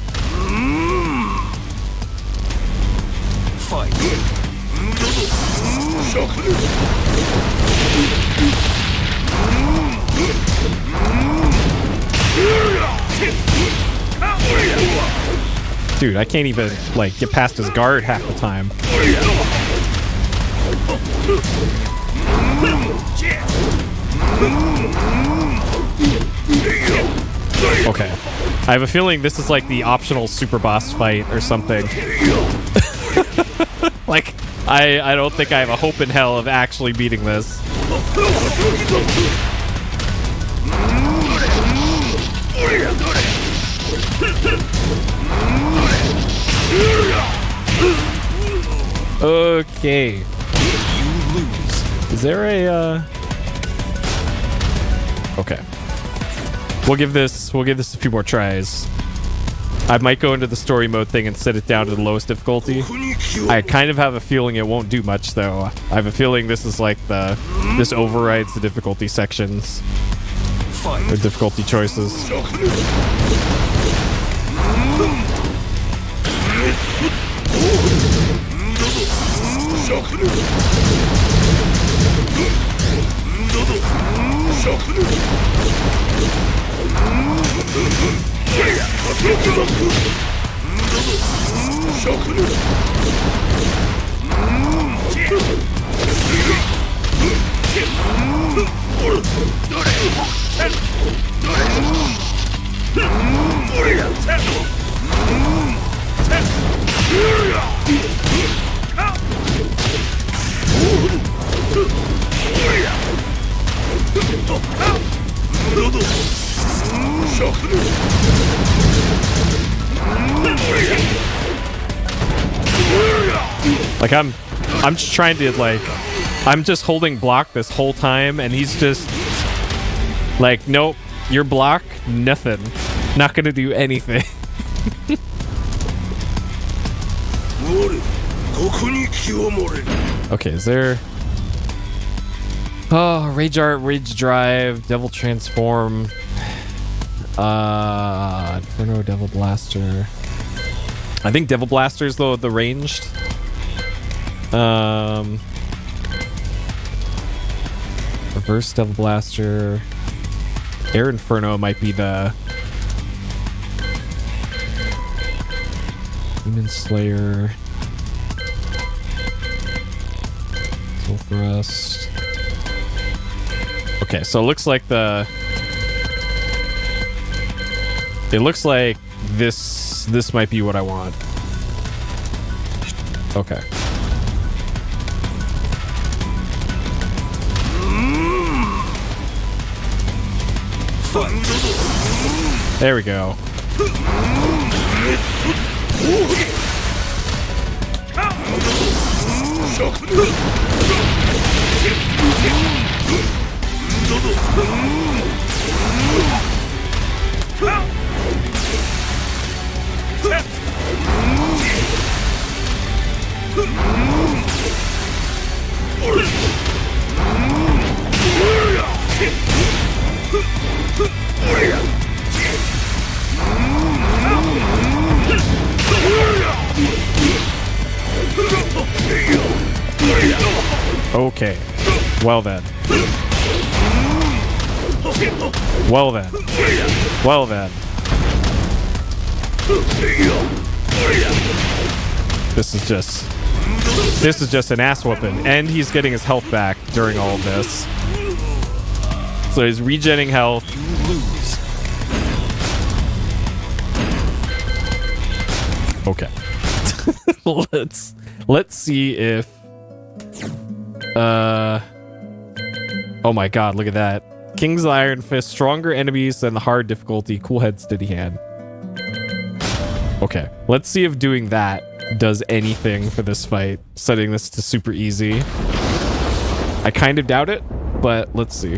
Fight. Dude, I can't even, like, get past his guard half the time. Okay. I have a feeling this is like the optional super boss fight or something. Like, I don't think I have a hope in hell of actually beating this. Okay. You lose. Is there a Okay. We'll give this a few more tries. I might go into the story mode thing and set it down to the lowest difficulty. I kind of have a feeling it won't do much though. I have a feeling this is like this overrides the difficulty sections. Or difficulty choices. Like I'm just trying to I'm just holding block this whole time and he's just like, nope, your block, nothing. Not gonna do anything. Okay, is there... Oh, Rage Art, Rage Drive, Devil Transform, Inferno, Devil Blaster. I think Devil Blaster is the ranged. Reverse Devil Blaster. Air Inferno might be the... Demon Slayer. Soul Thrust. Okay, so it looks like it looks like this might be what I want. Okay. There we go. Okay. Well then. Well then. Well then. This is just an ass whooping, and he's getting his health back during all of this. So he's regenerating health. Okay. Let's see if oh my god, look at that. King's Iron Fist, stronger enemies than the hard difficulty, cool head, steady hand. Okay, let's see if doing that does anything for this fight. Setting this to super easy. I kind of doubt it, but let's see.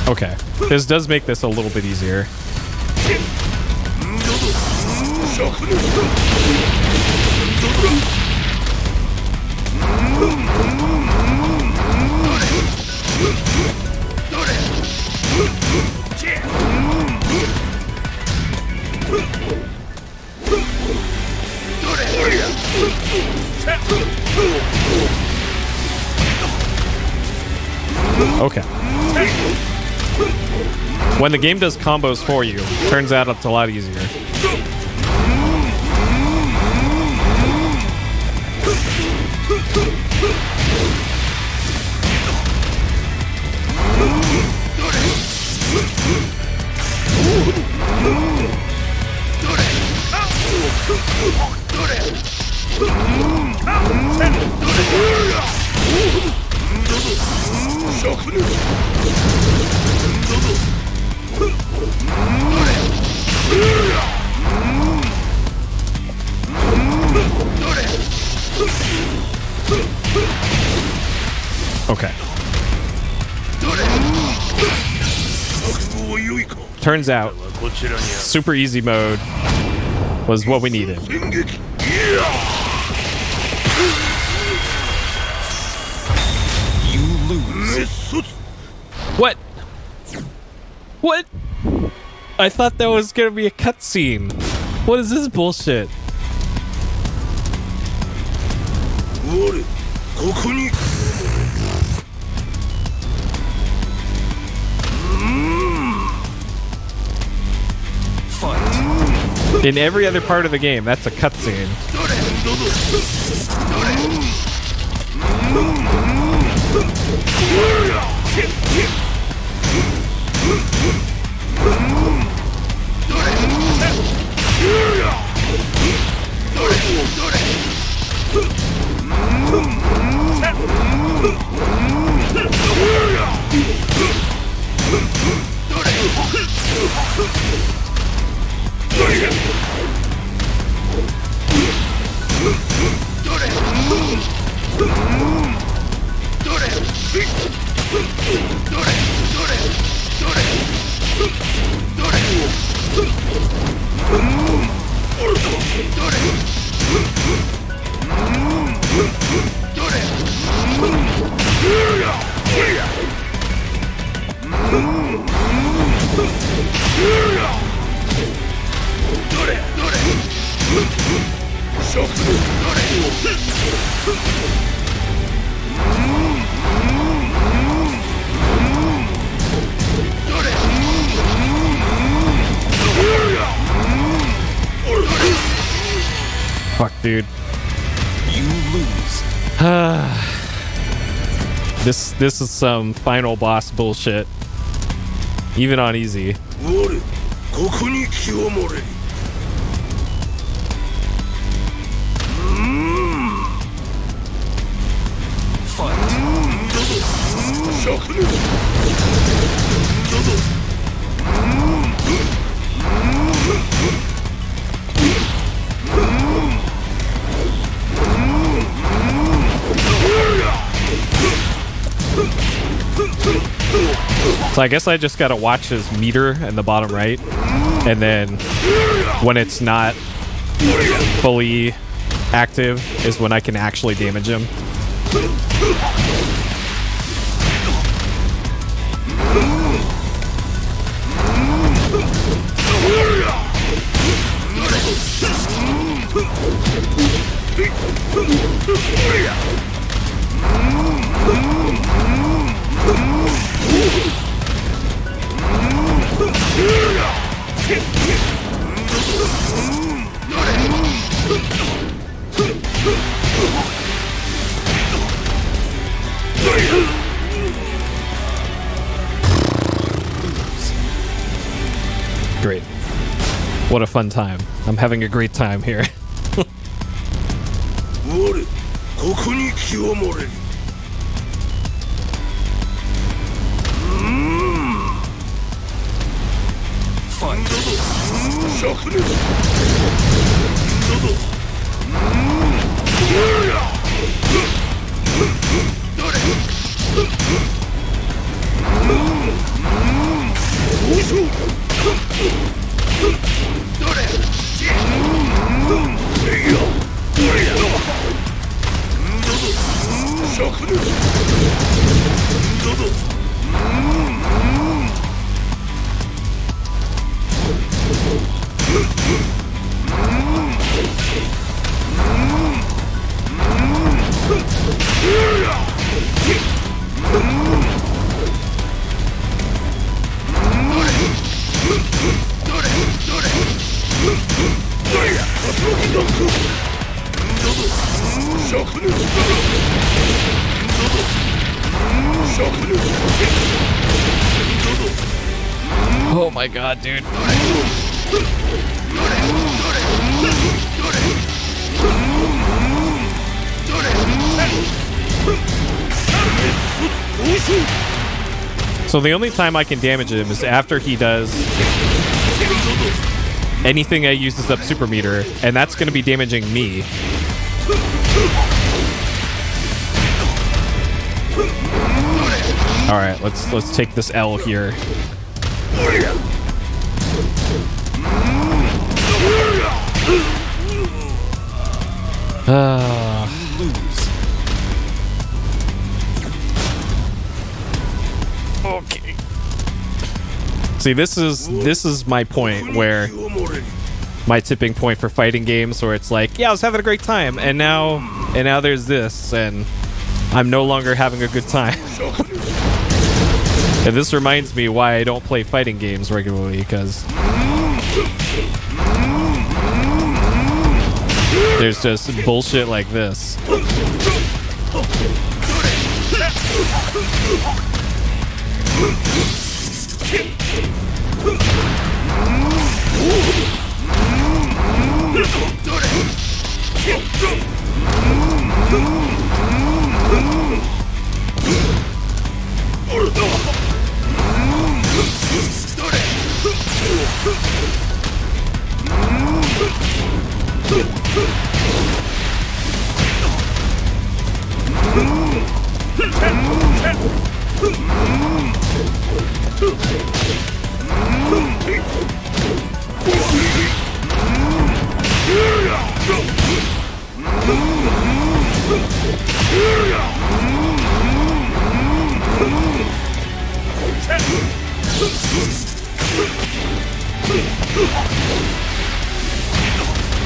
Okay, this does make this a little bit easier. Okay. When the game does combos for you, turns out it's a lot easier. Okay. Turns out, super easy mode was what we needed. You lose. What? What? I thought that was gonna be a cutscene. What is this bullshit? In every other part of the game, that's a cutscene. Fuck, dude. You lose. This is some final boss bullshit. Even on easy. So I guess I just gotta watch his meter in the bottom right, and then when it's not fully active is when I can actually damage him. Great. What a fun time. I'm having a great time here. 我ここに清盛れる。ファインドド灼熱ドドどれおしょどれいやどれや灼熱どどOh my god, dude. So the only time I can damage him is after he does anything that uses up super meter, and that's going to be damaging me. All right, let's take this L here. Okay. See, this is my point where my tipping point for fighting games, where it's like, yeah, I was having a great time, and now there's this, and I'm no longer having a good time. And this reminds me why I don't play fighting games regularly, because there's just bullshit like this.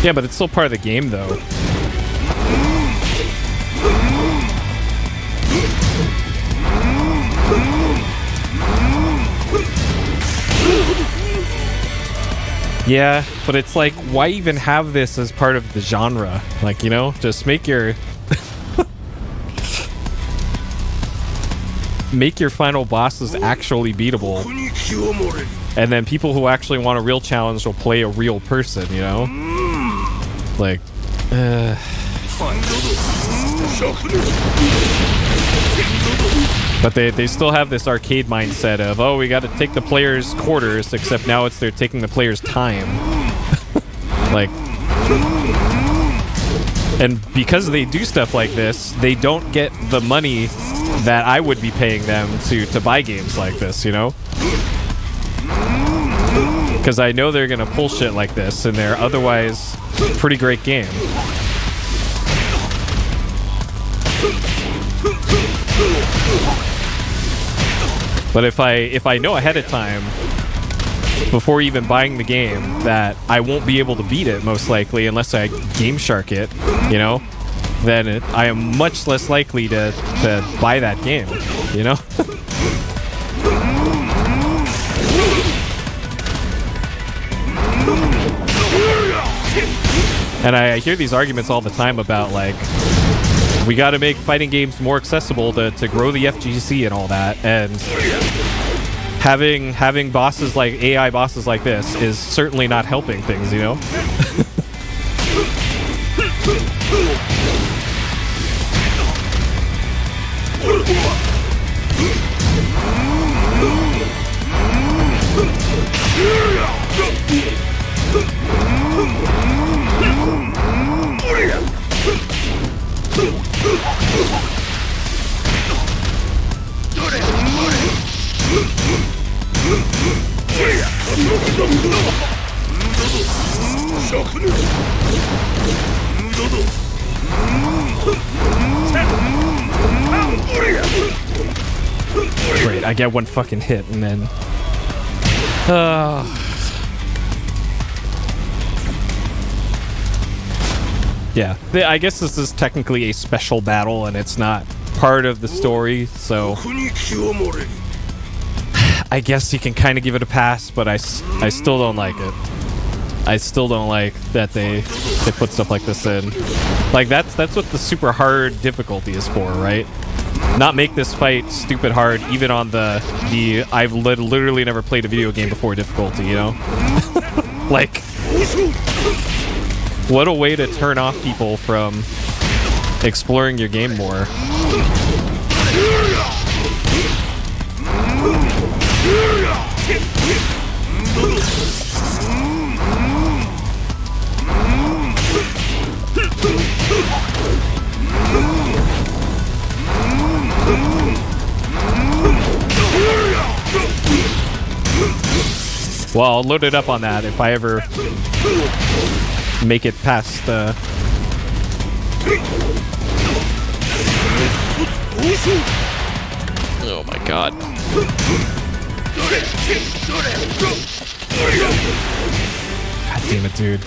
Yeah, but it's still part of the game, though. Yeah, but it's like, why even have this as part of the genre? Like, you know, just make your make your final bosses actually beatable, and then people who actually want a real challenge will play a real person, you know? Like, but they still have this arcade mindset of, oh, we got to take the player's quarters, except now they're taking the player's time. Like, And because they do stuff like this, they don't get the money that I would be paying them to buy games like this, you know? Because I know they're gonna pull shit like this in their otherwise pretty great game. But if I know ahead of time, before even buying the game, that I won't be able to beat it most likely unless I Game Shark it, you know, then I am much less likely to buy that game, you know? And I hear these arguments all the time about, like, we got to make fighting games more accessible to grow the FGC and all that, and having bosses like AI bosses like this is certainly not helping things, you know? Great, I get one fucking hit and then... yeah, I guess this is technically a special battle and it's not part of the story, so... I guess you can kind of give it a pass, but I still don't like it. I still don't like that they put stuff like this in. Like, that's what the super hard difficulty is for, right? Not make this fight stupid hard, even on the I've literally never played a video game before difficulty, you know? Like, what a way to turn off people from exploring your game more. Well, I'll load it up on that if I ever make it past oh my god. God damn it, dude.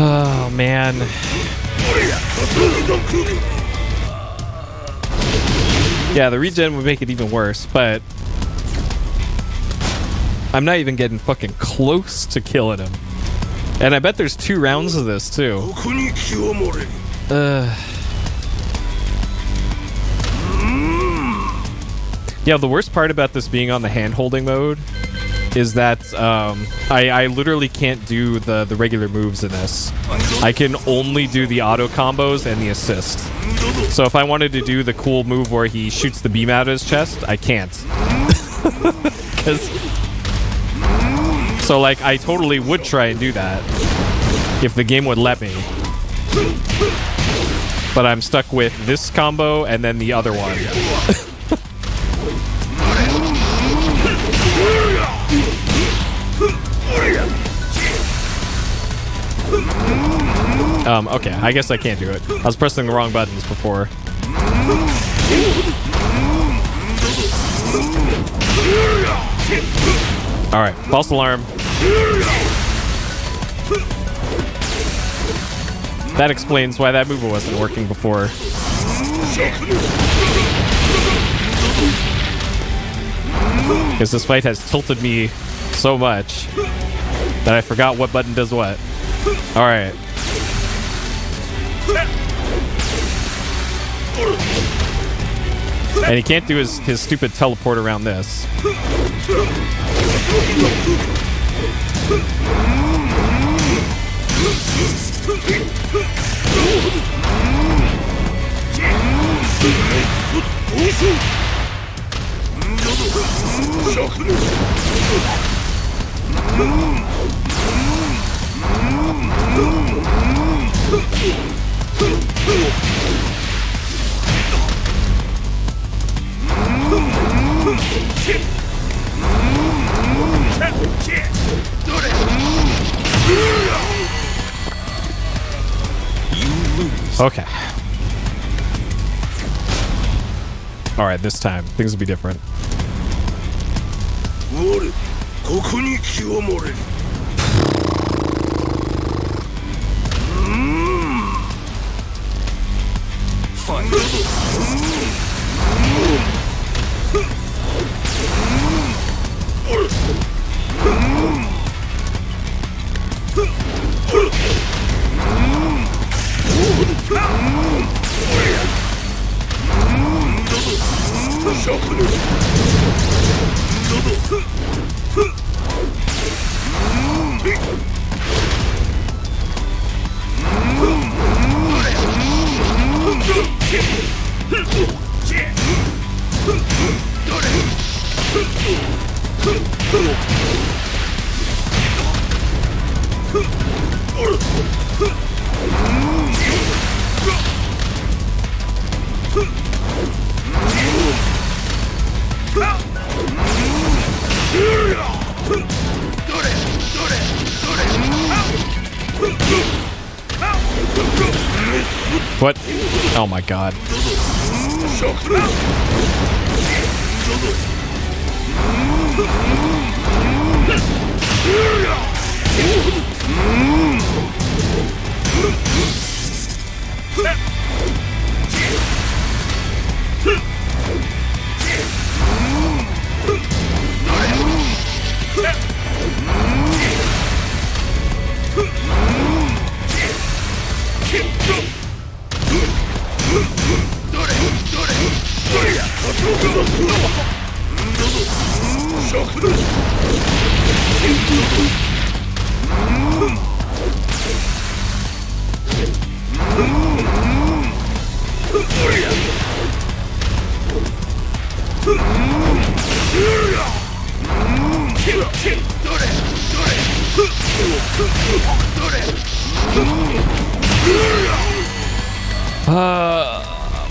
Oh, man. Yeah, the regen would make it even worse, but I'm not even getting fucking close to killing him. And I bet there's 2 rounds of this, too. Yeah, the worst part about this being on the hand-holding mode is that I literally can't do the regular moves in this. I can only do the auto combos and the assist. So if I wanted to do the cool move where he shoots the beam out of his chest, I can't. So like, I totally would try and do that if the game would let me. But I'm stuck with this combo and then the other one. Okay, I guess I can't do it. I was pressing the wrong buttons before. Alright, false alarm. That explains why that move wasn't working before. Because this fight has tilted me so much that I forgot what button does what. Alright. And he can't do his stupid teleport around this. Okay. All right, this time things will be different. What? Oh my god.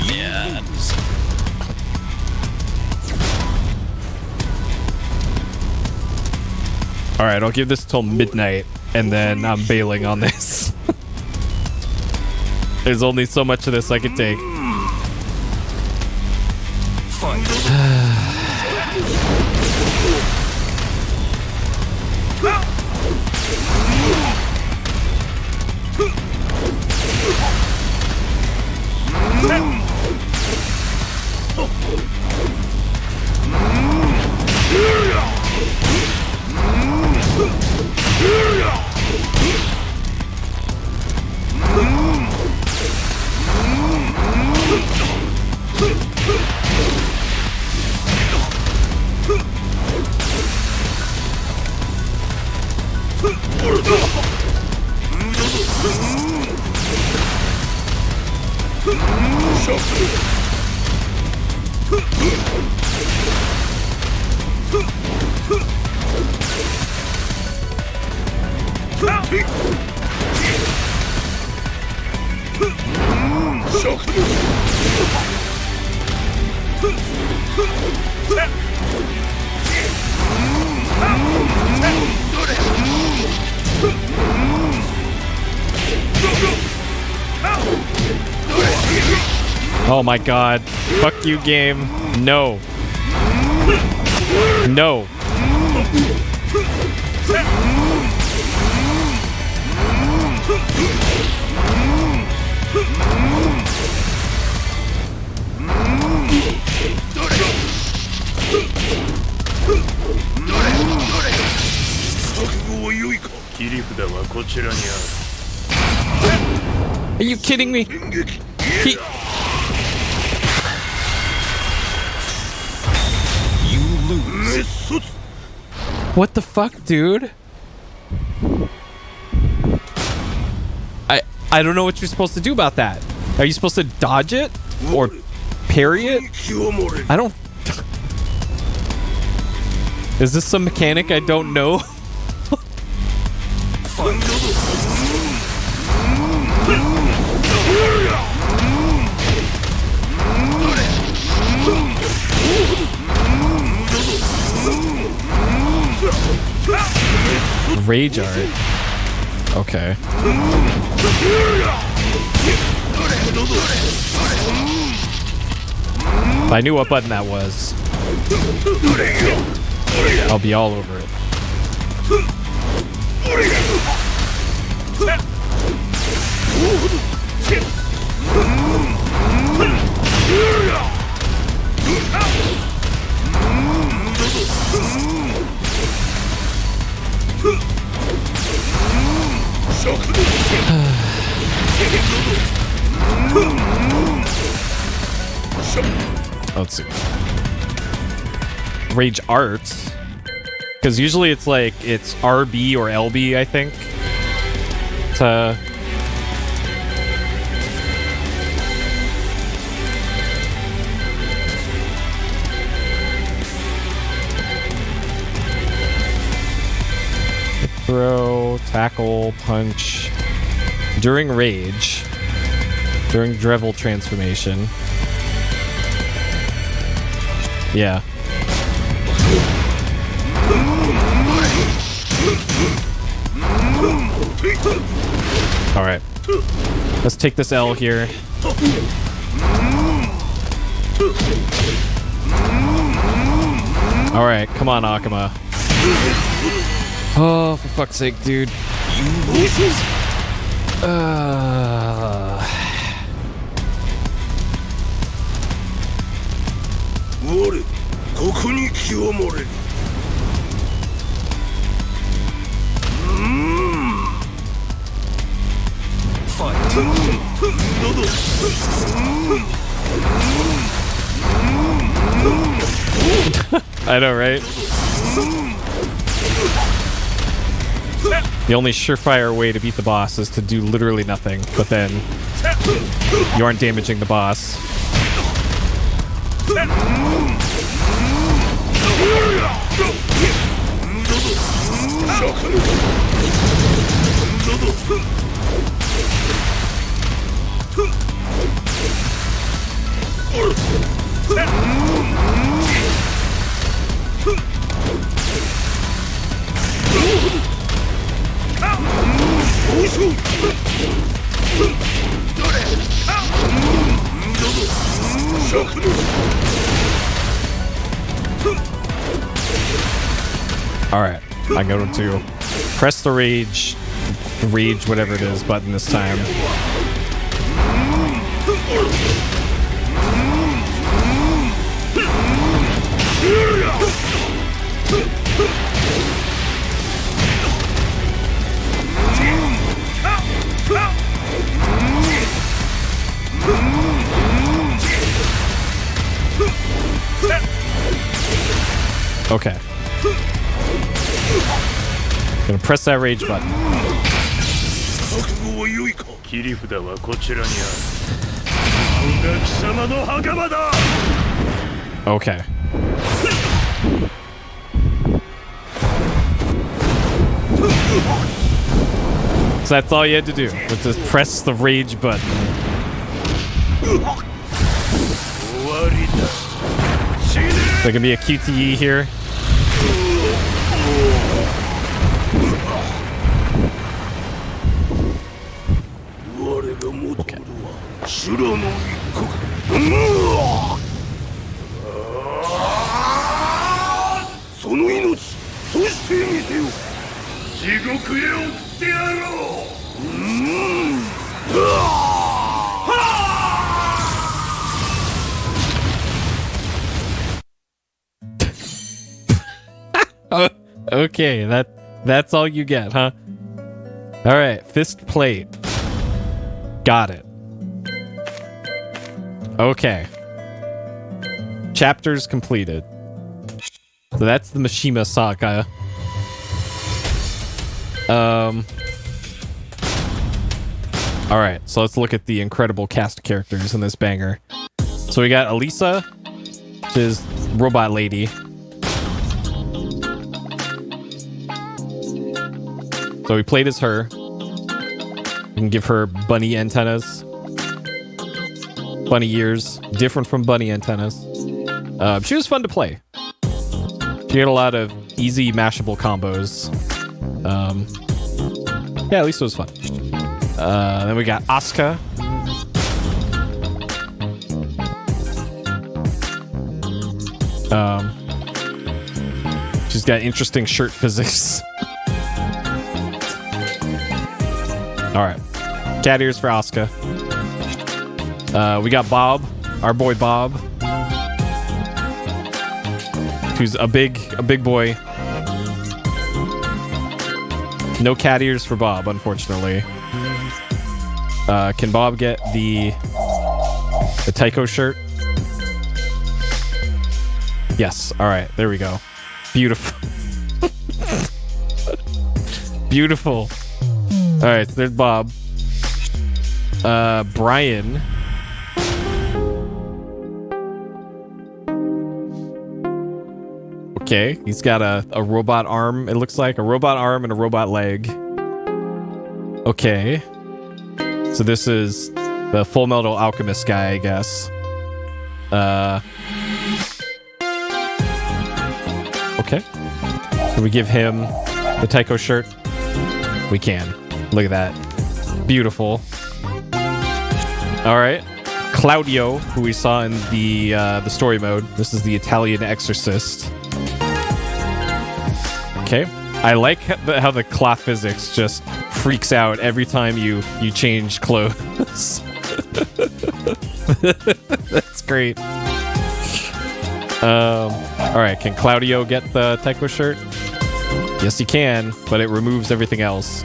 Man. All right, I'll give this till midnight, and then I'm bailing on this. There's only so much of this I could take. Oh my god. Fuck you, game. No. No. Are you kidding me? What the fuck, dude? I don't know what you're supposed to do about that. Are you supposed to dodge it? Or parry it? I don't... Is this some mechanic I don't know? Rage art. Okay. If I knew what button that was, I'll be all over it. Let's see. Rage arts. Because usually it's like, it's RB or LB, I think. To... Throw, tackle, punch. During rage. During Drevel transformation. Yeah. Alright. Let's take this L here. Alright, come on, Akuma. Oh, for fuck's sake, dude. I know, right? The only surefire way to beat the boss is to do literally nothing, but then you aren't damaging the boss. Alright, I'm going to press the rage whatever it is button this time. Okay. Gonna press that rage button. Okay. So that's all you had to do, was just press the rage button. There can be a QTE here. Okay. Okay, that's all you get, huh? All right, fist plate. Got it. Okay. Chapters completed. So that's the Mishima saga. All right, so let's look at the incredible cast of characters in this banger. So we got Elisa, which is robot lady. So we played as her. We can give her bunny antennas. Bunny ears, different from bunny antennas. She was fun to play. She had a lot of easy mashable combos. Yeah, at least it was fun. Then we got Asuka. She's got interesting shirt physics. All right, cat ears for Asuka. We got Bob, our boy Bob, who's a big boy. No cat ears for Bob, unfortunately. Can Bob get the Taiko shirt? Yes. All right. There we go. Beautiful. Beautiful. All right. So there's Bob. Brian. Okay. He's got a robot arm. It looks like a robot arm and a robot leg. Okay. So this is the Full Metal Alchemist guy, I guess. Okay. Can we give him the Taiko shirt? We can. Look at that. Beautiful. All right. Claudio, who we saw in the story mode. This is the Italian exorcist. Okay. I like how the cloth physics just freaks out every time you change clothes. That's great. All right, can Claudio get the Taiko shirt? Yes, he can, but it removes everything else.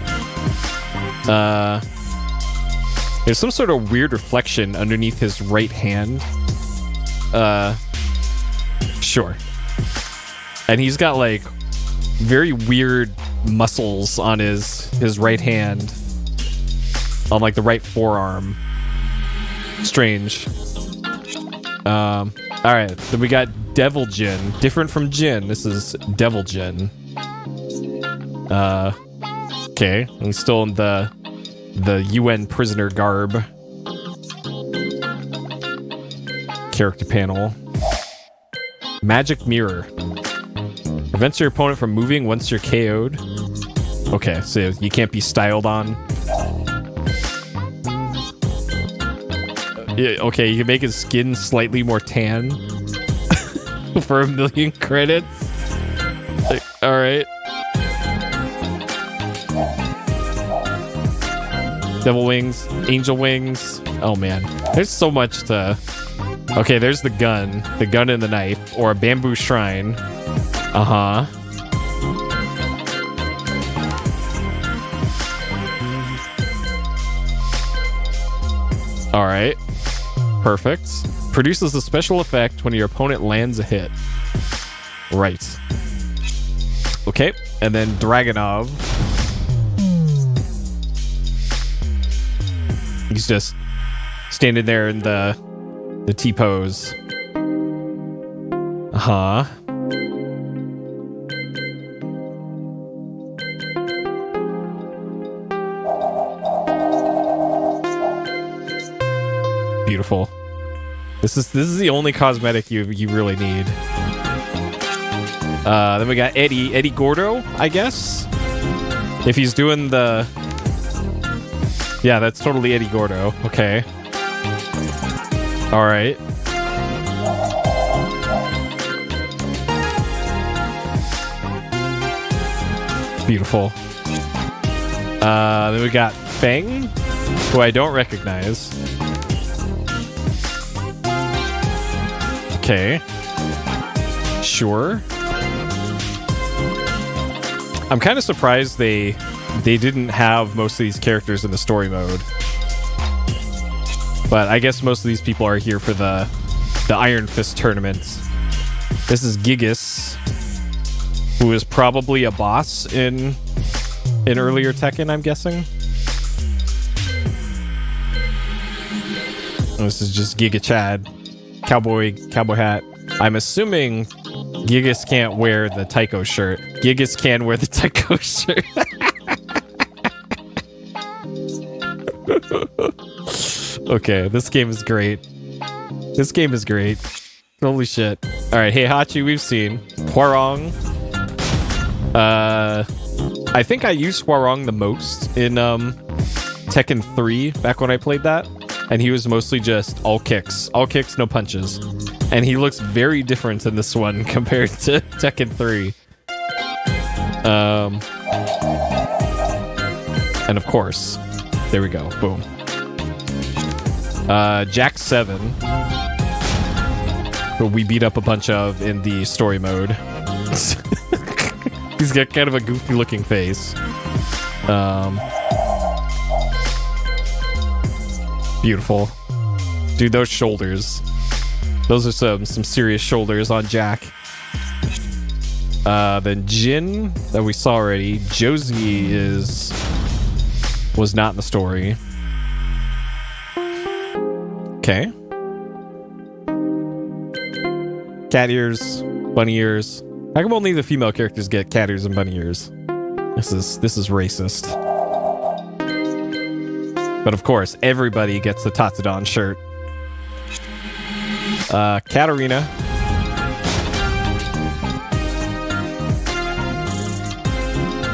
There's some sort of weird reflection underneath his right hand. Sure. And he's got like very weird muscles on his right hand, on like the right forearm. Strange. All right, then we got Devil Jin, different from Jin. This is Devil Jin. Okay, he's still in the UN prisoner garb. Character panel. Magic Mirror. Prevents your opponent from moving once you're KO'd. Okay, so you can't be styled on. Yeah, okay, you can make his skin slightly more tan for 1,000,000 credits. All right. Devil wings, angel wings. Oh man, there's so much to. Okay, there's the gun and the knife, or a bamboo shrine. Uh-huh. All right. Perfect. Produces a special effect when your opponent lands a hit. Right. Okay, and then Dragonov. He's just standing there in the T-pose. Uh-huh. Beautiful. This is the only cosmetic you really need. Then we got Eddie Gordo, I guess. If he's doing the... Yeah, that's totally Eddie Gordo. Okay. All right. Beautiful. Then we got Feng, who I don't recognize. Okay. Sure. I'm kind of surprised they didn't have most of these characters in the story mode. But I guess most of these people are here for the Iron Fist tournament. This is Gigas. who is probably a boss in earlier Tekken, I'm guessing. This is just Giga Chad, cowboy hat. I'm assuming Gigas can't wear the Tycho shirt. Gigas can wear the Tycho shirt. Okay, this game is great. This game is great. Holy shit. Alright, Heihachi we've seen. Hwoarang. I think I used Hwoarang the most in Tekken 3 back when I played that. And he was mostly just all kicks, no punches. And he looks very different in this one compared to Tekken 3. And of course, there we go, boom. Jack 7, who we beat up a bunch of in the story mode. He's got kind of a goofy looking face. Beautiful. Dude, those shoulders. Those are some serious shoulders on Jack. Then Jin, that we saw already. Josie was not in the story. Okay. Cat ears, bunny ears. How come only the female characters get cat ears and bunny ears? This is racist. But of course, everybody gets the Tatsudon shirt. Katarina.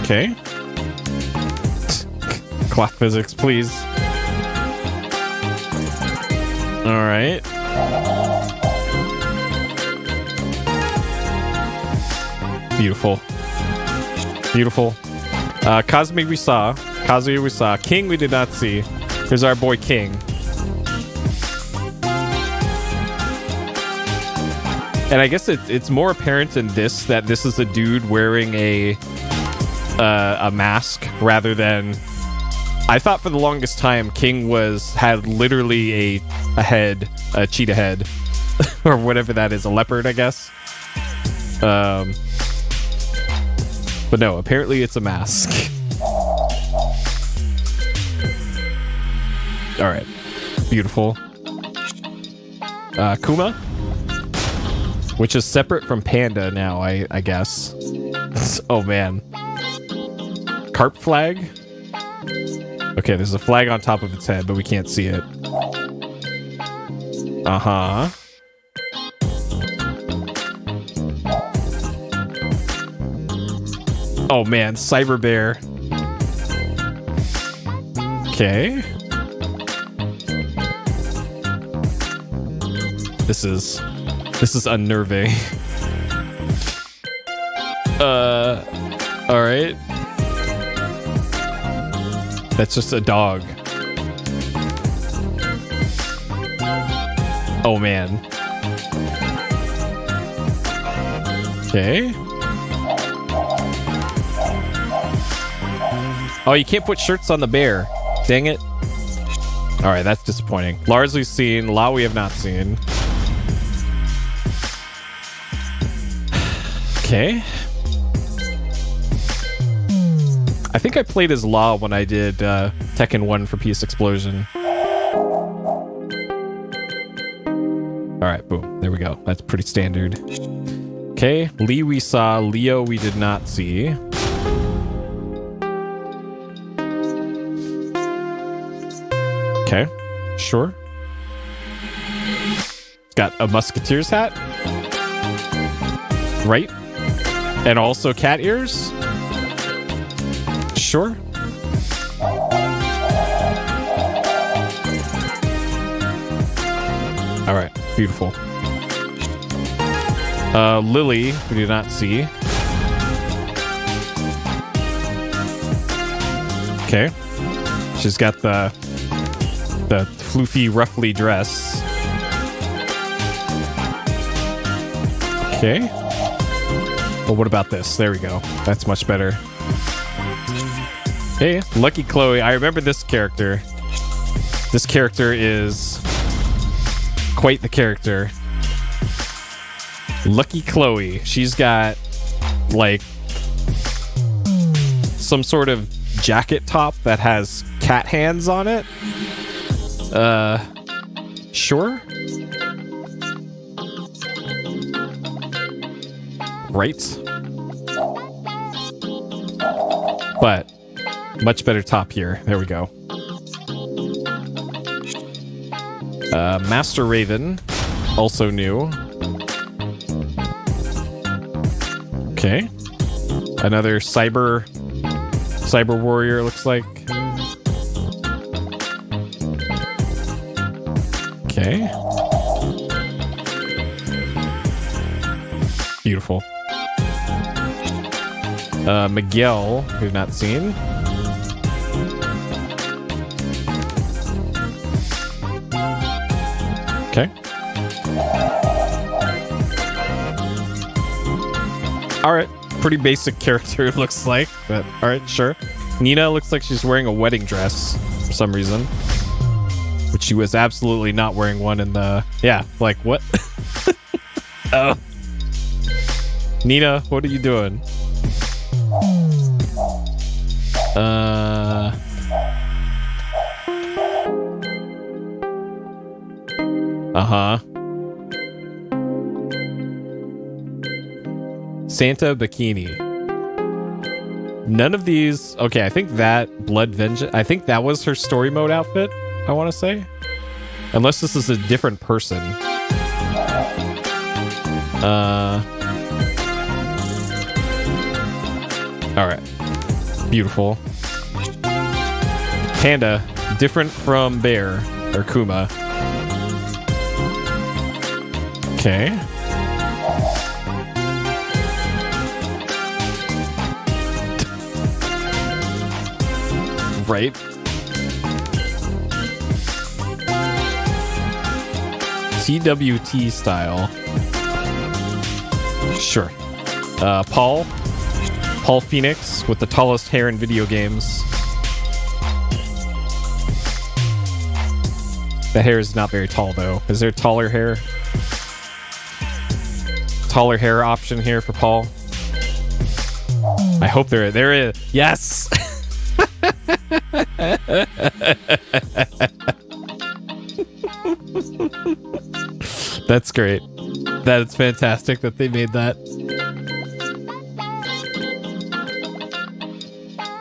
Okay. Clock physics, please. Alright. Beautiful. Beautiful. Kazuya we saw. King we did not see. Here's our boy King. And I guess it's more apparent in this that this is a dude wearing a mask rather than... I thought for the longest time King had literally a head, a cheetah head, or whatever that is, a leopard, I guess. But no, apparently it's a mask. All right, beautiful. Kuma, which is separate from Panda now, I guess. Oh man, carp flag. Okay, there's a flag on top of its head, but we can't see it. Uh-huh. Oh man, Cyber Bear. Okay. This is unnerving. All right. That's just a dog. Oh man. Okay. Oh, you can't put shirts on the bear. Dang it. All right, that's disappointing. Lars we've seen. La we have not seen. Okay. I think I played as La when I did Tekken 1 for PS Explosion. Alright, boom. There we go. That's pretty standard. Okay, Lee we saw. Leo we did not see. Okay, sure. Got a Musketeer's hat. Right. And also cat ears. Sure. All right, beautiful. Lily, we do not see. Okay, she's got the floofy, ruffly dress. Okay. Well, what about this? There we go. That's much better. Hey, Lucky Chloe. I remember this character. This character is quite the character. Lucky Chloe. She's got, like, some sort of jacket top that has cat hands on it. Sure. Right. But much better top here. There we go. Master Raven, also new. Okay. Another cyber warrior, looks like. Okay. Beautiful. Miguel, we've not seen. Okay. Alright. Pretty basic character, it looks like. But alright, sure. Nina looks like she's wearing a wedding dress for some reason. But she was absolutely not wearing one in the... Yeah, like, what? Oh. Nina, what are you doing? Uh-huh. Santa Bikini. None of these... Okay, I think that Blood Vengeance... I think that was her story mode outfit, I want to say. Unless this is a different person. Alright. Beautiful. Panda. Different from Bear. Or Kuma. Okay. Right. TWT style. Sure. Paul Phoenix with the tallest hair in video games. The hair is not very tall though. Is there taller hair? Taller hair option here for Paul? I hope there is. Yes. That's great. That's fantastic that they made that.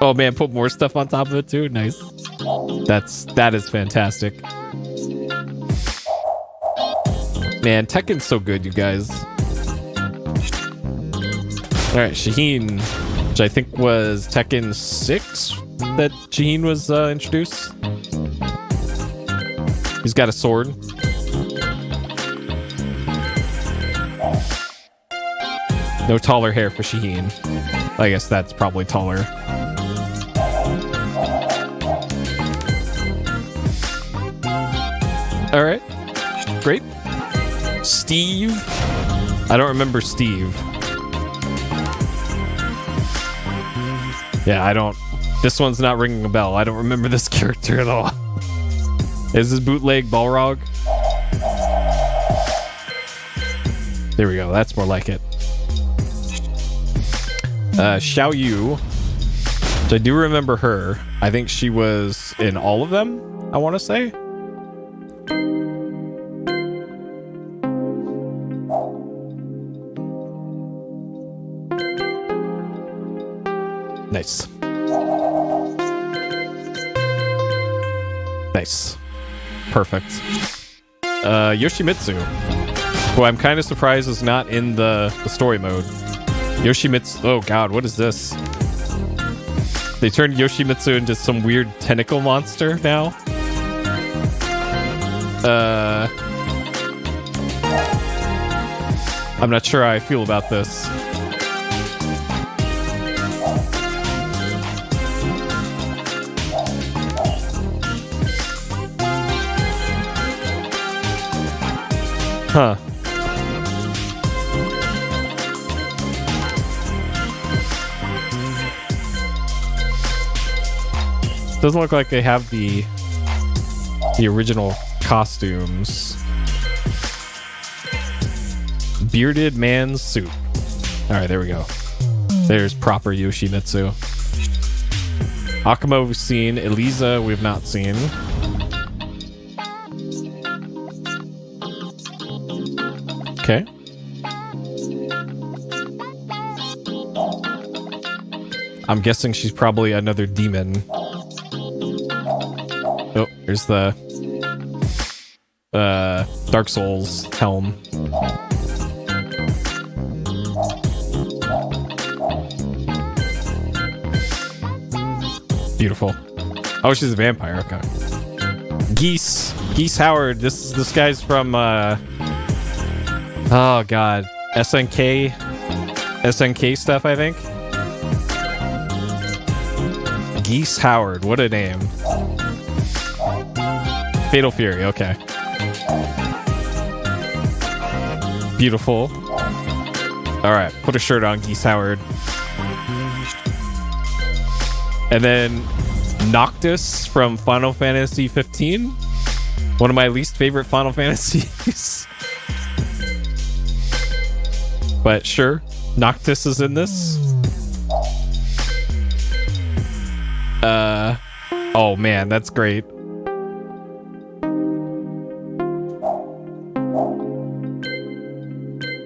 Oh man, put more stuff on top of it too. Nice. That is fantastic. Man, Tekken's so good, you guys. Alright, Shaheen, which I think was Tekken 6 that Shaheen was introduced. He's got a sword. No taller hair for Shaheen. I guess that's probably taller. Alright. Great. Steve. I don't remember Steve. Yeah, I don't. This one's not ringing a bell. I don't remember this character at all. Is this bootleg Balrog? There we go. That's more like it. Xiao Yu. Which I do remember her. I think she was in all of them, I want to say. Nice. Nice. Perfect. Yoshimitsu, who I'm kind of surprised is not in the story mode. Yoshimitsu... Oh god, what is this? They turned Yoshimitsu into some weird tentacle monster now? I'm not sure how I feel about this. Huh. Doesn't look like they have the original costumes. Bearded man's suit. Alright, there we go. There's proper Yoshimitsu. Akuma we've seen. Eliza we've not seen. Okay. I'm guessing she's probably another demon. Oh, here's the Dark Souls helm. Beautiful. Oh, she's a vampire. Okay. Geese Howard. This guy's from oh god, SNK stuff, I think. Geese Howard. What a name. Fatal Fury. Okay. Beautiful. All right, put a shirt on, Geese Howard. And then Noctis from Final Fantasy 15. One of my least favorite Final Fantasies. But sure, Noctis is in this. Oh man, that's great.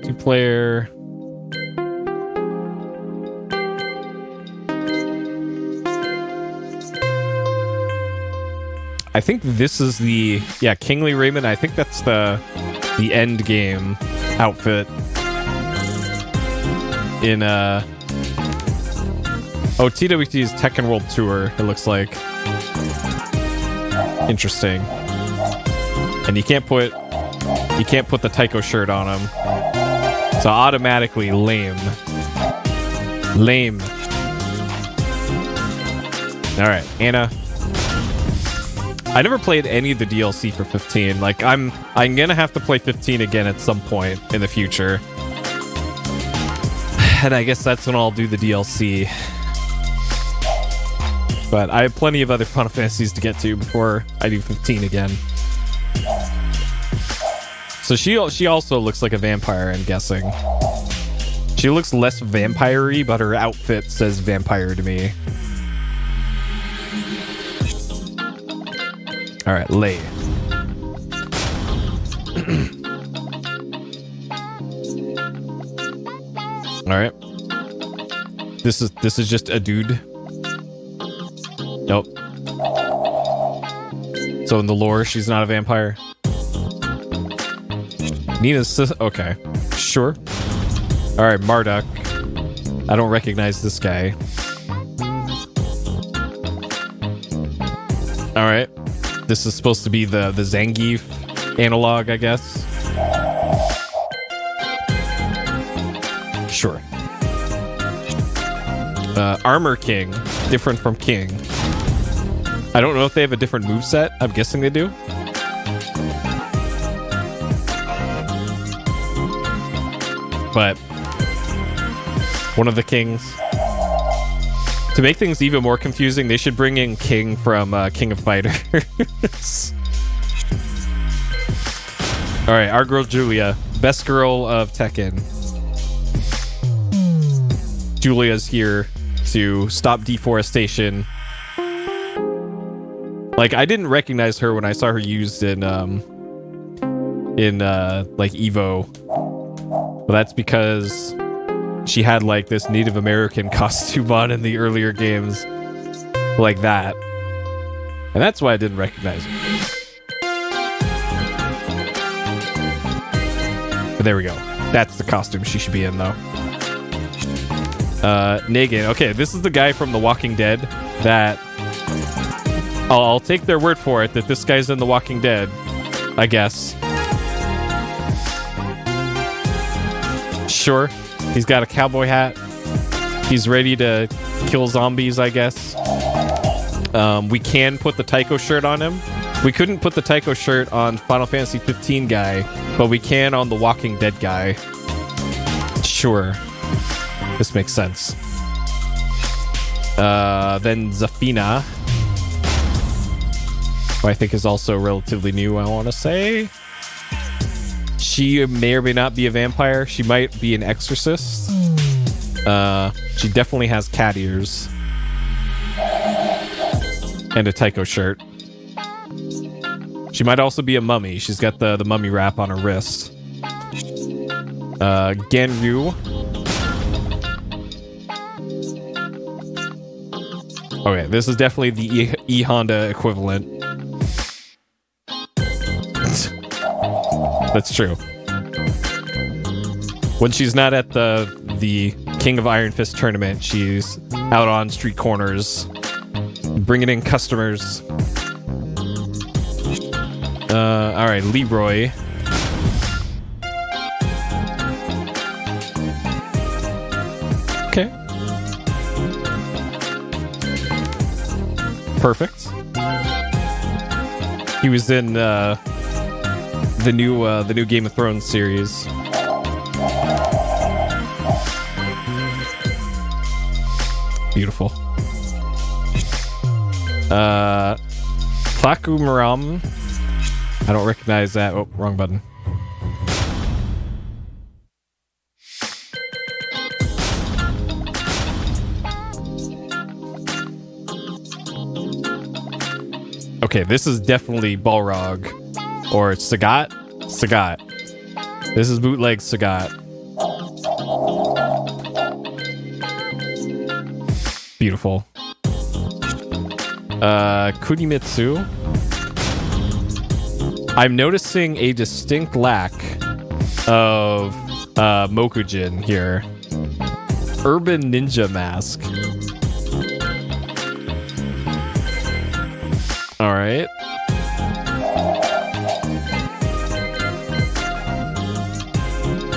Two-player. I think this is the Kingly Raymond. I think that's the end game outfit in TWT's Tekken World Tour. It looks like interesting, and you can't put the Taiko shirt on him, so automatically lame. All right, Anna. I never played any of the DLC for 15. Like, I'm gonna have to play 15 again at some point in the future. And I guess that's when I'll do the DLC. But I have plenty of other Final Fantasies to get to before I do 15 again. So she also looks like a vampire, I'm guessing. She looks less vampire-y, but her outfit says vampire to me. All right, Lei. All right. This is just a dude. Nope. So in the lore, she's not a vampire. Nina's sis. Okay, sure. All right, Marduk. I don't recognize this guy. All right. This is supposed to be the Zangief analog, I guess. Sure. Armor King, different from King. I don't know if they have a different moveset. I'm guessing they do. But one of the kings. To make things even more confusing, they should bring in King from King of Fighters. All right, our girl Julia, best girl of Tekken. Julia's here to stop deforestation. Like, I didn't recognize her when I saw her used in like Evo, but that's because she had like this Native American costume on in the earlier games, like that, and that's why I didn't recognize her. But there we go. That's the costume she should be in, though. Negan. Okay, this is the guy from The Walking Dead that I'll take their word for it that this guy's in The Walking Dead, I guess. Sure. He's got a cowboy hat. He's ready to kill zombies, I guess. We can put the Taiko shirt on him. We couldn't put the Taiko shirt on Final Fantasy 15 guy, but we can on the Walking Dead guy. Sure. This makes sense. Then Zafina, who I think is also relatively new, I want to say. She may or may not be a vampire. She might be an exorcist. She definitely has cat ears. and a Taiko shirt. She might also be a mummy. She's got the mummy wrap on her wrist. Genryu. Okay, this is definitely the E Honda equivalent. That's true. When she's not at the King of Iron Fist tournament, she's out on street corners, bringing in customers. All right, Leroy. Okay. Perfect. He was in the new Game of Thrones series. Beautiful. Fakumaram. I don't recognize that. Oh, wrong button. Okay, this is definitely Balrog. Or Sagat? Sagat. This is bootleg Sagat. Beautiful. Kunimitsu. I'm noticing a distinct lack of Mokujin here. Urban Ninja Mask. Alright.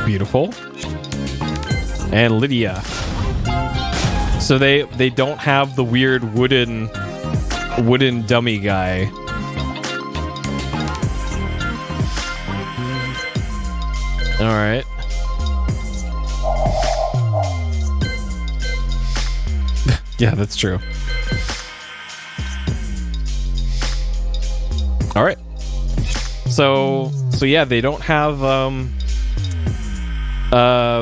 Beautiful. And Lydia. So they don't have the weird wooden dummy guy. All right. Yeah, that's true. All right. So yeah, they don't have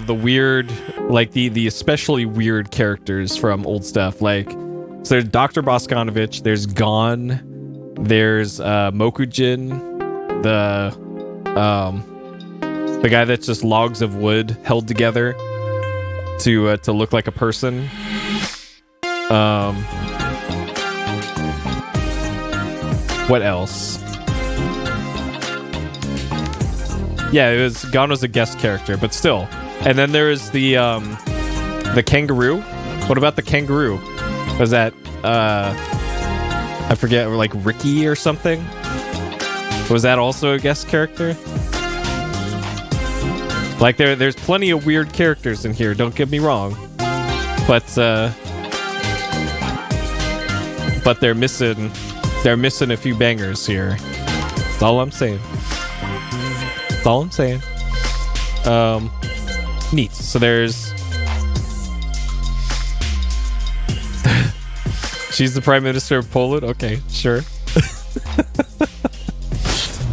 the weird, like the especially weird characters from old stuff. Like, so there's Dr. Boskanovich, there's Gon, there's Mokujin, the guy that's just logs of wood held together to look like a person. What else? Yeah, Gon was a guest character, but still. And then there is the kangaroo. What about the kangaroo? Was that I forget, like Ricky or something? Was that also a guest character? Like there's plenty of weird characters in here, don't get me wrong. But they're missing a few bangers here. That's all I'm saying. That's all I'm saying. Neat. So there's she's the Prime Minister of Poland? Okay, sure.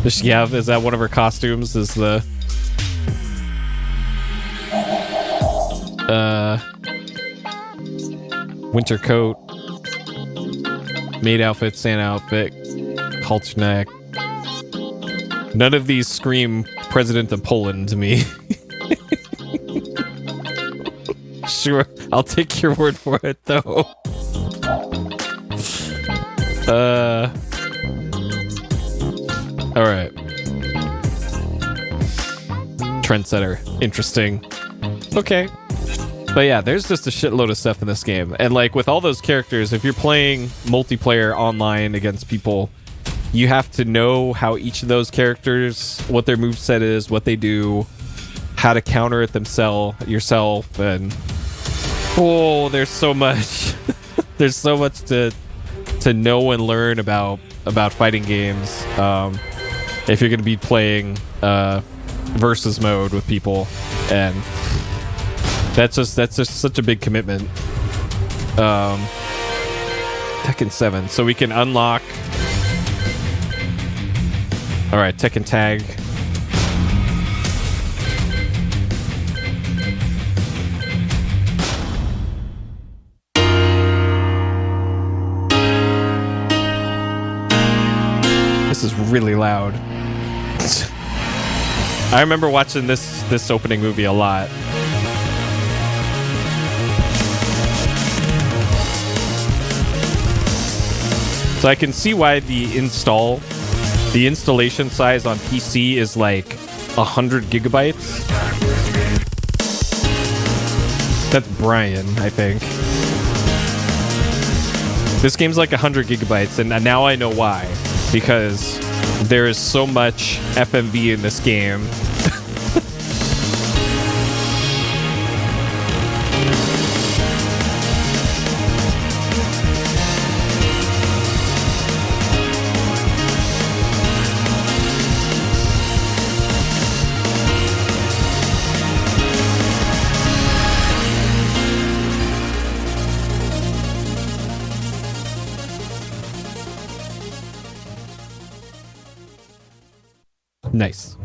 Does she have, is that one of her costumes? Is the winter coat, maid outfit, Santa outfit, halter neck. None of these scream President of Poland to me. Sure, I'll take your word for it though. Alright. Trendsetter. Interesting. Okay. But yeah, there's just a shitload of stuff in this game. And like with all those characters, if you're playing multiplayer online against people, you have to know how each of those characters, what their moveset is, what they do, how to counter it yourself, and oh, there's so much. There's so much to know and learn about fighting games. If you're gonna be playing versus mode with people, and that's just such a big commitment. Tekken 7, so we can unlock. All right, Tekken Tag. This is really loud. I remember watching this opening movie a lot. So I can see why the installation size on PC is like 100 gigabytes. That's Brian, I think. This game's like 100 gigabytes, and now I know why. Because there is so much FMV in this game. Nice.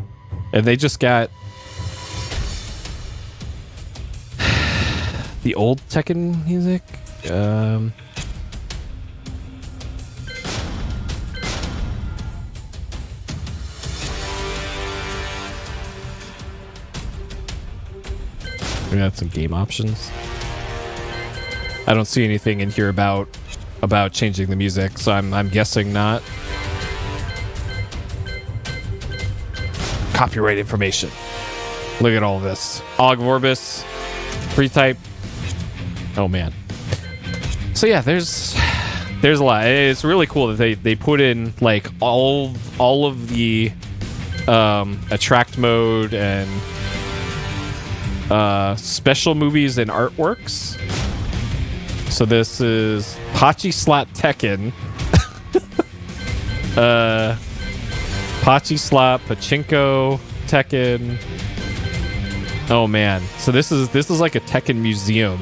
And they just got the old Tekken music. We got some game options. I don't see anything in here about changing the music, so I'm guessing not. Copyright information. Look at all this. Og Vorbis. Pre-type. Oh man. So yeah, there's a lot. It's really cool that they put in like all of the attract mode and special movies and artworks. So this is Pachi Slot Tekken. Pachi Slot, Pachinko, Tekken. Oh man. So this is like a Tekken museum.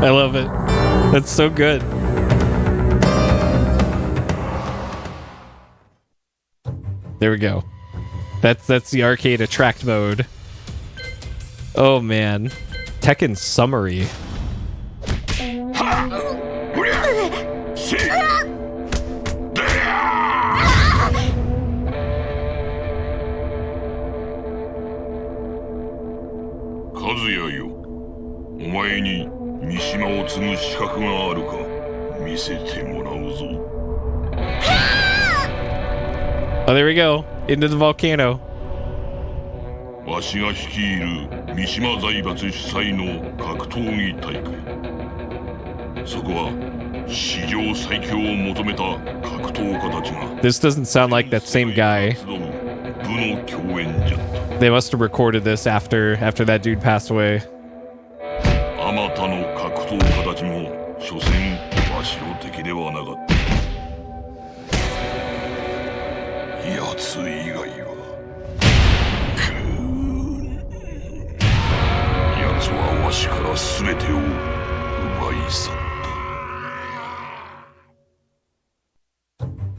I love it. That's so good. There we go. That's the arcade attract mode. Oh man. Tekken summary. Kazuya yo, omae ni Mishima o tsugu shikaku ga aru ka misete morau zo. Oh, there we go. Into the volcano. わしが率いる三島財閥主催の格闘技大会。そこは史上最強を求めた格闘家たちが This doesn't sound like that same guy. 部の共演じゃった。 They must have recorded this after that dude passed away. あまたの格闘家たちも所詮わしの敵ではなかった。奴以外は奴はわしから全てを奪い去っ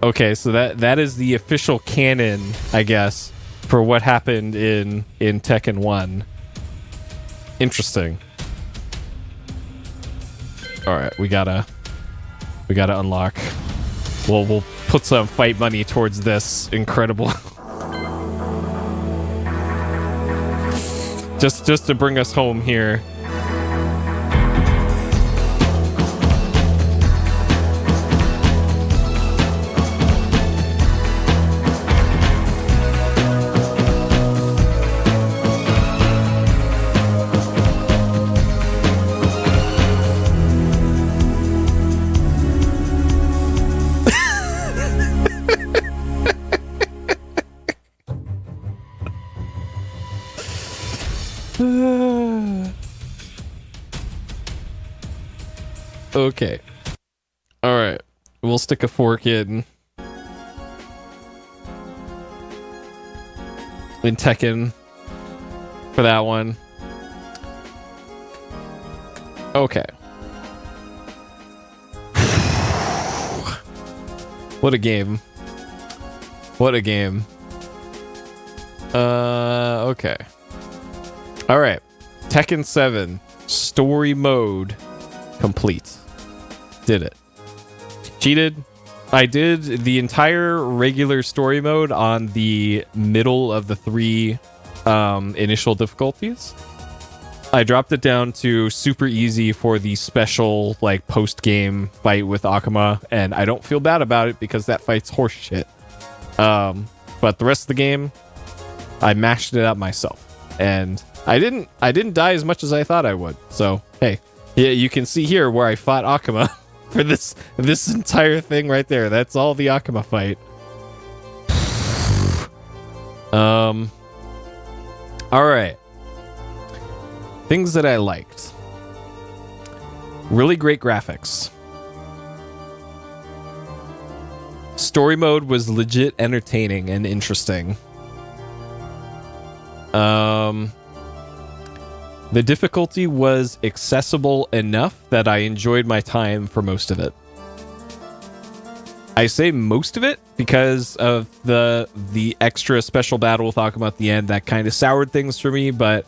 た。 Okay, so that is the official canon, I guess, for what happened in Tekken 1. Interesting. All right, we gotta unlock. We'll put some fight money towards this incredible. just to bring us home here. Okay. All right. We'll stick a fork in Tekken for that one. Okay. What a game. What a game. Okay. All right. Tekken 7 story mode complete. Did it. Cheated. I did the entire regular story mode on the middle of the 3 initial difficulties. I dropped it down to super easy for the special like post-game fight with Akuma, and I don't feel bad about it because that fight's horseshit. But the rest of the game, I mashed it out myself, and I didn't die as much as I thought I would. So hey, yeah, you can see here where I fought Akuma for this entire thing right there. That's all the Akuma fight. All right. Things that I liked. Really great graphics. Story mode was legit entertaining and interesting. The difficulty was accessible enough that I enjoyed my time for most of it. I say most of it because of the extra special battle with Akuma at the end that kind of soured things for me, but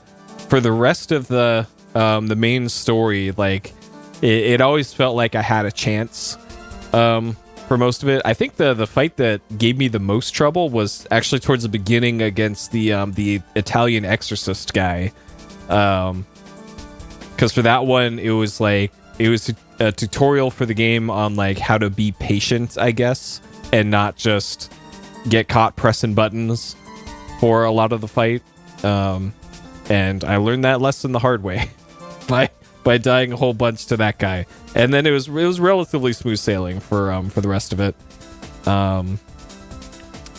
for the rest of the main story, like it always felt like I had a chance for most of it. I think the fight that gave me the most trouble was actually towards the beginning against the Italian exorcist guy. Because for that one, it was a tutorial for the game on like how to be patient, I guess, and not just get caught pressing buttons for a lot of the fight. And I learned that lesson the hard way by dying a whole bunch to that guy. And then it was relatively smooth sailing for the rest of it.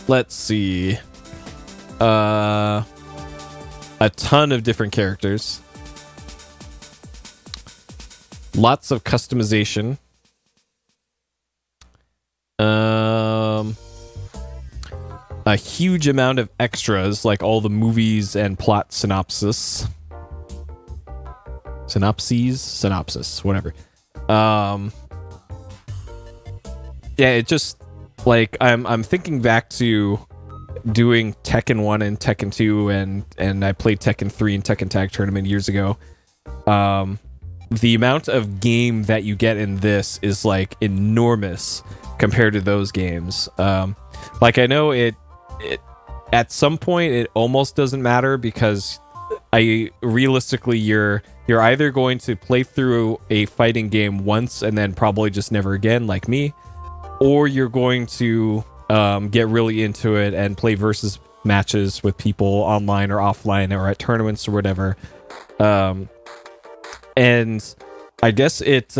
Let's see. A ton of different characters. Lots of customization. A huge amount of extras, like all the movies and plot synopsis, whatever. Yeah, it just like I'm thinking back to doing Tekken 1 and Tekken 2, and I played Tekken 3 and Tekken Tag Tournament years ago. The amount of game that you get in this is like enormous compared to those games. Like I know it at some point it almost doesn't matter because realistically you're either going to play through a fighting game once and then probably just never again, like me, or you're going to get really into it and play versus matches with people online or offline or at tournaments or whatever. And I guess it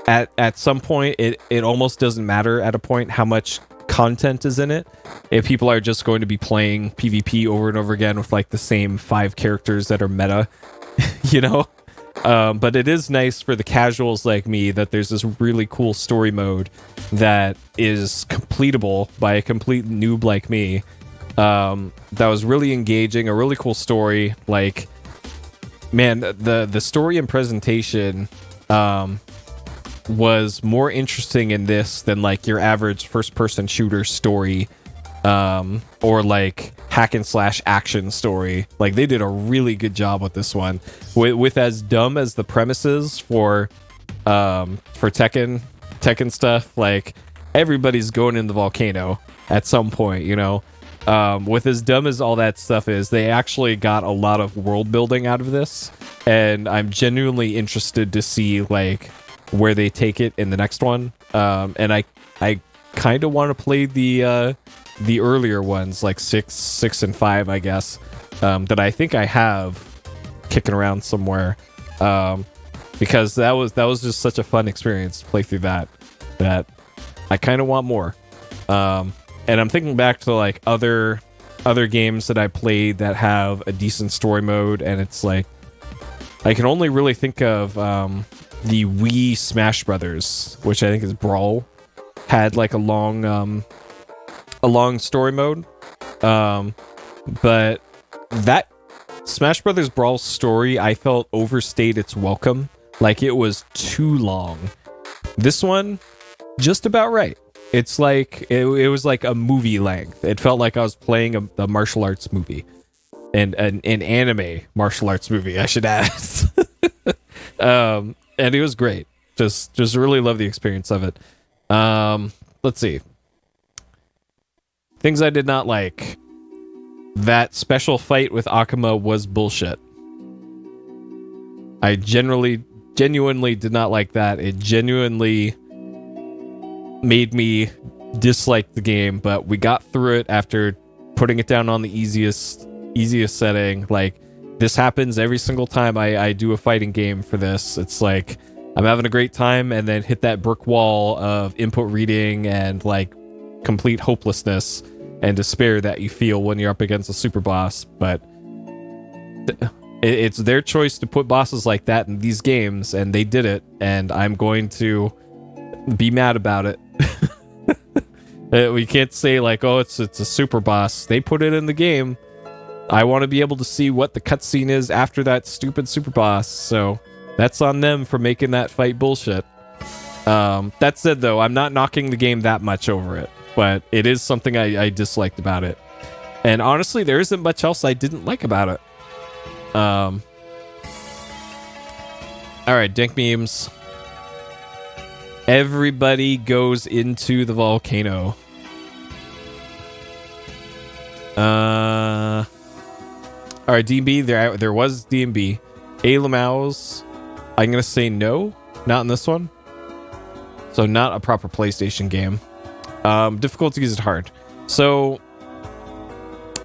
at some point it almost doesn't matter at a point how much content is in it if people are just going to be playing PvP over and over again with like the same 5 characters that are meta, you know. But it is nice for the casuals like me that there's this really cool story mode that is completable by a complete noob like me. That was really engaging, a really cool story. Like, man, the story and presentation was more interesting in this than like your average first-person shooter story, or like hack and slash action story. Like they did a really good job with this one. With as dumb as the premises for Tekken stuff, like everybody's going in the volcano at some point, you know. With as dumb as all that stuff is, they actually got a lot of world building out of this, and I'm genuinely interested to see like where they take it in the next one. And I kind of want to play the earlier ones, like 6 and 5, I guess, that I think I have kicking around somewhere, because that was just such a fun experience to play through that I kind of want more. And I'm thinking back to like other games that I played that have a decent story mode, and it's like I can only really think of the Wii Smash Brothers, which I think is Brawl, had like a long story mode. But that Smash Brothers Brawl story, I felt overstayed its welcome. Like it was too long. This one, just about right. It's like it was like a movie length. It felt like I was playing a martial arts movie, and an anime martial arts movie, I should add. And it was great. Just really love the experience of it. Let's see. Things I did not like. That special fight with Akuma was bullshit. I genuinely did not like that. It genuinely made me dislike the game, but we got through it after putting it down on the easiest setting. Like, this happens every single time I do a fighting game for this. It's like I'm having a great time and then hit that brick wall of input reading and like complete hopelessness and despair that you feel when you're up against a super boss. But it's their choice to put bosses like that in these games, and they did it, and I'm going to be mad about it. We can't say like, oh, it's a super boss. They put it in the game. I want to be able to see what the cutscene is after that stupid super boss, so that's on them for making that fight bullshit. That said, though, I'm not knocking the game that much over it, but it is something I disliked about it. And honestly, there isn't much else I didn't like about it. Alright, dank memes. Everybody goes into the volcano. Alright, DMB, there was DMB. A Lamau's, I'm gonna say no, not in this one. So not a proper PlayStation game. Difficulty is hard. So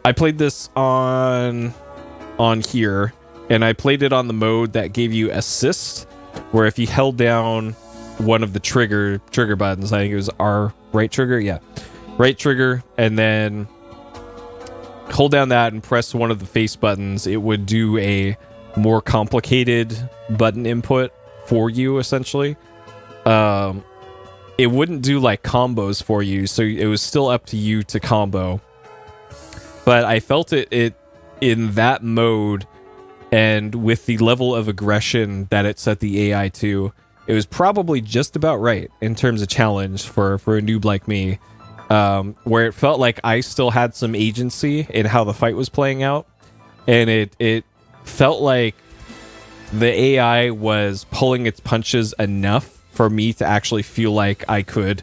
I played this on here, and I played it on the mode that gave you assist, where if you held down one of the trigger buttons, I think it was R, right trigger, yeah, right trigger, and then hold down that and press one of the face buttons, it would do a more complicated button input for you, essentially. It wouldn't do like combos for you, so it was still up to you to combo. But I felt it in that mode, and with the level of aggression that it set the AI to, it was probably just about right in terms of challenge for a noob like me, where it felt like I still had some agency in how the fight was playing out, and it felt like the AI was pulling its punches enough for me to actually feel like I could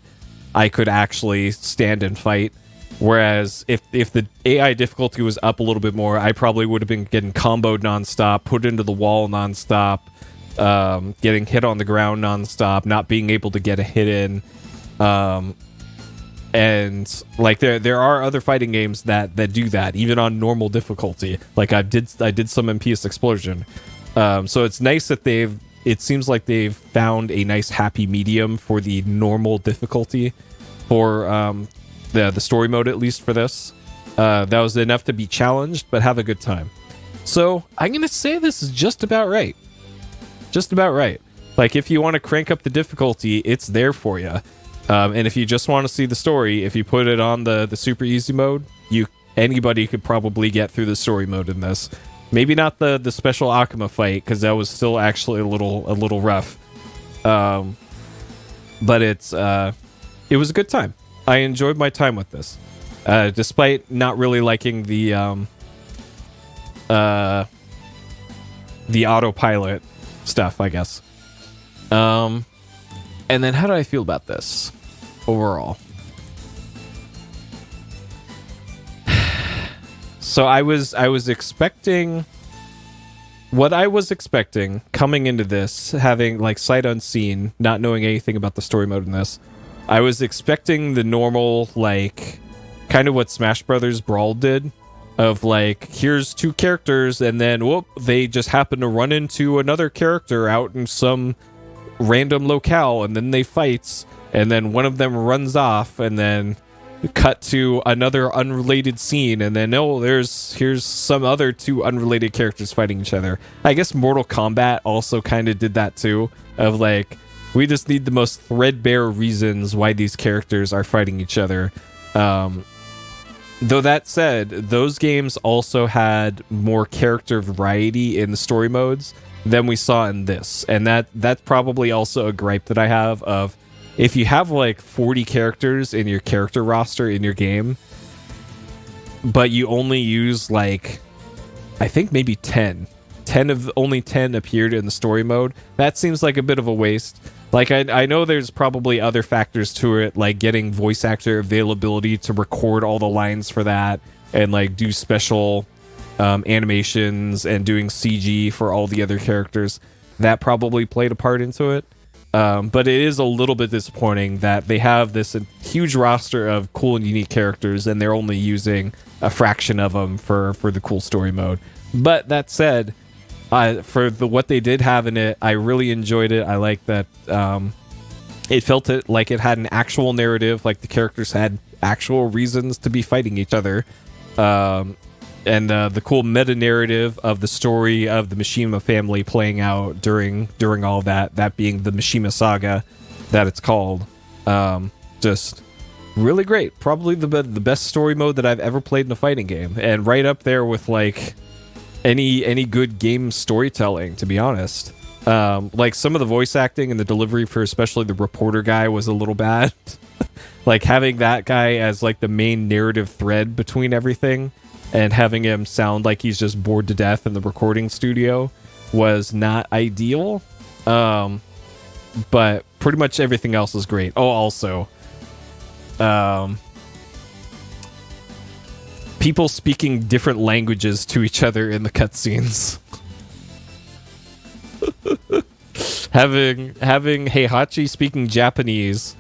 actually stand and fight. Whereas if the AI difficulty was up a little bit more, I probably would have been getting comboed nonstop, put into the wall nonstop, getting hit on the ground nonstop, not being able to get a hit in. And like there are other fighting games that do that, even on normal difficulty. Like I did some in PS Explosion. So it's nice that it seems like they've found a nice happy medium for the normal difficulty for the story mode, at least for this. That was enough to be challenged, but have a good time. So I'm going to say this is just about right. Just about right. Like, if you want to crank up the difficulty, it's there for you. And if you just want to see the story, if you put it on the super easy mode, anybody could probably get through the story mode in this. Maybe not the special Akuma fight, because that was still actually a little rough. But it was a good time. I enjoyed my time with this, despite not really liking the autopilot stuff, I guess. And then how did I feel about this overall? So I was expecting what I was expecting coming into this, having like sight unseen, not knowing anything about the story mode in this. I was expecting the normal, like, kind of what Smash Brothers Brawl did, of like, here's two characters, and then whoop, they just happen to run into another character out in some random locale, and then they fight, and then one of them runs off, and then cut to another unrelated scene, and then here's some other two unrelated characters fighting each other. I guess Mortal Kombat also kind of did that too, of like, we just need the most threadbare reasons why these characters are fighting each other. Though that said, those games also had more character variety in the story modes than we saw in this, and that's probably also a gripe that I have of, if you have like 40 characters in your character roster in your game, but you only use like, I think maybe 10 of only 10 appeared in the story mode, that seems like a bit of a waste. Like, I know there's probably other factors to it, like getting voice actor availability to record all the lines for that, and like do special animations and doing CG for all the other characters. That probably played a part into it. But it is a little bit disappointing that they have this huge roster of cool and unique characters, and they're only using a fraction of them for the cool story mode. But that said, for what they did have in it, I really enjoyed it. I like that it felt like it had an actual narrative, like the characters had actual reasons to be fighting each other. And the cool meta-narrative of the story of the Mishima family playing out during all of that being the Mishima Saga that it's called. Just really great. Probably the best story mode that I've ever played in a fighting game. And right up there with like any good game storytelling, to be honest. Like some of the voice acting and the delivery for especially the reporter guy was a little bad. Like having that guy as like the main narrative thread between everything and having him sound like he's just bored to death in the recording studio was not ideal. But pretty much everything else is great. Oh, also, people speaking different languages to each other in the cutscenes. having Heihachi speaking Japanese,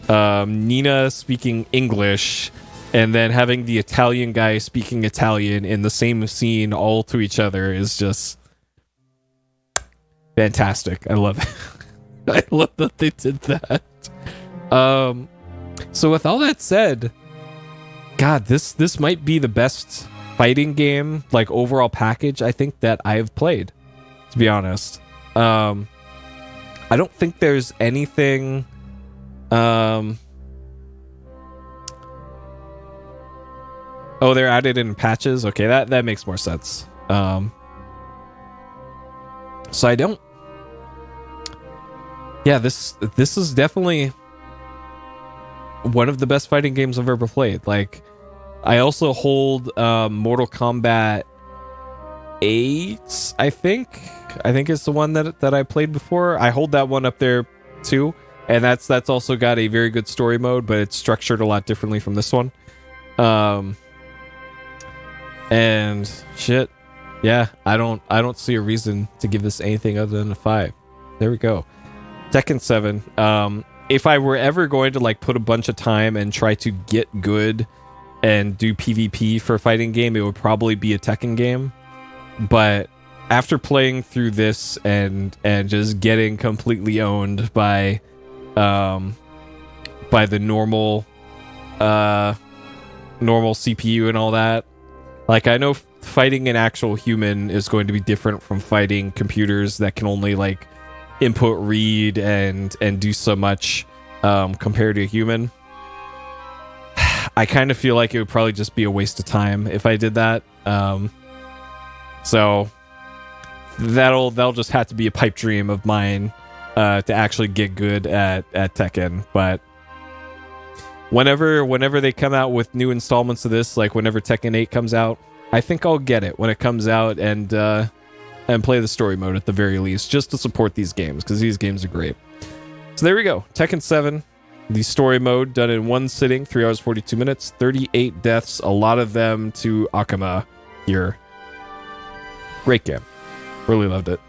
Nina speaking English, and then having the Italian guy speaking Italian in the same scene all to each other is just fantastic. I love it. I love that they did that. So with all that said, God, this might be the best fighting game, like overall package, I think that I've played, to be honest. I don't think there's anything oh, they're added in patches? Okay, that makes more sense. So I don't... Yeah, this is definitely one of the best fighting games I've ever played. Like, I also hold Mortal Kombat 8, I think it's the one that I played before. I hold that one up there too, and that's also got a very good story mode, but it's structured a lot differently from this one. And shit, yeah, I don't see a reason to give this anything other than a 5. There we go. Tekken 7. If I were ever going to like put a bunch of time and try to get good and do PvP for a fighting game, it would probably be a Tekken game. But after playing through this and just getting completely owned by the normal CPU and all that, like, I know fighting an actual human is going to be different from fighting computers that can only like input, read, and do so much compared to a human. I kind of feel like it would probably just be a waste of time if I did that. So that'll just have to be a pipe dream of mine to actually get good at Tekken. But whenever they come out with new installments of this, like whenever Tekken 8 comes out, I think I'll get it when it comes out and play the story mode at the very least, just to support these games, because these games are great. So there we go. Tekken 7, the story mode done in one sitting, 3 hours 42 minutes, 38 deaths, a lot of them to Akuma here. Great game. Really loved it.